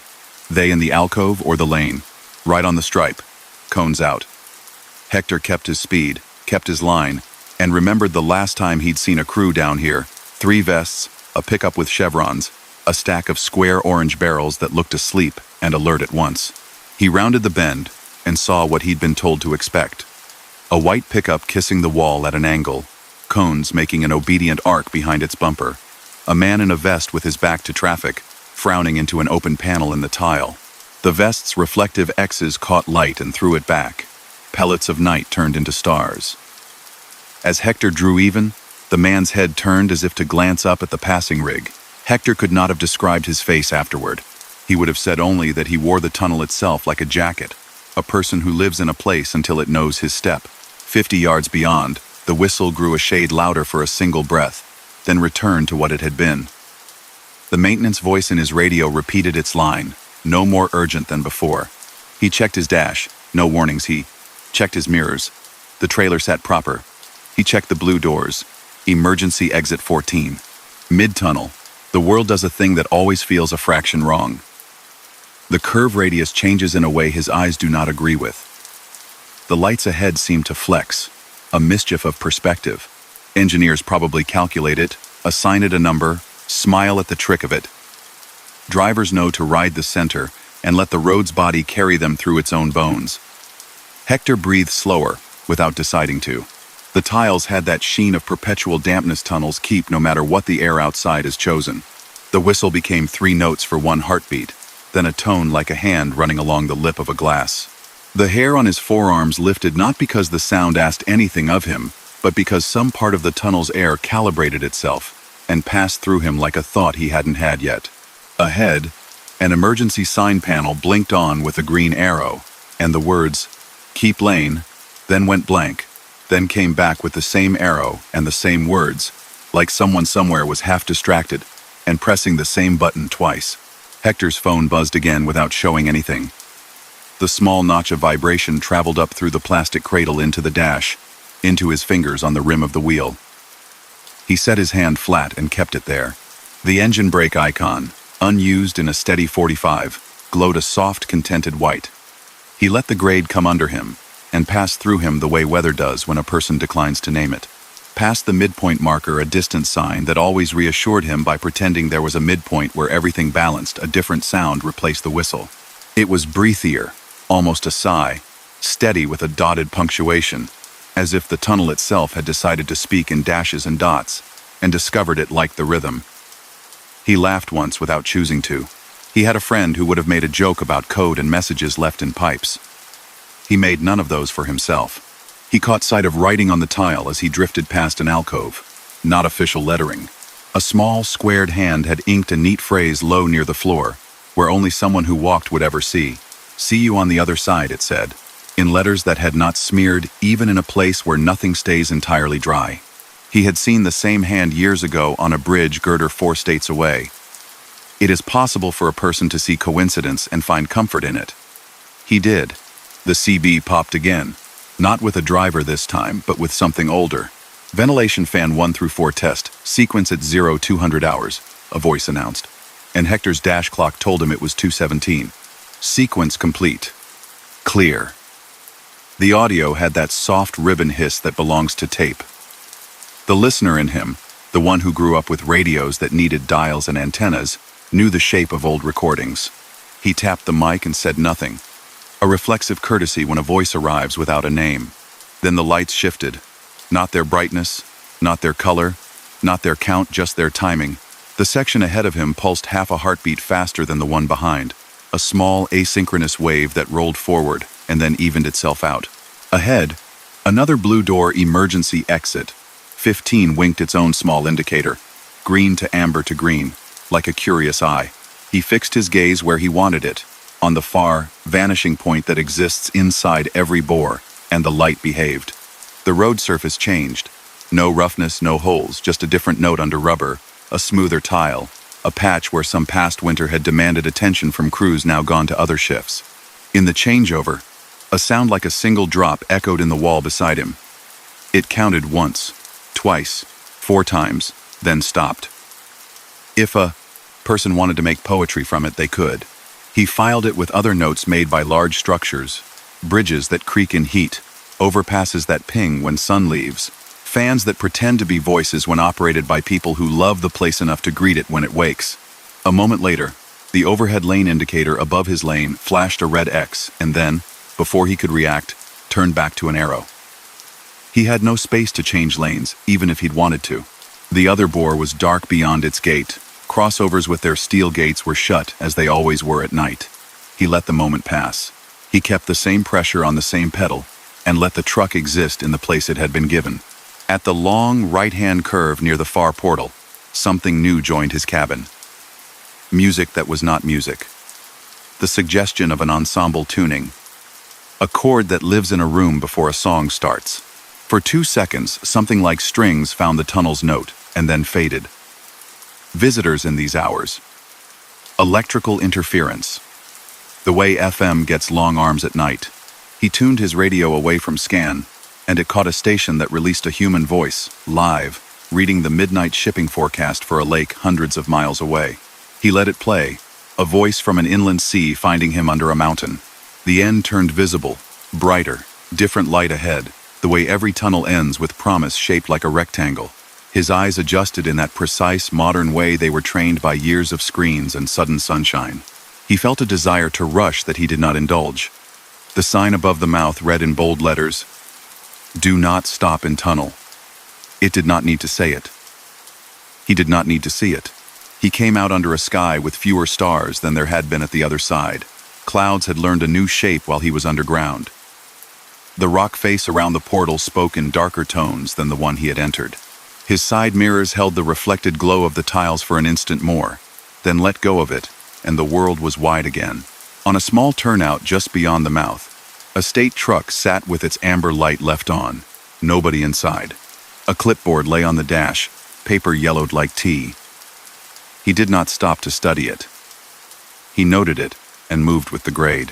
S1: They in the alcove or the lane? Right on the stripe. Cones out." Hector kept his speed, kept his line, and remembered the last time he'd seen a crew down here. 3 vests, a pickup with chevrons, a stack of square orange barrels that looked asleep and alert at once. He rounded the bend and saw what he'd been told to expect. A white pickup kissing the wall at an angle, cones making an obedient arc behind its bumper. A man in a vest with his back to traffic, frowning into an open panel in the tile. The vest's reflective X's caught light and threw it back. Pellets of night turned into stars. As Hector drew even, the man's head turned as if to glance up at the passing rig. Hector could not have described his face afterward. He would have said only that he wore the tunnel itself like a jacket, a person who lives in a place until it knows his step. 50 yards beyond, the whistle grew a shade louder for a single breath, then returned to what it had been. The maintenance voice in his radio repeated its line, no more urgent than before. He checked his dash, no warnings. He checked his mirrors. The trailer sat proper. He checked the blue doors. Emergency exit 14. Mid-tunnel. The world does a thing that always feels a fraction wrong. The curve radius changes in a way his eyes do not agree with. The lights ahead seem to flex, a mischief of perspective. Engineers probably calculate it, assign it a number, smile at the trick of it. Drivers know to ride the center and let the road's body carry them through its own bones. Hector breathed slower, without deciding to. The tiles had that sheen of perpetual dampness tunnels keep no matter what the air outside is chosen. The whistle became 3 notes for 1 heartbeat, then a tone like a hand running along the lip of a glass. The hair on his forearms lifted not because the sound asked anything of him, but because some part of the tunnel's air calibrated itself and passed through him like a thought he hadn't had yet. Ahead, an emergency sign panel blinked on with a green arrow, and the words, "Keep lane," then went blank, then came back with the same arrow and the same words, like someone somewhere was half distracted and pressing the same button twice. Hector's phone buzzed again without showing anything. The small notch of vibration traveled up through the plastic cradle into the dash, into his fingers on the rim of the wheel. He set his hand flat and kept it there. The engine brake icon, unused in a steady 45, glowed a soft, contented white. He let the grade come under him and pass through him the way weather does when a person declines to name it. Past the midpoint marker, a distant sign that always reassured him by pretending there was a midpoint where everything balanced, a different sound replaced the whistle. It was breathier, almost a sigh, steady with a dotted punctuation, as if the tunnel itself had decided to speak in dashes and dots, and discovered it liked the rhythm. He laughed once without choosing to. He had a friend who would have made a joke about code and messages left in pipes. He made none of those for himself. He caught sight of writing on the tile as he drifted past an alcove. Not official lettering. A small, squared hand had inked a neat phrase low near the floor, where only someone who walked would ever see. "See you on the other side," it said, in letters that had not smeared even in a place where nothing stays entirely dry. He had seen the same hand years ago on a bridge girder 4 states away. It is possible for a person to see coincidence and find comfort in it. He did. The CB popped again. Not with a driver this time, but with something older. Ventilation fan 1 through 4 test, sequence at 0200 hours, a voice announced. And Hector's dash clock told him it was 2:17. Sequence complete. Clear. The audio had that soft ribbon hiss that belongs to tape. The listener in him, the one who grew up with radios that needed dials and antennas, knew the shape of old recordings. He tapped the mic and said nothing. A reflexive courtesy when a voice arrives without a name. Then the lights shifted. Not their brightness, not their color, not their count, just their timing. The section ahead of him pulsed half a heartbeat faster than the one behind. A small, asynchronous wave that rolled forward and then evened itself out. Ahead, another blue door emergency exit. 15 winked its own small indicator. Green to amber to green, like a curious eye. He fixed his gaze where he wanted it, on the far, vanishing point that exists inside every bore, and the light behaved. The road surface changed. No roughness, no holes, just a different note under rubber, a smoother tile, a patch where some past winter had demanded attention from crews now gone to other shifts. In the changeover, a sound like a single drop echoed in the wall beside him. It counted once, twice, 4 times, then stopped. If a person wanted to make poetry from it, they could. He filed it with other notes made by large structures, bridges that creak in heat, overpasses that ping when sun leaves, fans that pretend to be voices when operated by people who love the place enough to greet it when it wakes. A moment later, the overhead lane indicator above his lane flashed a red X and then, before he could react, turned back to an arrow. He had no space to change lanes, even if he'd wanted to. The other bore was dark beyond its gate. Crossovers with their steel gates were shut, as they always were at night. He let the moment pass. He kept the same pressure on the same pedal, and let the truck exist in the place it had been given. At the long, right-hand curve near the far portal, something new joined his cabin. Music that was not music. The suggestion of an ensemble tuning. A chord that lives in a room before a song starts. For 2 seconds, something like strings found the tunnel's note, and then faded. Visitors in these hours. Electrical interference. The way FM gets long arms at night. He tuned his radio away from scan, and it caught a station that released a human voice, live, reading the midnight shipping forecast for a lake hundreds of miles away. He let it play, a voice from an inland sea finding him under a mountain. The end turned visible, brighter, different light ahead, the way every tunnel ends with promise shaped like a rectangle. His eyes adjusted in that precise, modern way they were trained by years of screens and sudden sunshine. He felt a desire to rush that he did not indulge. The sign above the mouth read in bold letters, "Do not stop in tunnel." It did not need to say it. He did not need to see it. He came out under a sky with fewer stars than there had been at the other side. Clouds had learned a new shape while he was underground. The rock face around the portal spoke in darker tones than the one he had entered. His side mirrors held the reflected glow of the tiles for an instant more, then let go of it, and the world was wide again. On a small turnout just beyond the mouth, a state truck sat with its amber light left on, nobody inside. A clipboard lay on the dash, paper yellowed like tea. He did not stop to study it. He noted it and moved with the grade.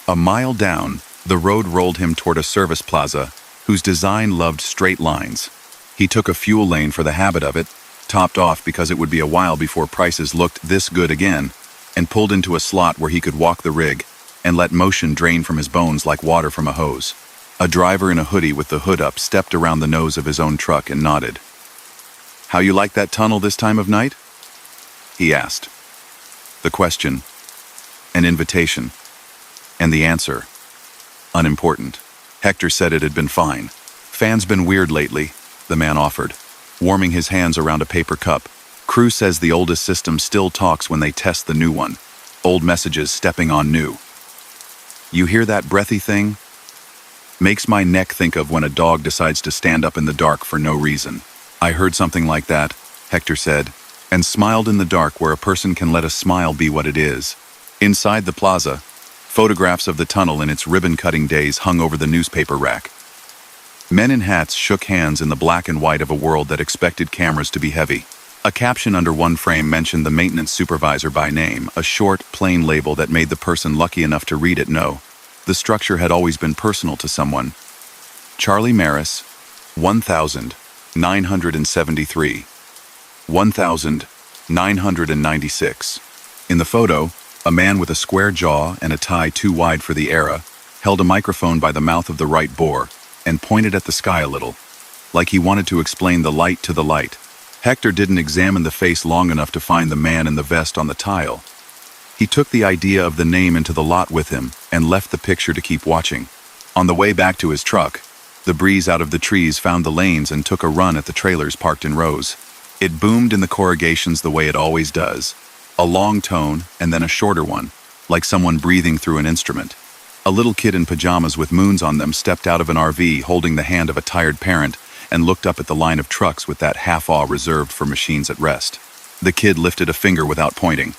S1: A mile down, the road rolled him toward a service plaza whose design loved straight lines. He took a fuel lane for the habit of it, topped off because it would be a while before prices looked this good again, and pulled into a slot where he could walk the rig and let motion drain from his bones like water from a hose. A driver in a hoodie with the hood up stepped around the nose of his own truck and nodded. "How you like that tunnel this time of night?" he asked. The question, an invitation, and the answer, unimportant. Hector said it had been fine. "Fan's been weird lately," the man offered, warming his hands around a paper cup. "Crew says the oldest system still talks when they test the new one. Old messages stepping on new. You hear that breathy thing? Makes my neck think of when a dog decides to stand up in the dark for no reason." "I heard something like that," Hector said, and smiled in the dark where a person can let a smile be what it is. Inside the plaza, photographs of the tunnel in its ribbon-cutting days hung over the newspaper rack. Men in hats shook hands in the black and white of a world that expected cameras to be heavy. A caption under one frame mentioned the maintenance supervisor by name, a short, plain label that made the person lucky enough to read it know the structure had always been personal to someone. Charlie Maris, 1,973. 1,996. In the photo, a man with a square jaw and a tie too wide for the era held a microphone by the mouth of the right bore and pointed at the sky a little, like he wanted to explain the light to the light. Hector didn't examine the face long enough to find the man in the vest on the tile. He took the idea of the name into the lot with him and left the picture to keep watching. On the way back to his truck, the breeze out of the trees found the lanes and took a run at the trailers parked in rows. It boomed in the corrugations the way it always does, a long tone and then a shorter one, like someone breathing through an instrument. A little kid in pajamas with moons on them stepped out of an RV holding the hand of a tired parent and looked up at the line of trucks with that half-awe reserved for machines at rest. The kid lifted a finger without pointing.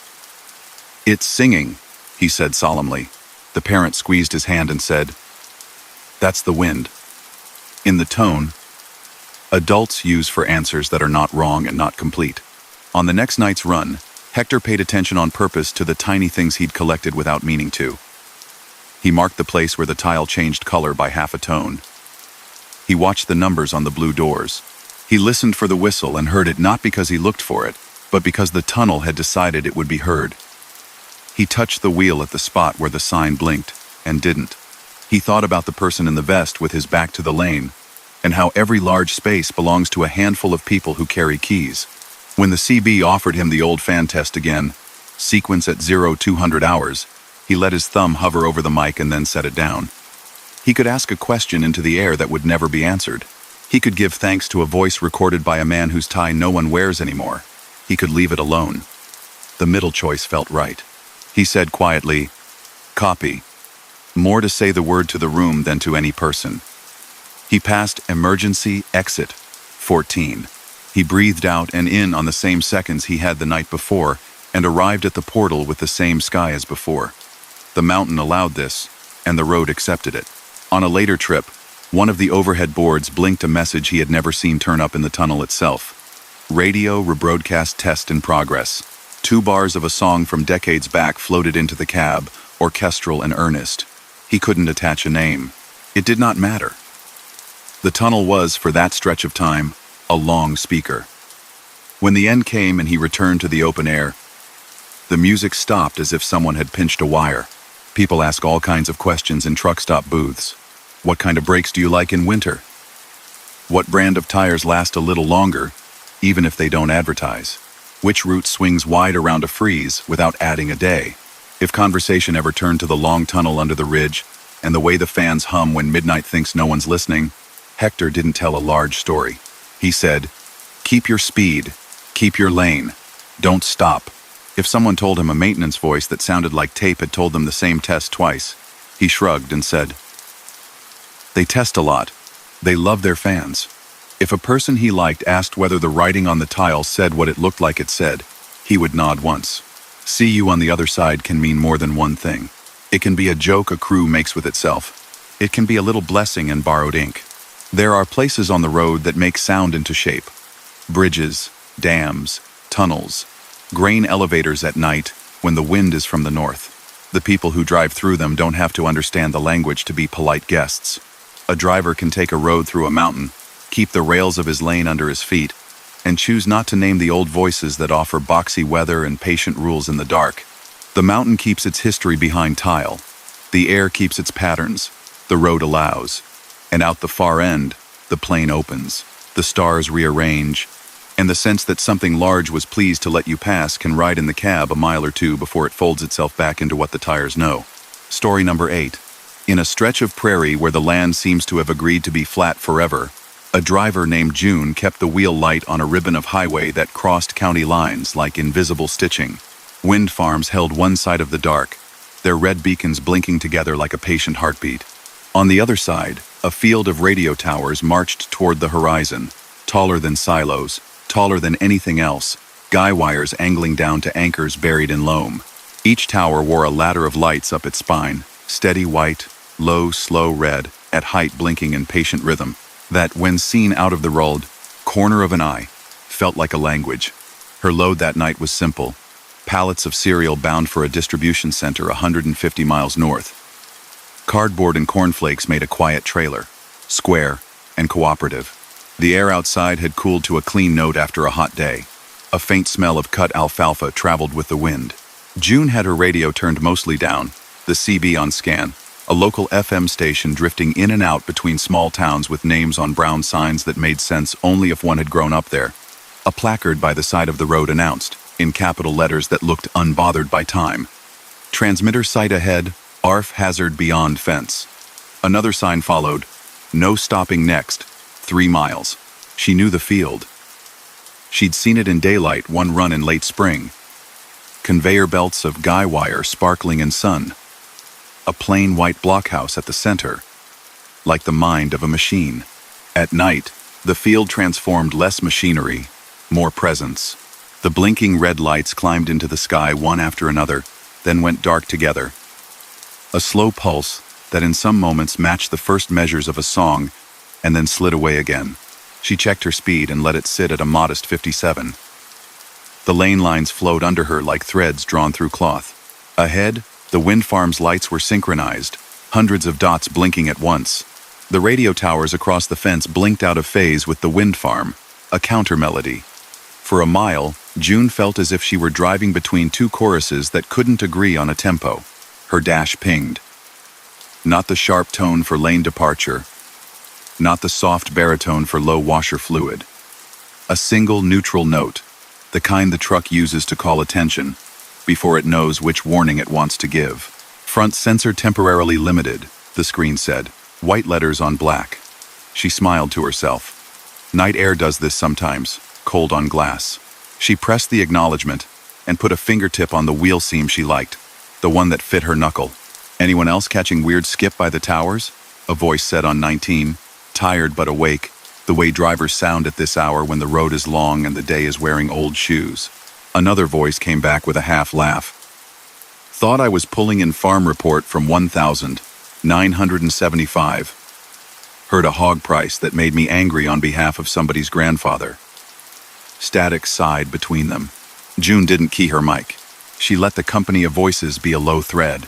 S1: "It's singing," he said solemnly. The parent squeezed his hand and said, "That's the wind." In the tone adults use for answers that are not wrong and not complete. On the next night's run, Hector paid attention on purpose to the tiny things he'd collected without meaning to. He marked the place where the tile changed color by half a tone. He watched the numbers on the blue doors. He listened for the whistle and heard it not because he looked for it, but because the tunnel had decided it would be heard. He touched the wheel at the spot where the sign blinked, and didn't. He thought about the person in the vest with his back to the lane, and how every large space belongs to a handful of people who carry keys. When the CB offered him the old fan test again, sequence at 0200 hours, he let his thumb hover over the mic and then set it down. He could ask a question into the air that would never be answered. He could give thanks to a voice recorded by a man whose tie no one wears anymore. He could leave it alone. The middle choice felt right. He said quietly, "Copy." More to say the word to the room than to any person. He passed emergency exit 14. He breathed out and in on the same seconds he had the night before and arrived at the portal with the same sky as before. The mountain allowed this, and the road accepted it. On a later trip, one of the overhead boards blinked a message he had never seen turn up in the tunnel itself. Radio rebroadcast test in progress. 2 bars of a song from decades back floated into the cab, orchestral and earnest. He couldn't attach a name. It did not matter. The tunnel was, for that stretch of time, a long speaker. When the end came and he returned to the open air, the music stopped as if someone had pinched a wire. People ask all kinds of questions in truck stop booths. What kind of brakes do you like in winter? What brand of tires last a little longer, even if they don't advertise? Which route swings wide around a freeze without adding a day? If conversation ever turned to the long tunnel under the ridge and the way the fans hum when midnight thinks no one's listening, Hector didn't tell a large story. He said, "Keep your speed, keep your lane, don't stop." If someone told him a maintenance voice that sounded like tape had told them the same test twice, he shrugged and said, "They test a lot. They love their fans." If a person he liked asked whether the writing on the tile said what it looked like it said, he would nod once. "See you on the other side" can mean more than one thing. It can be a joke a crew makes with itself. It can be a little blessing in borrowed ink. There are places on the road that make sound into shape. Bridges, dams, tunnels, grain elevators at night when the wind is from the north. The people who drive through them don't have to understand the language to be polite guests. A driver can take a road through a mountain, keep the rails of his lane under his feet, and choose not to name the old voices that offer boxy weather and patient rules in the dark. The mountain keeps its history behind tile. The air keeps its patterns. The road allows. And out the far end, the plain opens. The stars rearrange. And the sense that something large was pleased to let you pass can ride in the cab a mile or two before it folds itself back into what the tires know. Story number 8. In a stretch of prairie where the land seems to have agreed to be flat forever, a driver named June kept the wheel light on a ribbon of highway that crossed county lines like invisible stitching. Wind farms held one side of the dark, their red beacons blinking together like a patient heartbeat. On the other side, a field of radio towers marched toward the horizon, taller than silos, taller than anything else, guy wires angling down to anchors buried in loam. Each tower wore a ladder of lights up its spine, steady white, low, slow red, at height blinking in patient rhythm, that, when seen out of the road, corner of an eye, felt like a language. Her load that night was simple: pallets of cereal bound for a distribution center 150 miles north. Cardboard and cornflakes made a quiet trailer. square, and cooperative. The air outside had cooled to a clean note after a hot day. A faint smell of cut alfalfa traveled with the wind. June had her radio turned mostly down, the CB on scan, a local FM station drifting in and out between small towns with names on brown signs that made sense only if one had grown up there. A placard by the side of the road announced, in capital letters that looked unbothered by time, "Transmitter site ahead, ARF hazard beyond fence." Another sign followed, "No stopping next, 3 miles." She knew the field. She'd seen it in daylight one run in late spring. Conveyor belts of guy wire sparkling in sun. A plain white blockhouse at the center, like the mind of a machine. At night, the field transformed less machinery, more presence. The blinking red lights climbed into the sky one after another, then went dark together. A slow pulse that in some moments matched the first measures of a song and then slid away again. She checked her speed and let it sit at a modest 57. The lane lines flowed under her like threads drawn through cloth. Ahead, the wind farm's lights were synchronized, hundreds of dots blinking at once. The radio towers across the fence blinked out of phase with the wind farm, a counter-melody. For a mile, June felt as if she were driving between two choruses that couldn't agree on a tempo. Her dash pinged. Not the sharp tone for lane departure, not the soft baritone for low washer fluid. A single neutral note, the kind the truck uses to call attention, before it knows which warning it wants to give. "Front sensor temporarily limited," the screen said, white letters on black. She smiled to herself. Night air does this sometimes, cold on glass. She pressed the acknowledgement and put a fingertip on the wheel seam she liked, the one that fit her knuckle. "Anyone else catching weird skip by the towers?" a voice said on 19, tired but awake, the way drivers sound at this hour when the road is long and the day is wearing old shoes. Another voice came back with a half laugh. "Thought I was pulling in farm report from 1,975. Heard a hog price that made me angry on behalf of somebody's grandfather." Static sighed between them. June didn't key her mic. She let the company of voices be a low thread.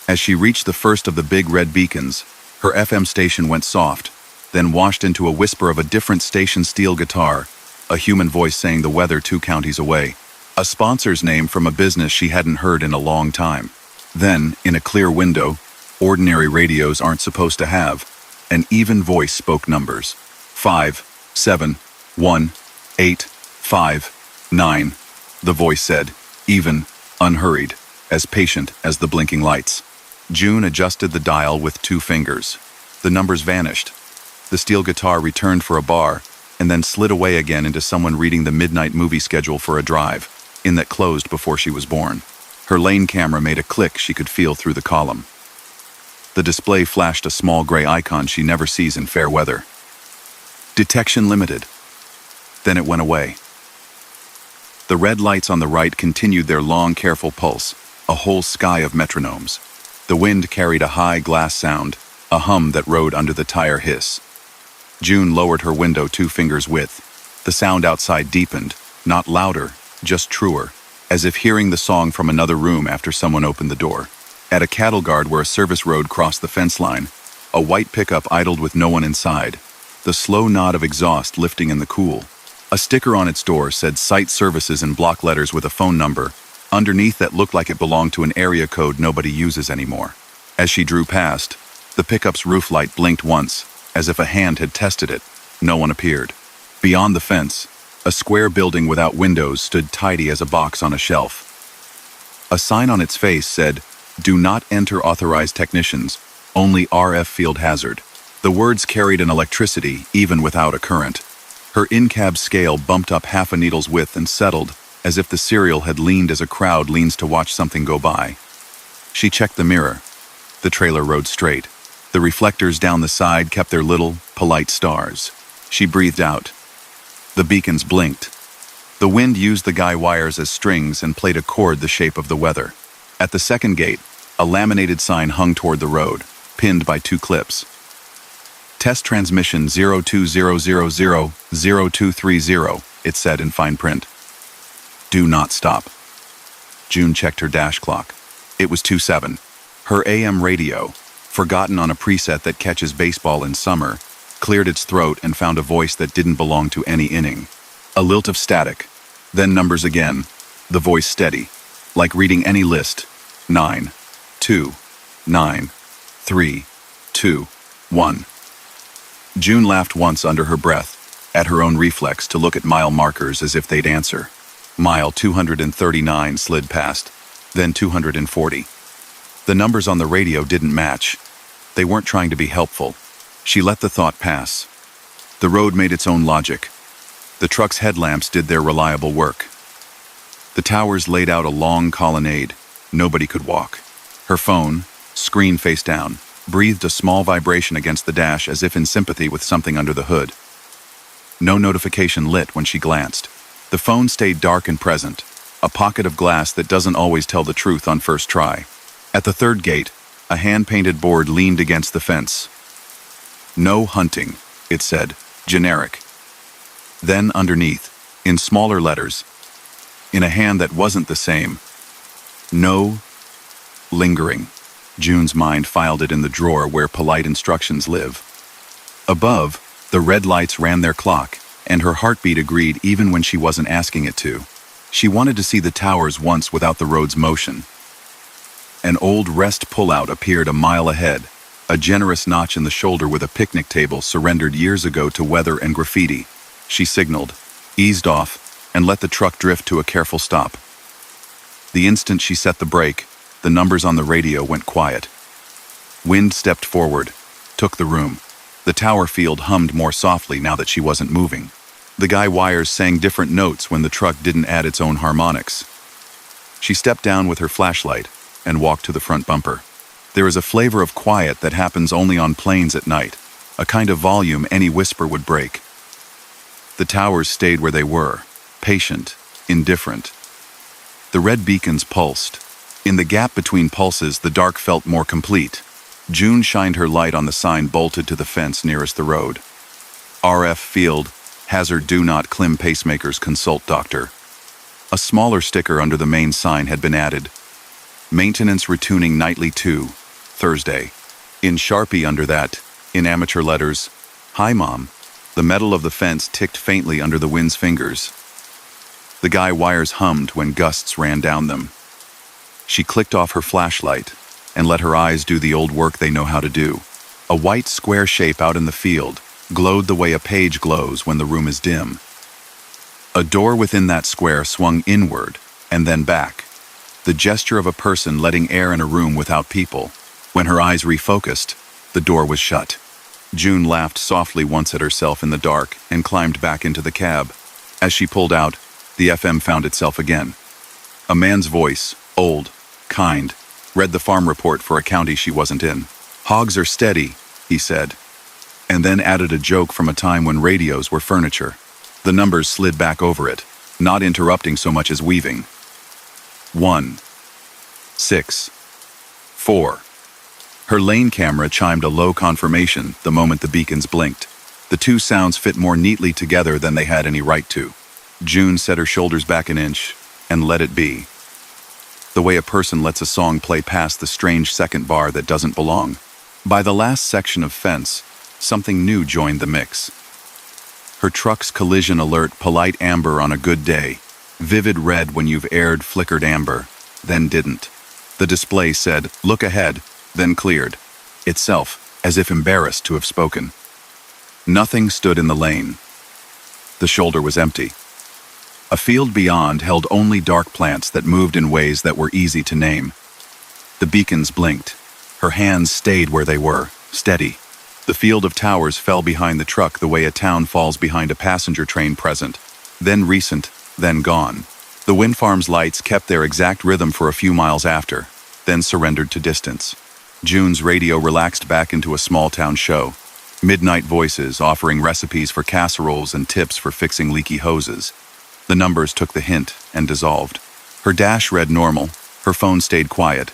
S1: As she reached the first of the big red beacons, her FM station went soft, then washed into a whisper of a different station steel guitar, a human voice saying the weather 2 counties away. A sponsor's name from a business she hadn't heard in a long time. Then, in a clear window, ordinary radios aren't supposed to have, an even voice spoke numbers. 5, 7, 1, 8, 5, 9. The voice said, even, unhurried, as patient as the blinking lights. June adjusted the dial with 2 fingers. The numbers vanished. The steel guitar returned for a bar, and then slid away again into someone reading the midnight movie schedule for a drive, in that closed before she was born. Her lane camera made a click she could feel through the column. The display flashed a small gray icon she never sees in fair weather. "Detection limited." Then it went away. The red lights on the right continued their long, careful pulse, a whole sky of metronomes. The wind carried a high glass sound, a hum that rode under the tire hiss. June lowered her window 2 fingers width. The sound outside deepened, not louder, just truer, as if hearing the song from another room after someone opened the door. At a cattle guard where a service road crossed the fence line, a white pickup idled with no one inside, the slow nod of exhaust lifting in the cool. A sticker on its door said Site Services in block letters with a phone number, underneath that looked like it belonged to an area code nobody uses anymore. As she drew past, the pickup's roof light blinked once, as if a hand had tested it. No one appeared. Beyond the fence, a square building without windows stood tidy as a box on a shelf. A sign on its face said, "Do not enter authorized technicians, only RF field hazard." The words carried an electricity even without a current. Her in-cab scale bumped up half a needle's width and settled, as if the serial had leaned as a crowd leans to watch something go by. She checked the mirror. The trailer rode straight. The reflectors down the side kept their little, polite stars. She breathed out. The beacons blinked. The wind used the guy wires as strings and played a chord the shape of the weather. At the second gate, a laminated sign hung toward the road, pinned by 2 clips. "Test transmission 020000230, it said in fine print. "Do not stop." June checked her dash clock. It was 2:07. Her AM radio, forgotten on a preset that catches baseball in summer, cleared its throat and found a voice that didn't belong to any inning. A lilt of static, then numbers again, the voice steady, like reading any list. 9, 2, 9, 3, 2, 1. June laughed once under her breath, at her own reflex to look at mile markers as if they'd answer. Mile 239 slid past, then 240. The numbers on the radio didn't match. They weren't trying to be helpful. She let the thought pass. The road made its own logic. The truck's headlamps did their reliable work. The towers laid out a long colonnade. Nobody could walk. Her phone, screen face down, breathed a small vibration against the dash as if in sympathy with something under the hood. No notification lit when she glanced. The phone stayed dark and present, a pocket of glass that doesn't always tell the truth on first try. At the third gate, a hand-painted board leaned against the fence. "No hunting," it said, generic. Then underneath, in smaller letters, in a hand that wasn't the same, "No lingering." June's mind filed it in the drawer where polite instructions live. Above, the red lights ran their clock, and her heartbeat agreed even when she wasn't asking it to. She wanted to see the towers once without the road's motion. An old rest pullout appeared a mile ahead, a generous notch in the shoulder with a picnic table surrendered years ago to weather and graffiti. She signaled, eased off, and let the truck drift to a careful stop. The instant she set the brake, the numbers on the radio went quiet. Wind stepped forward, took the room. The tower field hummed more softly now that she wasn't moving. The guy wires sang different notes when the truck didn't add its own harmonics. She stepped down with her flashlight and walked to the front bumper. There is a flavor of quiet that happens only on planes at night, a kind of volume any whisper would break. The towers stayed where they were, patient, indifferent. The red beacons pulsed. In the gap between pulses, the dark felt more complete. June shined her light on the sign bolted to the fence nearest the road. RF field, hazard do not climb pacemakers, consult doctor. A smaller sticker under the main sign had been added. Maintenance retuning nightly 2, Thursday. In Sharpie under that, in amateur letters, "Hi Mom." The metal of the fence ticked faintly under the wind's fingers. The guy wires hummed when gusts ran down them. She clicked off her flashlight and let her eyes do the old work they know how to do. A white square shape out in the field glowed the way a page glows when the room is dim. A door within that square swung inward and then back, the gesture of a person letting air in a room without people. When her eyes refocused, the door was shut. June laughed softly once at herself in the dark and climbed back into the cab. As she pulled out, the FM found itself again. A man's voice, old, kind, read the farm report for a county she wasn't in. "Hogs are steady," he said, and then added a joke from a time when radios were furniture. The numbers slid back over it, not interrupting so much as weaving. 1, 6, 4. Her lane camera chimed a low confirmation the moment the beacons blinked. The two sounds fit more neatly together than they had any right to. June set her shoulders back an inch and let it be. The way a person lets a song play past the strange second bar that doesn't belong. By the last section of fence, something new joined the mix. Her truck's collision alert, polite amber on a good day, vivid red when you've aired, flickered amber, then didn't. The display said, "Look ahead," then cleared, itself as if embarrassed to have spoken. Nothing stood in the lane. The shoulder was empty. A field beyond held only dark plants that moved in ways that were easy to name. The beacons blinked. Her hands stayed where they were, steady. The field of towers fell behind the truck the way a town falls behind a passenger train, present, then recent, then gone. The wind farm's lights kept their exact rhythm for a few miles after, then surrendered to distance. June's radio relaxed back into a small-town show. Midnight voices offering recipes for casseroles and tips for fixing leaky hoses. The numbers took the hint and dissolved. Her dash read normal. Her phone stayed quiet.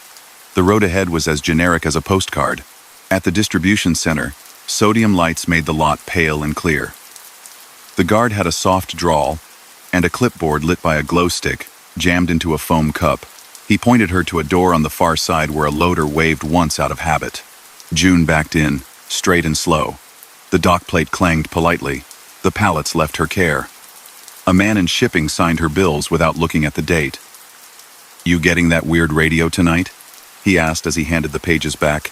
S1: The road ahead was as generic as a postcard. At the distribution center, sodium lights made the lot pale and clear. The guard had a soft drawl, and a clipboard lit by a glow stick jammed into a foam cup. He pointed her to a door on the far side where a loader waved once out of habit. June backed in, straight and slow. The dock plate clanged politely. The pallets left her care. A man in shipping signed her bills without looking at the date. "You getting that weird radio tonight?" he asked as he handed the pages back,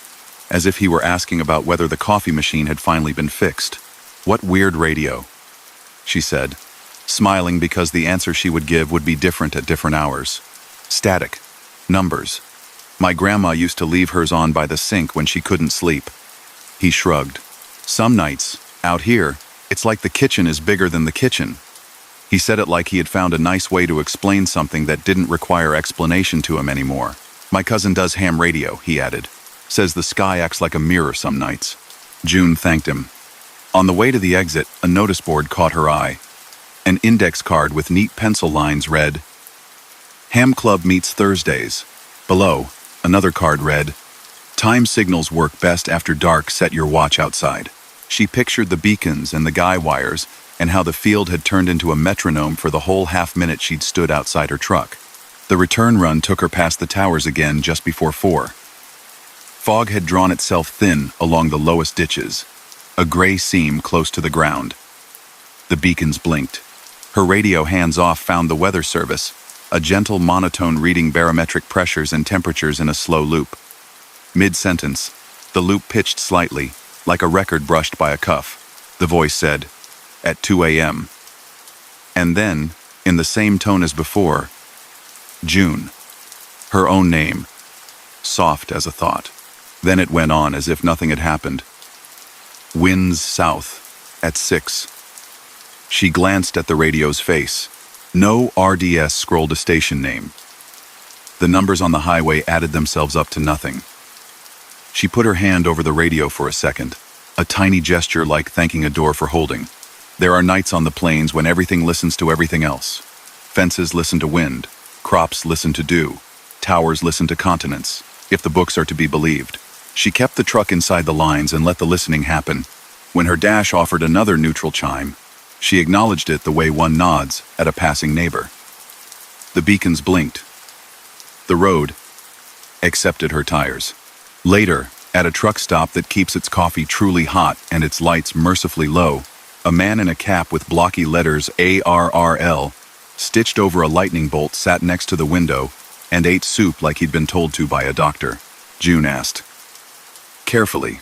S1: as if he were asking about whether the coffee machine had finally been fixed. "What weird radio?" she said, smiling because the answer she would give would be different at different hours. "Static. Numbers. My grandma used to leave hers on by the sink when she couldn't sleep." He shrugged. "Some nights, out here, it's like the kitchen is bigger than the kitchen." He said it like he had found a nice way to explain something that didn't require explanation to him anymore. "My cousin does ham radio," he added. "Says the sky acts like a mirror some nights." June thanked him. On the way to the exit, a notice board caught her eye. An index card with neat pencil lines read, "Ham Club meets Thursdays." Below, another card read, "Time signals work best after dark, set your watch outside." She pictured the beacons and the guy wires and how the field had turned into a metronome for the whole half-minute she'd stood outside her truck. The return run took her past the towers again just before 4. Fog had drawn itself thin along the lowest ditches, a gray seam close to the ground. The beacons blinked. Her radio hands-off found the weather service, a gentle monotone reading barometric pressures and temperatures in a slow loop. Mid-sentence, the loop pitched slightly, like a record brushed by a cuff. The voice said, "At 2 a.m. And then, in the same tone as before, June. Her own name, soft as a thought. Then it went on as if nothing had happened. "Winds south, at 6. She glanced at the radio's face. No RDS scrolled a station name. The numbers on the highway added themselves up to nothing. She put her hand over the radio for a second, a tiny gesture like thanking a door for holding. There are nights on the plains when everything listens to everything else. Fences listen to wind, crops listen to dew, towers listen to continents, if the books are to be believed. She kept the truck inside the lines and let the listening happen. When her dash offered another neutral chime, she acknowledged it the way one nods at a passing neighbor. The beacons blinked. The road accepted her tires. Later, at a truck stop that keeps its coffee truly hot and its lights mercifully low, a man in a cap with blocky letters ARRL, stitched over a lightning bolt, sat next to the window and ate soup like he'd been told to by a doctor. June asked, carefully,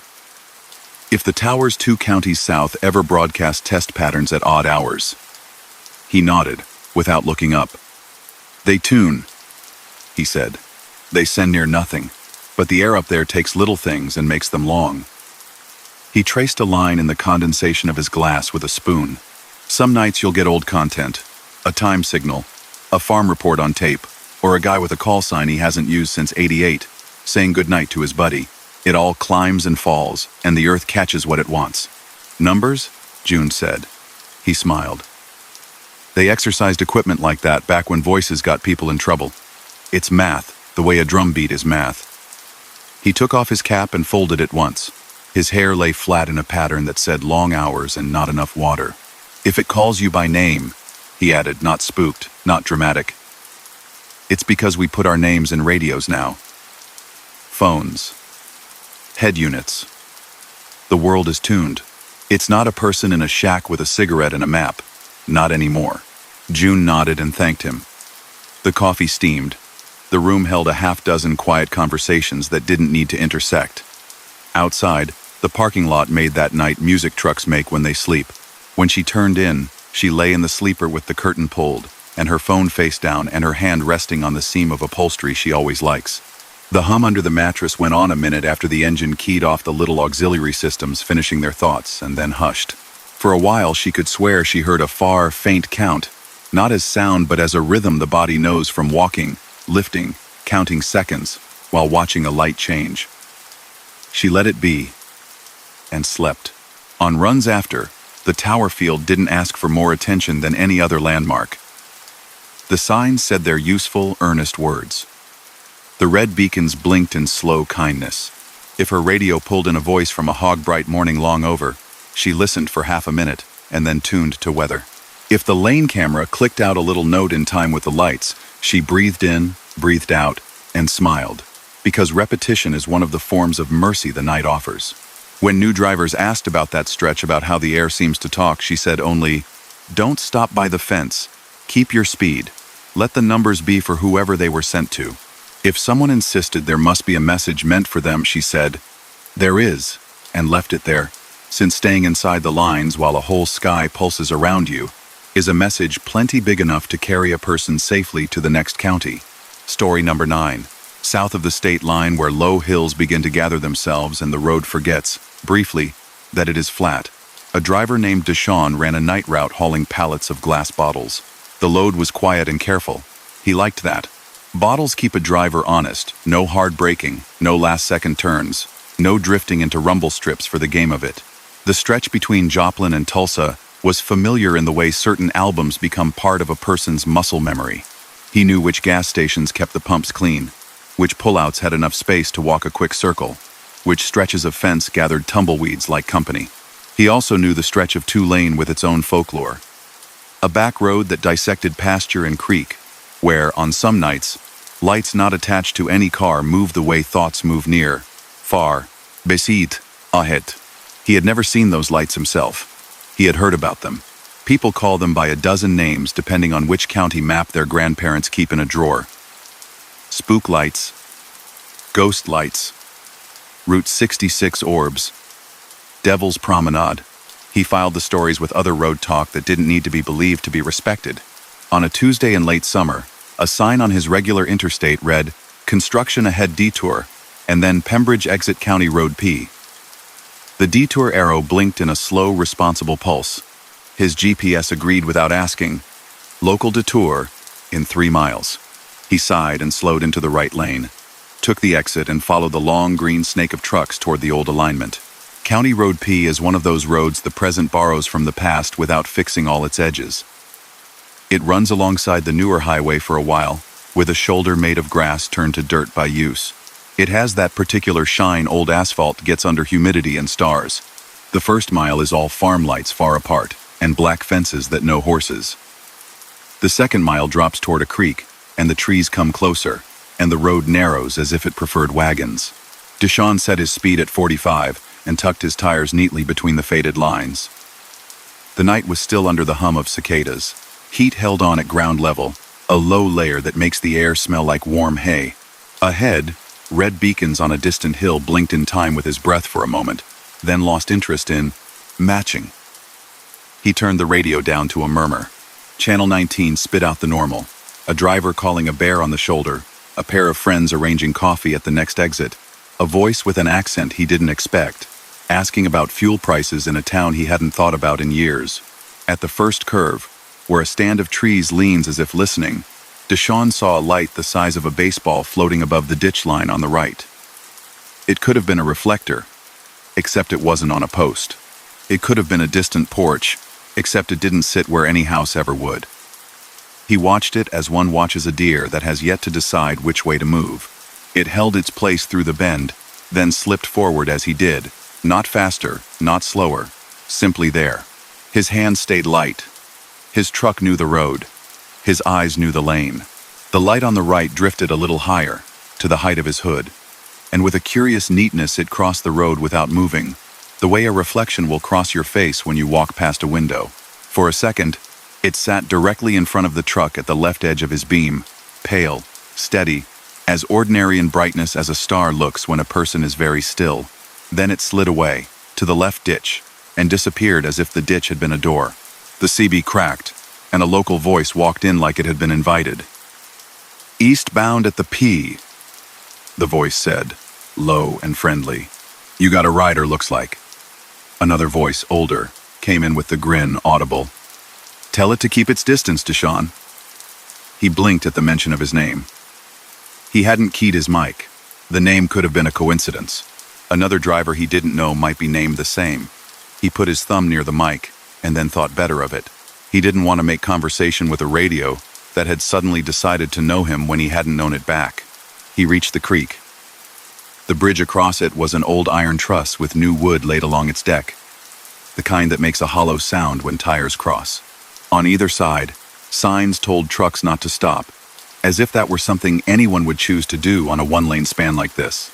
S1: if the towers 2 counties south ever broadcast test patterns at odd hours. He nodded, without looking up. "They tune," he said. "They send near nothing, but the air up there takes little things and makes them long." He traced a line in the condensation of his glass with a spoon. "Some nights you'll get old content, a time signal, a farm report on tape, or a guy with a call sign he hasn't used since '88, saying goodnight to his buddy. It all climbs and falls, and the earth catches what it wants." "Numbers?" June said. He smiled. "They exercised equipment like that back when voices got people in trouble. It's math, the way a drum beat is math." He took off his cap and folded it once. His hair lay flat in a pattern that said long hours and not enough water. "If it calls you by name," he added, not spooked, not dramatic, "it's because we put our names in radios now. Phones. Head units. The world is tuned. It's not a person in a shack with a cigarette and a map. Not anymore." June nodded and thanked him. The coffee steamed. The room held a half-dozen quiet conversations that didn't need to intersect. Outside, the parking lot made that night music trucks make when they sleep. When she turned in, she lay in the sleeper with the curtain pulled, and her phone face down and her hand resting on the seam of upholstery she always likes. The hum under the mattress went on a minute after the engine keyed off the little auxiliary systems, finishing their thoughts, and then hushed. For a while she could swear she heard a far, faint count, not as sound but as a rhythm the body knows from walking, lifting, counting seconds, while watching a light change. She let it be, and slept. On runs after, the tower field didn't ask for more attention than any other landmark. The signs said their useful, earnest words. The red beacons blinked in slow kindness. If her radio pulled in a voice from a hog-bright morning long over, she listened for half a minute and then tuned to weather. If the lane camera clicked out a little note in time with the lights, she breathed in, breathed out, and smiled, because repetition is one of the forms of mercy the night offers. When new drivers asked about that stretch about how the air seems to talk, she said only, "Don't stop by the fence. Keep your speed. Let the numbers be for whoever they were sent to." If someone insisted there must be a message meant for them, she said, "There is," and left it there, since staying inside the lines while a whole sky pulses around you is a message plenty big enough to carry a person safely to the next county. Story number 9. South of the state line, where low hills begin to gather themselves and the road forgets, briefly, that it is flat, a driver named Deshaun ran a night route hauling pallets of glass bottles. The load was quiet and careful. He liked that. Bottles keep a driver honest, no hard braking, no last-second turns, no drifting into rumble strips for the game of it. The stretch between Joplin and Tulsa was familiar in the way certain albums become part of a person's muscle memory. He knew which gas stations kept the pumps clean, which pullouts had enough space to walk a quick circle, which stretches of fence gathered tumbleweeds like company. He also knew the stretch of two-lane with its own folklore. A back road that dissected pasture and creek, where, on some nights, lights not attached to any car move the way thoughts move near, far, besit, ahet. He had never seen those lights himself. He had heard about them. People call them by a dozen names depending on which county map their grandparents keep in a drawer. Spook lights, ghost lights, Route 66 orbs, Devil's Promenade. He filed the stories with other road talk that didn't need to be believed to be respected. On a Tuesday in late summer, a sign on his regular interstate read, "Construction ahead detour," and then Pembridge exit County Road P. The detour arrow blinked in a slow, responsible pulse. His GPS agreed without asking. Local detour in 3 miles. He sighed and slowed into the right lane, took the exit and followed the long green snake of trucks toward the old alignment. County Road P is one of those roads the present borrows from the past without fixing all its edges. It runs alongside the newer highway for a while, with a shoulder made of grass turned to dirt by use. It has that particular shine old asphalt gets under humidity and stars. The first mile is all farm lights far apart, and black fences that know horses. The second mile drops toward a creek, and the trees come closer, and the road narrows as if it preferred wagons. Deshaun set his speed at 45 and tucked his tires neatly between the faded lines. The night was still under the hum of cicadas. Heat held on at ground level, a low layer that makes the air smell like warm hay. Ahead, red beacons on a distant hill blinked in time with his breath for a moment, then lost interest in matching. He turned the radio down to a murmur. Channel 19 spit out the normal. A driver calling a bear on the shoulder, a pair of friends arranging coffee at the next exit, a voice with an accent he didn't expect, asking about fuel prices in a town he hadn't thought about in years. At the first curve, where a stand of trees leans as if listening, Deshaun saw a light the size of a baseball floating above the ditch line on the right. It could have been a reflector, except it wasn't on a post. It could have been a distant porch, except it didn't sit where any house ever would. He watched it as one watches a deer that has yet to decide which way to move. It held its place through the bend, then slipped forward as he did, not faster, not slower, simply there. His hands stayed light. His truck knew the road. His eyes knew the lane. The light on the right drifted a little higher, to the height of his hood, and with a curious neatness it crossed the road without moving, the way a reflection will cross your face when you walk past a window. For a second, it sat directly in front of the truck at the left edge of his beam, pale, steady, as ordinary in brightness as a star looks when a person is very still. Then it slid away, to the left ditch, and disappeared as if the ditch had been a door. The CB cracked, and a local voice walked in like it had been invited. "Eastbound at the P," the voice said, low and friendly. "You got a rider, looks like." Another voice, older, came in with the grin audible. "Tell it to keep its distance, Deshaun." He blinked at the mention of his name. He hadn't keyed his mic. The name could have been a coincidence. Another driver he didn't know might be named the same. He put his thumb near the mic, and then thought better of it. He didn't want to make conversation with a radio that had suddenly decided to know him when he hadn't known it back. He reached the creek. The bridge across it was an old iron truss with new wood laid along its deck, the kind that makes a hollow sound when tires cross. On either side, signs told trucks not to stop, as if that were something anyone would choose to do on a one-lane span like this.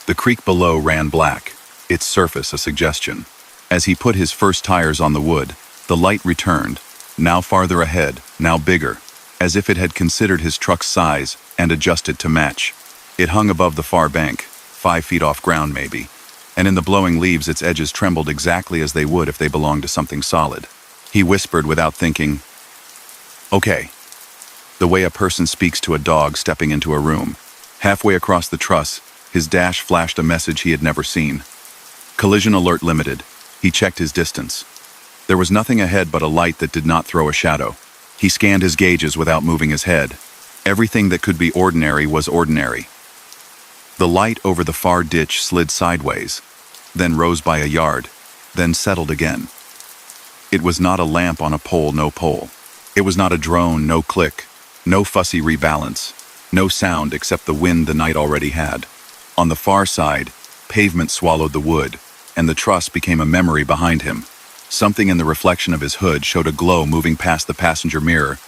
S1: The creek below ran black, its surface a suggestion. As he put his first tires on the wood, the light returned, now farther ahead, now bigger, as if it had considered his truck's size and adjusted to match. It hung above the far bank, 5 feet off ground maybe, and in the blowing leaves its edges trembled exactly as they would if they belonged to something solid. He whispered without thinking, "Okay." The way a person speaks to a dog stepping into a room. Halfway across the truss, his dash flashed a message he had never seen. Collision alert limited. He checked his distance. There was nothing ahead but a light that did not throw a shadow. He scanned his gauges without moving his head. Everything that could be ordinary was ordinary. The light over the far ditch slid sideways, then rose by a yard, then settled again. It was not a lamp on a pole, no pole. It was not a drone, no click, no fussy rebalance, no sound except the wind the night already had. On the far side, pavement swallowed the wood, and the truss became a memory behind him. Something in the reflection of his hood showed a glow moving past the passenger mirror,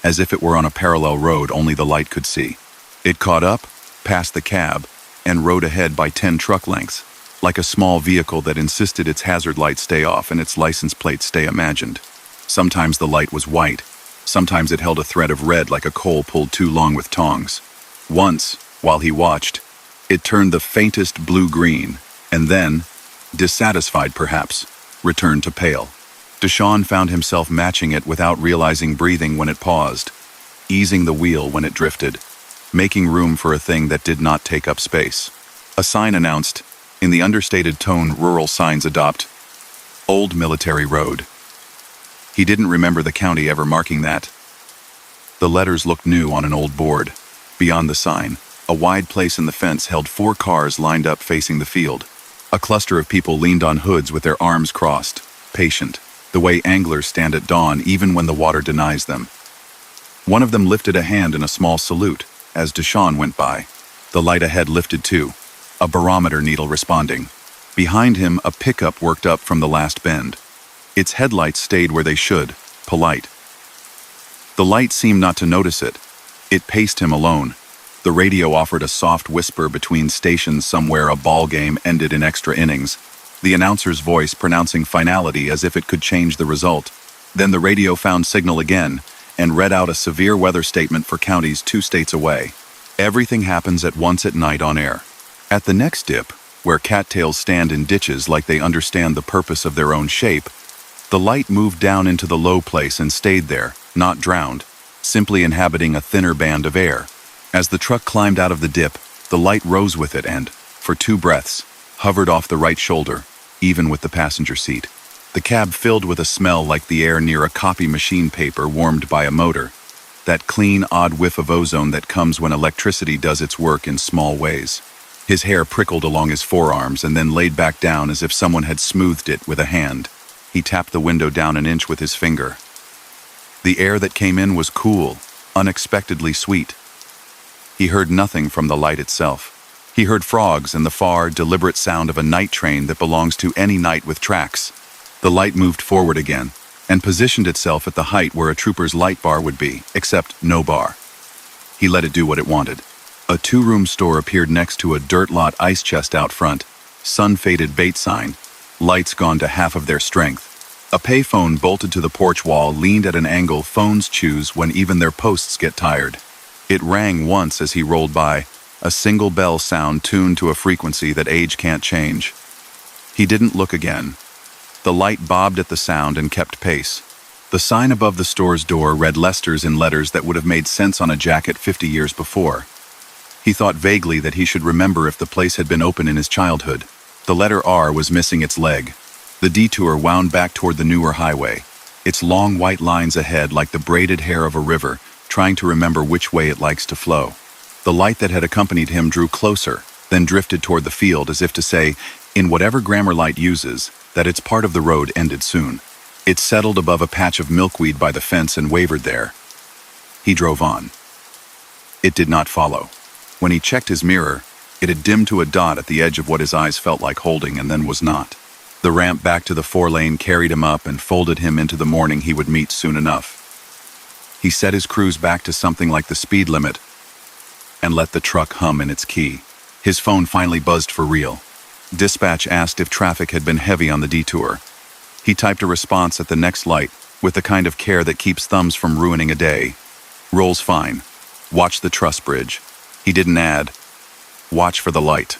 S1: as if it were on a parallel road only the light could see. It caught up, past the cab, and rode ahead by 10 truck lengths, like a small vehicle that insisted its hazard light stay off and its license plate stay imagined. Sometimes the light was white, sometimes it held a thread of red like a coal pulled too long with tongs. Once, while he watched, it turned the faintest blue-green, and then, dissatisfied perhaps, returned to pale. Deshaun found himself matching it without realizing, breathing when it paused, easing the wheel when it drifted, making room for a thing that did not take up space. A sign announced, in the understated tone rural signs adopt, Old Military Road. He didn't remember the county ever marking that. The letters looked new on an old board. Beyond the sign, a wide place in the fence held 4 cars lined up facing the field. A cluster of people leaned on hoods with their arms crossed, patient, the way anglers stand at dawn even when the water denies them. One of them lifted a hand in a small salute as Deshaun went by. The light ahead lifted too, a barometer needle responding. Behind him, a pickup worked up from the last bend. Its headlights stayed where they should, polite. The light seemed not to notice it. It paced him alone. The radio offered a soft whisper between stations somewhere a ball game ended in extra innings, the announcer's voice pronouncing finality as if it could change the result. Then the radio found signal again and read out a severe weather statement for counties 2 states away. Everything happens at once at night on air. At the next dip, where cattails stand in ditches like they understand the purpose of their own shape, the light moved down into the low place and stayed there, not drowned, simply inhabiting a thinner band of air. As the truck climbed out of the dip, the light rose with it and, for 2 breaths, hovered off the right shoulder, even with the passenger seat. The cab filled with a smell like the air near a copy machine paper warmed by a motor, that clean, odd whiff of ozone that comes when electricity does its work in small ways. His hair prickled along his forearms and then laid back down as if someone had smoothed it with a hand. He tapped the window down an inch with his finger. The air that came in was cool, unexpectedly sweet. He heard nothing from the light itself. He heard frogs and the far, deliberate sound of a night train that belongs to any night with tracks. The light moved forward again and positioned itself at the height where a trooper's light bar would be, except no bar. He let it do what it wanted. A 2-room store appeared next to a dirt lot ice chest out front, sun-faded bait sign, lights gone to half of their strength. A payphone bolted to the porch wall leaned at an angle phones choose when even their posts get tired. It rang once as he rolled by, a single bell sound tuned to a frequency that age can't change. He didn't look again. The light bobbed at the sound and kept pace. The sign above the store's door read Lester's in letters that would have made sense on a jacket 50 years before. He thought vaguely that he should remember if the place had been open in his childhood. The letter R was missing its leg. The detour wound back toward the newer highway, its long white lines ahead like the braided hair of a river, trying to remember which way it likes to flow. The light that had accompanied him drew closer, then drifted toward the field as if to say, in whatever grammar light uses, that its part of the road ended soon. It settled above a patch of milkweed by the fence and wavered there. He drove on. It did not follow. When he checked his mirror, it had dimmed to a dot at the edge of what his eyes felt like holding and then was not. The ramp back to the 4-lane carried him up and folded him into the morning he would meet soon enough. He set his cruise back to something like the speed limit and let the truck hum in its key. His phone finally buzzed for real. Dispatch asked if traffic had been heavy on the detour. He typed a response at the next light with the kind of care that keeps thumbs from ruining a day. Rolls fine. Watch the truss bridge. He didn't add, watch for the light.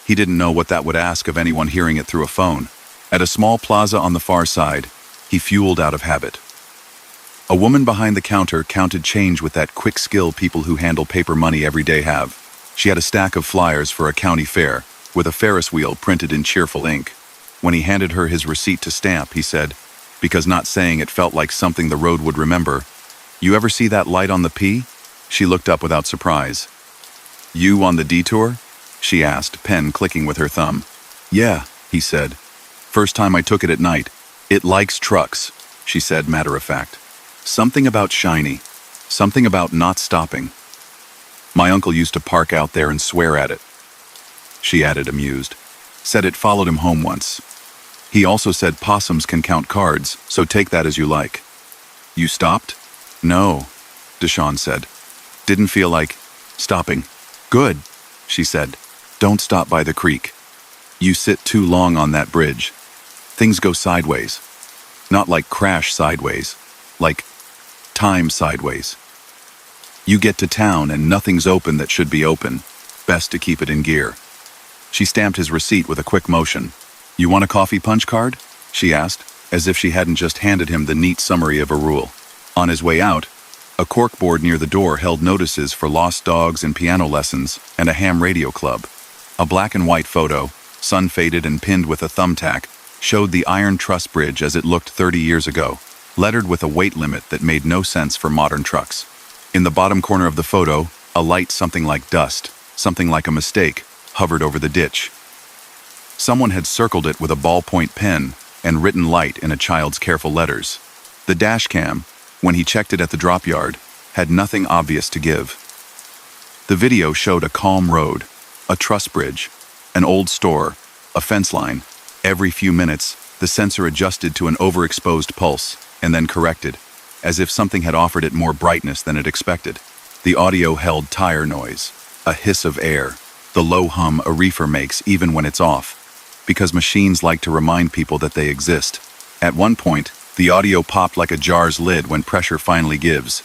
S1: He didn't know what that would ask of anyone hearing it through a phone. At a small plaza on the far side, he fueled out of habit. A woman behind the counter counted change with that quick skill people who handle paper money every day have. She had a stack of flyers for a county fair, with a Ferris wheel printed in cheerful ink. When he handed her his receipt to stamp, he said, because not saying it felt like something the road would remember, "You ever see that light on the P?" She looked up without surprise. "You on the detour?" she asked, pen clicking with her thumb. "Yeah," he said. "First time I took it at night. It likes trucks," she said, matter of fact. "Something about shiny. Something about not stopping. My uncle used to park out there and swear at it," she added, amused. "Said it followed him home once. He also said possums can count cards, so take that as you like." "You stopped?" "No," Deshawn said. "Didn't feel like stopping." "Good," she said. "Don't stop by the creek. You sit too long on that bridge. Things go sideways. Not like crash sideways. Like time sideways. You get to town and nothing's open that should be open. Best to keep it in gear." She stamped his receipt with a quick motion. "You want a coffee punch card?" she asked, as if she hadn't just handed him the neat summary of a rule. On his way out, a corkboard near the door held notices for lost dogs and piano lessons and a ham radio club. A black and white photo, sun-faded and pinned with a thumbtack, showed the iron truss bridge as it looked 30 years ago, lettered with a weight limit that made no sense for modern trucks. In the bottom corner of the photo, a light something like dust, something like a mistake, hovered over the ditch. Someone had circled it with a ballpoint pen and written light in a child's careful letters. The dash cam, when he checked it at the drop yard, had nothing obvious to give. The video showed a calm road, a truss bridge, an old store, a fence line. Every few minutes, the sensor adjusted to an overexposed pulse and then corrected, as if something had offered it more brightness than it expected. The audio held tire noise, a hiss of air, the low hum a reefer makes even when it's off, because machines like to remind people that they exist. At one point, the audio popped like a jar's lid when pressure finally gives.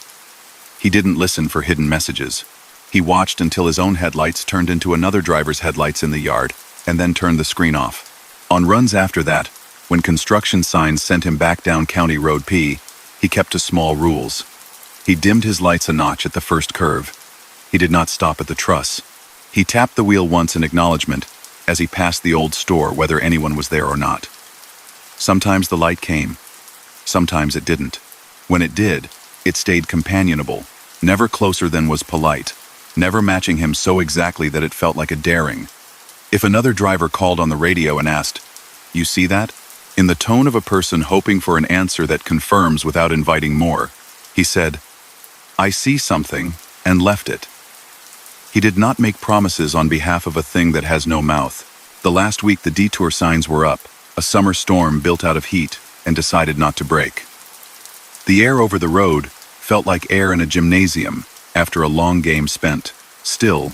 S1: He didn't listen for hidden messages. He watched until his own headlights turned into another driver's headlights in the yard, and then turned the screen off. On runs after that, when construction signs sent him back down County Road P, he kept to small rules. He dimmed his lights a notch at the first curve. He did not stop at the truss. He tapped the wheel once in acknowledgement as he passed the old store, whether anyone was there or not. Sometimes the light came. Sometimes it didn't. When it did, it stayed companionable, never closer than was polite, never matching him so exactly that it felt like a daring. If another driver called on the radio and asked, "You see that?" in the tone of a person hoping for an answer that confirms without inviting more, he said, "I see something," and left it. He did not make promises on behalf of a thing that has no mouth. The last week the detour signs were up, a summer storm built out of heat, and decided not to break. The air over the road felt like air in a gymnasium after a long game spent. Still,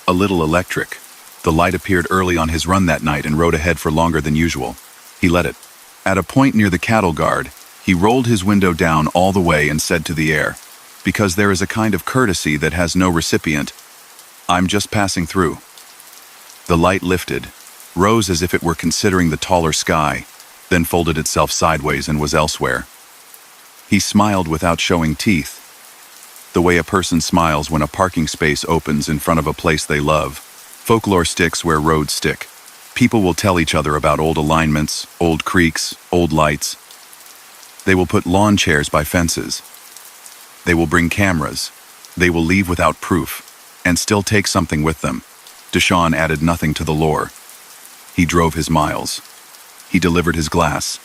S1: a little electric. The light appeared early on his run that night and rode ahead for longer than usual. He let it. At a point near the cattle guard, he rolled his window down all the way and said to the air, because there is a kind of courtesy that has no recipient, "I'm just passing through." The light lifted, rose as if it were considering the taller sky, then folded itself sideways and was elsewhere. He smiled without showing teeth, the way a person smiles when a parking space opens in front of a place they love. Folklore sticks where roads stick. People will tell each other about old alignments, old creeks, old lights. They will put lawn chairs by fences. They will bring cameras. They will leave without proof, and still take something with them. Deshawn added nothing to the lore. He drove his miles. He delivered his glass.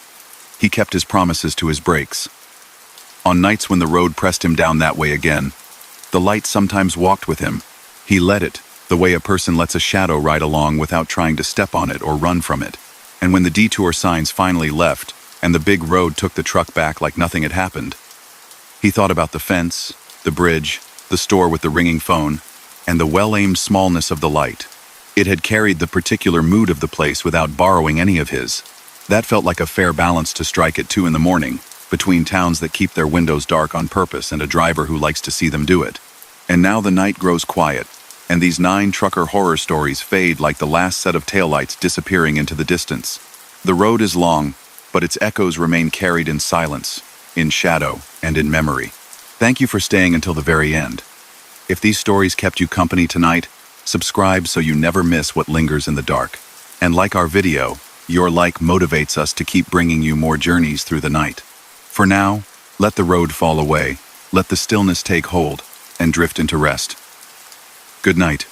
S1: He kept his promises to his brakes. On nights when the road pressed him down that way again, the light sometimes walked with him. He let it, the way a person lets a shadow ride along without trying to step on it or run from it. And when the detour signs finally left, and the big road took the truck back like nothing had happened, he thought about the fence, the bridge, the store with the ringing phone, and the well-aimed smallness of the light. It had carried the particular mood of the place without borrowing any of his. That felt like a fair balance to strike at 2 in the morning, between towns that keep their windows dark on purpose and a driver who likes to see them do it. And now the night grows quiet, and these 9 trucker horror stories fade like the last set of taillights disappearing into the distance. The road is long, but its echoes remain carried in silence, in shadow, and in memory. Thank you for staying until the very end. If these stories kept you company tonight, subscribe so you never miss what lingers in the dark. And like our video, your like motivates us to keep bringing you more journeys through the night. For now, let the road fall away, let the stillness take hold, and drift into rest. Good night.